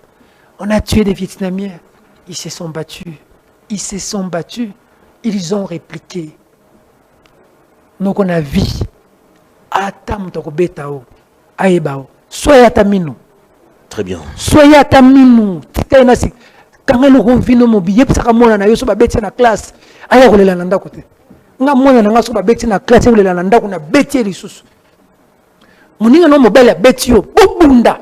On a tué des Vietnamiens. Ils se sont battus. Ils se sont battus. ils ont répliqué. Nous on a vu. Atam toko betao. Aebao. Soyez à Tamino. Très bien. Soyez à Tamino. Tikainasi. Quand elle revient au mobilier, parce que moi, je suis bête na classe. Aïe, on est là dans côté. Nga moi, je suis bête na classe. On est là dans côté. Bête les sous. Moninga no mobile bête yo. Bobunda.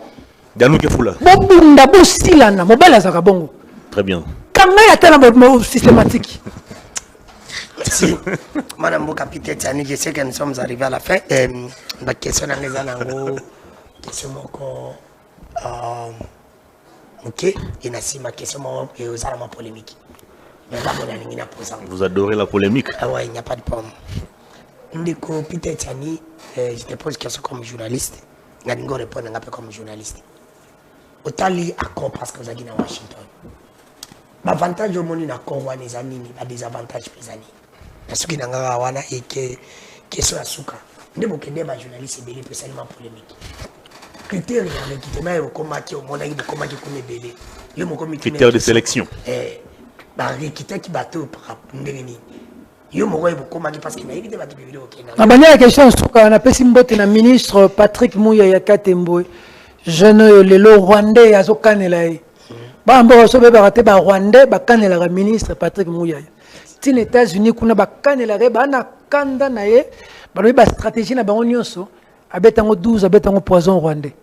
Danou Kefoula. Bobunda bosilana. Mobile azaka bongo. Très bien. Quand il y a tellement systématique. Merci. Madame mon capitaine Tani, je sais que nous sommes arrivés à la fin. Ma question est question ok, il y a ma question et aux armes polémiques. Mais là, on a posé. Vous adorez la polémique? Ah ouais, il n'y a pas de pomme. Ndeko Peter Tani, je te pose une question comme journaliste. Je vais répondre un peu comme journaliste. Autant li accord parce que vous êtes à Washington. L'avantage au monde na Congo les amis, a des avantages les amis. Parce que nanga wana et que question asuka. Ndebo kende ba journaliste belé peut seulement polémique. Critères avec qui tena au combat au monde il combat qui connaît belé. Le mo comité critères de sélection. Ba critères qui bateau par ndengeni. Yo mo ko combat parce qu'il a évité ba bibili au Kenya. La dernière question asuka on appelle Simbote na ministre Patrick Muyaya Katembo. Jeune lelo Rwandais azokanela yi. Ba mbo so be ba ba Rwandais ba kanela le ministre Patrick Muyaya. Si les États-Unis kuna ba kanela ba na kanda na ye ba ba stratégie na ba nyonso abetango 12 abetango poison rwandais.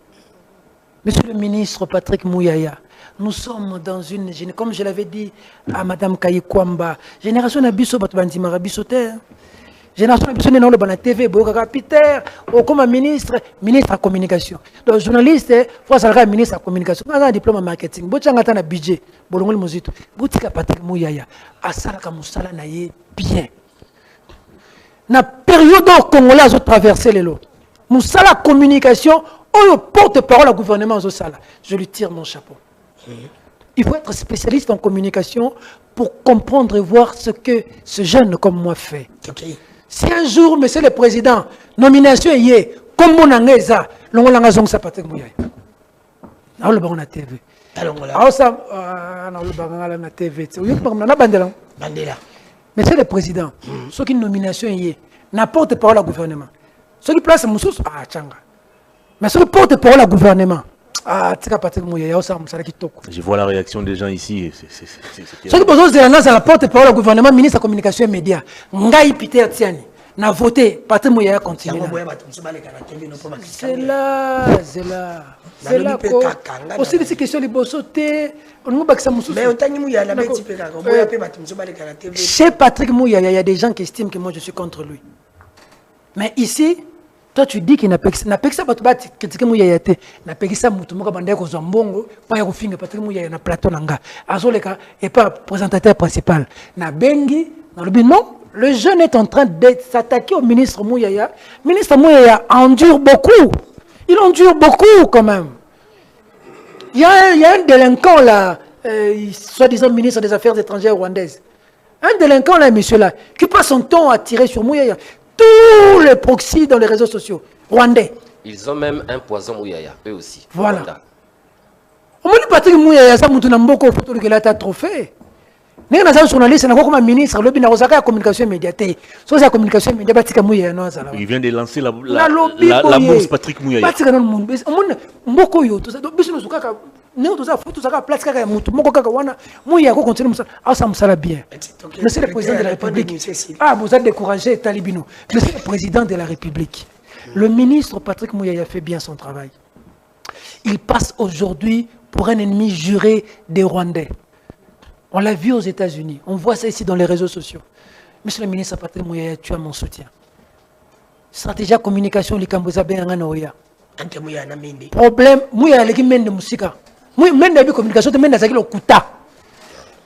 Monsieur le ministre Patrick Muyaya, nous sommes dans une comme je l'avais dit à madame Kayikwamba, génération na biso batu bandimara biso te. Génération na biso na le bana TV boka Peter ou comme ministre à communication. Donc journaliste faut ça le ministre à communication. On a un diplôme en marketing. Botsanga ta na budget, bolongoli mozito. Botika Patrick Muyaya asala ka musala na ye bien. Na période au Congolais a traversé les lots. Musala communication, on porte-parole au gouvernement au Sala. Je lui tire mon chapeau. Il faut être spécialiste en communication pour comprendre et voir ce que ce jeune comme moi fait. Okay. Si un jour, monsieur le président, nomination est comme mon angeza, l'on l'a raison ça Patrick Muyaya. Là le baron na TV. Ah ça le baron na TV. Bandela. Monsieur le président, ce qui nomination est n'importe parole au gouvernement. Ce qui place Moussous tchanga. Mais ce qui porte parole au gouvernement. Tika Patrick Muyaya ça musala kitoko. Je vois la réaction des gens ici. Ce qui pose la porte parole au gouvernement, ministre de la communication et médias. Ngai Peter Tiani n'a voté Patrick Muyaya continue. C'est là. Aussi des questions les bossotés. Chez Patrick Muyaya, il y a des gens qui estiment que moi je suis contre lui. Mais ici, toi tu dis qu'il n'a pas ça pour critiquer Muyaya te. N'a pas ça mutumoka bandeko zambongo pas ya finga Patrick Muyaya na plateau nanga. Azoleka et pas présentateur principal. Na bengi dans le but non. Le jeune est en train de s'attaquer au ministre Muyaya. Le ministre Muyaya endure beaucoup. Il endure beaucoup quand même. Il y a un délinquant là, soi-disant ministre des Affaires étrangères rwandaises. Un délinquant là, monsieur là, qui passe son temps à tirer sur Muyaya. Tous les proxys dans les réseaux sociaux rwandais. Ils ont même un poison Muyaya, eux aussi. Voilà. On me dit Patrick Muyaya, ça m'a beaucoup photo de la trophée. Nous sommes un journaliste, nous sommes un ministre, nous sommes la communication médiatique. C'est la communication médiatique. Il vient de lancer la bourse Patrick Muyaya. Monsieur le président de la République, vous êtes découragé, Talibino. Monsieur le président de la République, le ministre Patrick Muyaya fait bien son travail. Il passe aujourd'hui pour un ennemi juré des Rwandais. On l'a vu aux États-Unis. On voit ça ici dans les réseaux sociaux. Monsieur le ministre Patrick Muyaya, tu as mon soutien. Stratégie de communication, les Cambodgiens, problème, Muyaya, les Mende Moussika. Mende a communication, Mende a le Kuta.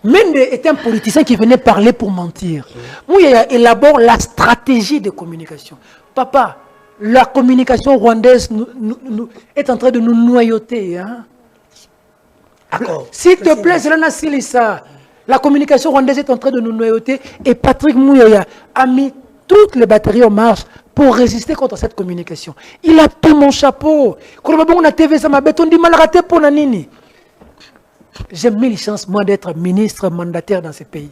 Mende est un politicien qui venait parler pour mentir. Muyaya élabore la stratégie de communication. Papa, la communication rwandaise est en train de nous noyauter. Hein? S'il te plaît, c'est ça. La communication rwandaise est en train de nous noyauter et Patrick Muyaya a mis toutes les batteries en marche pour résister contre cette communication. Il a tout mon chapeau. J'ai mis les chances, moi, d'être ministre mandataire dans ce pays.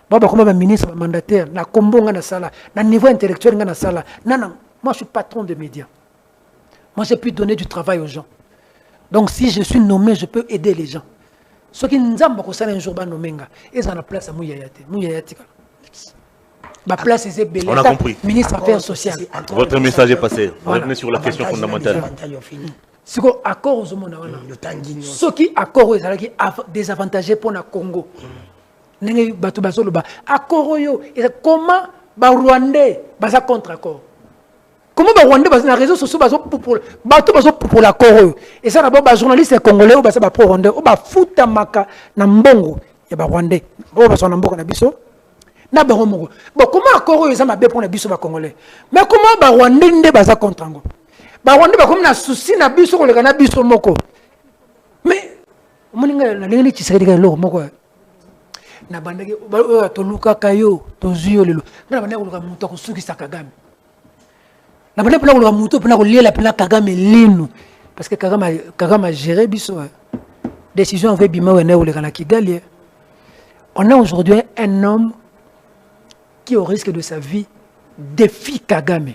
Baba comme ministre mandataire, na combo nga na sala, na niveau intellectuel nga na sala. Non, moi je suis patron de médias. Moi j'ai pu donner du travail aux gens. Donc si je suis nommé, je peux aider les gens. Ce qui nous a un jour nommé, ils ont la place à Mouyayate. Ma place est belle. On a compris. Ministre des Affaires sociales. Votre message est passé. Revenez sur la question fondamentale. C'est quoi accord aux hommes? Ce qui accord aux désavantagés pour le Congo. Accord comment les Rwandais sont contre accord. Comment les Rwandais sont dans les réseaux sociaux pour l'accord. Et ça, d'abord, les journalistes congolais sont pro-Rwandais. Ils sont foutus na mbongo. Il y a des Rwandais. Ils sont mbongo na biso. Bon, comment accord ils sont pour les biso congolais? Mais comment les Rwandais sont contre accord? Les Rwandais sont comme un souci na biso les na biso moko. Mais na lingani tshisekedi ka loko moko. Na bandaki to luka kayo to zuyo lelo. Na bandaki luka muto ko suki sa Kagame. Na bandaki pela luka muto pela ko liela pela Kagame linu parce que Kagame a géré biso. Décision avec bima wene ou le kana Kigali. On a aujourd'hui un homme qui au risque de sa vie défie Kagame.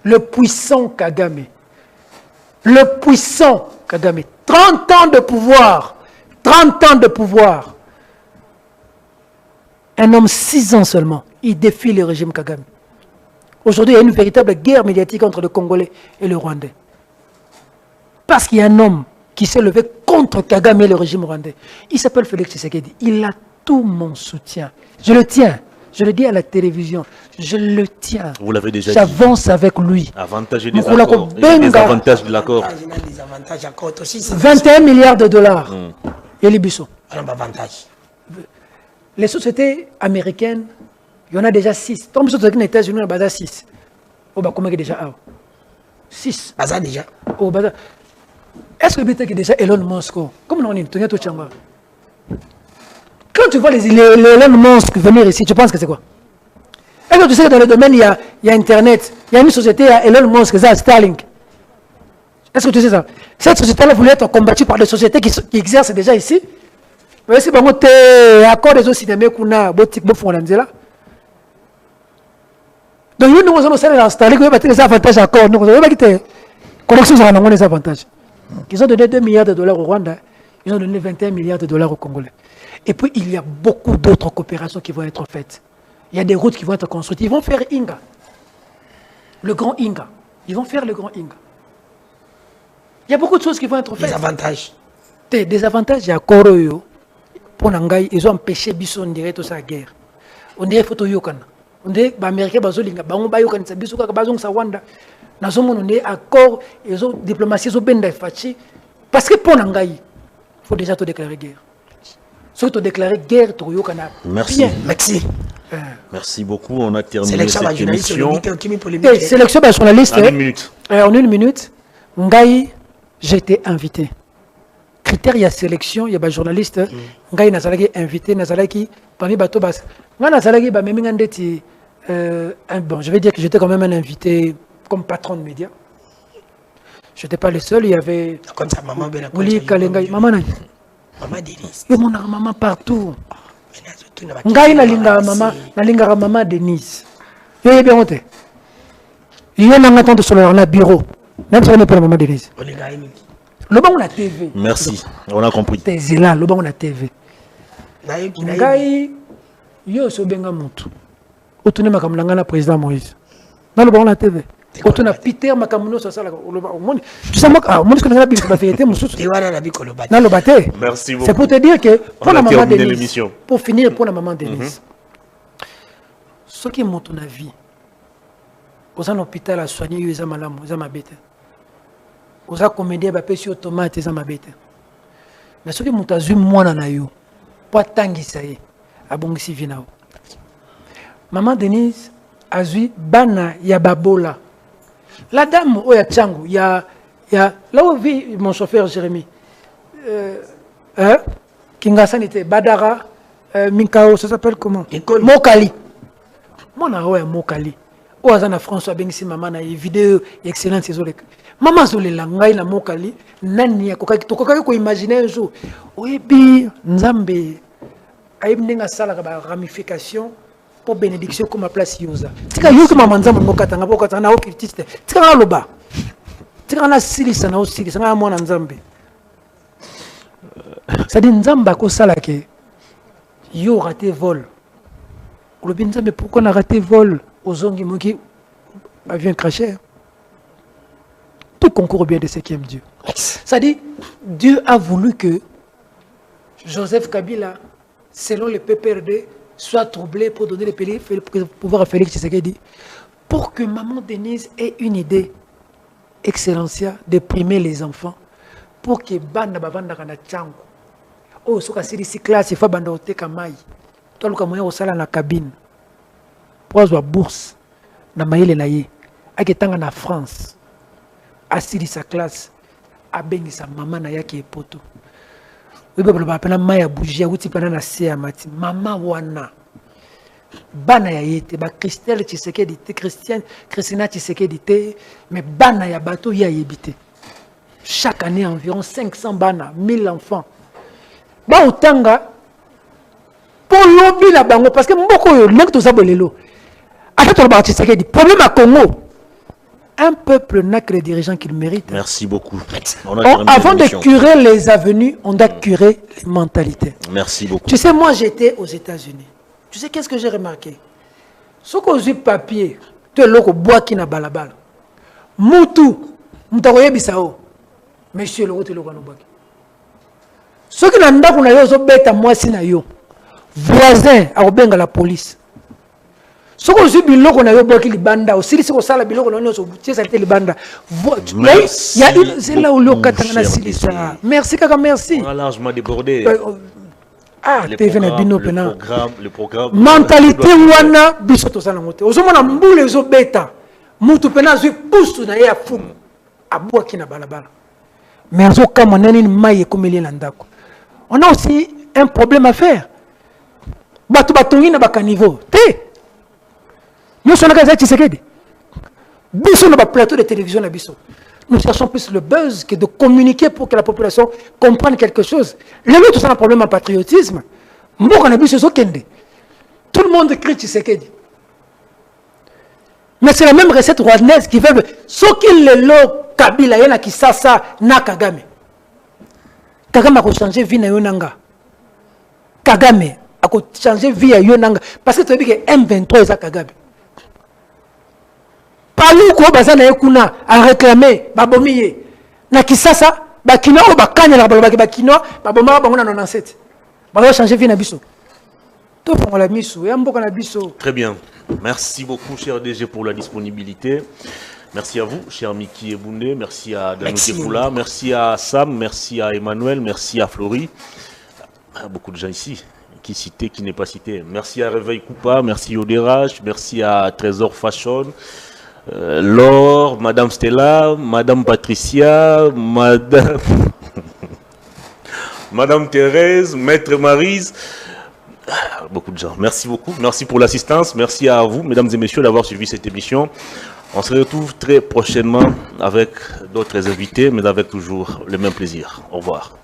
Le puissant Kagame. Le puissant Kagame. 30 ans de pouvoir. 30 ans de pouvoir. Un homme 6 ans seulement. Il défie le régime Kagame. Aujourd'hui, il y a une véritable guerre médiatique entre le Congolais et le Rwandais. Parce qu'il y a un homme qui s'est levé contre Kagame et le régime rwandais. Il s'appelle Félix Tshisekedi. Il a tout mon soutien. Je le tiens. Je le dis à la télévision. Je le tiens. Vous l'avez déjà dit. J'avance avec lui. Avantages et désavantages de l'accord. 21 milliards de dollars. Et les bisous. Les sociétés américaines, il y en a déjà 6. Tant que les États-Unis, il y en a 6. Oh, bah, comment déjà 6. Baza déjà. Oh, bah, est-ce que peut-être déjà Elon Musk, comme on est quand tu vois les Elon Musk venir ici, tu penses que c'est quoi? Est-ce que tu sais que dans le domaine, il y a Internet, il y a une société, Elon Musk, c'est Starlink. Est-ce que tu sais ça? Cette société-là voulait être combattue par des sociétés qui exercent déjà ici. Mais si vous avez un accord des autres cinémas, vous avez un là. Donc, nous avons Starlink, nous avons des avantages à accord. Nous avons des connexions sur les avantages. Ils ont donné 2 milliards de dollars au Rwanda, ils ont donné 21 milliards de dollars aux Congolais. Et puis, il y a beaucoup d'autres coopérations qui vont être faites. Il y a des routes qui vont être construites. Ils vont faire Inga. Le grand Inga. Ils vont faire le grand Inga. Il y a beaucoup de choses qui vont être faites. Des avantages. Des avantages, il y a Koroyo. Pour Nangaï, ils ont empêché Bisson, on dirait, toute sa guerre. On dirait Photo Yokana. On dirait que les Américains, on est accord, ils ont diplomatie, ils ont bien fachi. Parce que pour Nangaï, il faut déjà te déclarer guerre. Surtout déclarer guerre, tu as merci. Merci. Merci beaucoup. On a terminé cette émission. Sélection de journaliste. En 1 minute. En 1 minute, Ngaï, j'ai été invité. Critère, il y a sélection, il y a des journalistes. Ngaï Nazalaki invité, Nazalaki, parmi Batobas. Nazalaki, bon, je vais dire que j'étais quand même un invité comme patron de médias. Je n'étais pas le seul, il y avait. Comme ça, maman, Mouli Kalengaï. Maman, maman Denise. Il y a mon maman partout. Ngaï na lingara maman Denise. Il y a bien honte. Il y a un attente sur le bureau. Même si on n'est pas la maman Denise. Le bon on a TV. Merci, on a compris. T'es là, le bon on a TV. Ngaï, yo so benga mutu. Otune makamulanga na président Moïse. Dans le bon on a TV. Otuna Peter makamuno ça là. Tu sais moi, moi je connais la Bible, la vérité, mon souci. Dans le bâté. Merci beaucoup. C'est pour te dire que pour la maman Denise. Pour finir pour la maman Denise. Ce qui est mon avis. Aux hôpital à soigner les amalam, les amabete. Aux comédien ba pesi automate les amabete. Mais ce qui mon azu mwana na yo. Pas tangisa ye. Abongisi vinao. Maman Denise azui bana ya babola. La dame oya tchangu, il y a là où vit mon chauffeur Jérémy. Kingasan était Badara Minkao, ça s'appelle comment? Mokali. Mon aroya Mokali. Ou azana François Bengsi maman na vidéo excellente ces olek. Maman zole la ngai na Mokali, nani ya kokaki to kokaki ko imaginer un jour. Oyebi Nzambe aïe sala ramification pour bénédiction comme ma place yosa. Tika yo que ma manzama mokatanga bokatanga na okritiste. Tika loba. Tika na silisa na osilisa na mwana nzambe. Ça dit nzamba ko sala ke yo raté vol. Le binza mais pourquoi on a raté vol aux ongi moki avion craché. Tout concourt bien de ce qui aime Dieu. Ça dit Dieu a voulu que Joseph Kabila, selon le PPRD, soit troublé pour donner le pouvoir à Félix Tshisekedi, pour que maman Denise ait une idée, Excellencia, de primer les enfants, pour que banda babanda kana chango. Oh, soka siri si classe, il faut banda oteka mai. Toi, le moyen au sala na cabine. Pour avoir bourse, na maïle na ye, aketanga na France, asiri sa classe, abengi sa maman na yaki epoto. Oui, mais le papa maya bougie, ou tu na se amati, maman wana. Bana ya yete, ba Christelle Tshisekedi te, Christina Tshisekedi te, mais bana ya bateau ya yebite. Chaque année environ 500 bana, 1000 enfants. Ba utanga pour lobby la bango parce que mboko yo nek to sabolelo. Après to ba Tshisekedi, problème à Congo. Un peuple n'a que les dirigeants qu'il mérite. Merci beaucoup. Avant de curer les avenues, on doit curer les mentalités. Merci beaucoup. Tu sais, moi j'étais aux États-Unis. Tu sais qu'est-ce que j'ai remarqué? Ce qu'on dit papier, tu es là au bois qui n'a pas la balle. Moutou, mutakoye bisao. Monsieur le route le kanobaki. Ce qui n'a pas qu'on a eu bête à moi si na yo. Voisin à obenga la police. Ce qu'on dit bilo qu'on a eu boki libanda aussi si on sala bilo qu'on a eu sur boutier ça était libanda. Il y a une c'est là où le katanga silisa. Merci kaka merci. On a largement débordé. Ah, le programme. Mentalité wana biso to sala ngote. Ozomona mbule zo beta. Mutu pena zo pousse na ya fu. Abua kina balabala. Mais azo kama nani maye komeli na ndako. On a aussi un problème à faire. Batu batongi na baka niveau. Té. Nous sommes là Tshisekedi. Biso na ba plateau de télévision na biso. Nous cherchons plus le buzz que de communiquer pour que la population comprenne quelque chose. Les autres ont un problème en patriotisme. Tout le monde crie Tshisekedi. Mais c'est la même recette rwandaise qui veut ce qu'il est là, Kabila, il y a qui ça, na Kagame. Kagame a changé vie na Yonanga. Kagame a changé vie à Yonanga. Parce que tu as dit que M23 est à Kagame. Palu ko bazana yekuna a réclamé babomiye na kisasa bakina o bakanya la bakina baboma bango na 97 ba changer vie na biso to fongo la miso ya mboka na biso. Très bien, merci beaucoup cher DG pour la disponibilité. Merci à vous cher Miki Ebunde, merci à Danouté Foula, merci à Sam, merci à Emmanuel, merci à Florie. Beaucoup de gens ici qui cités, qui n'est pas cité. Merci à Réveil Coupa, merci au Dérage, merci à Trésor Fashion. Laure, Madame Stella, Madame Patricia, Madame Thérèse, Maître Maryse, beaucoup de gens. Merci beaucoup, merci pour l'assistance, merci à vous, mesdames et messieurs, d'avoir suivi cette émission. On se retrouve très prochainement avec d'autres invités, mais avec toujours le même plaisir. Au revoir.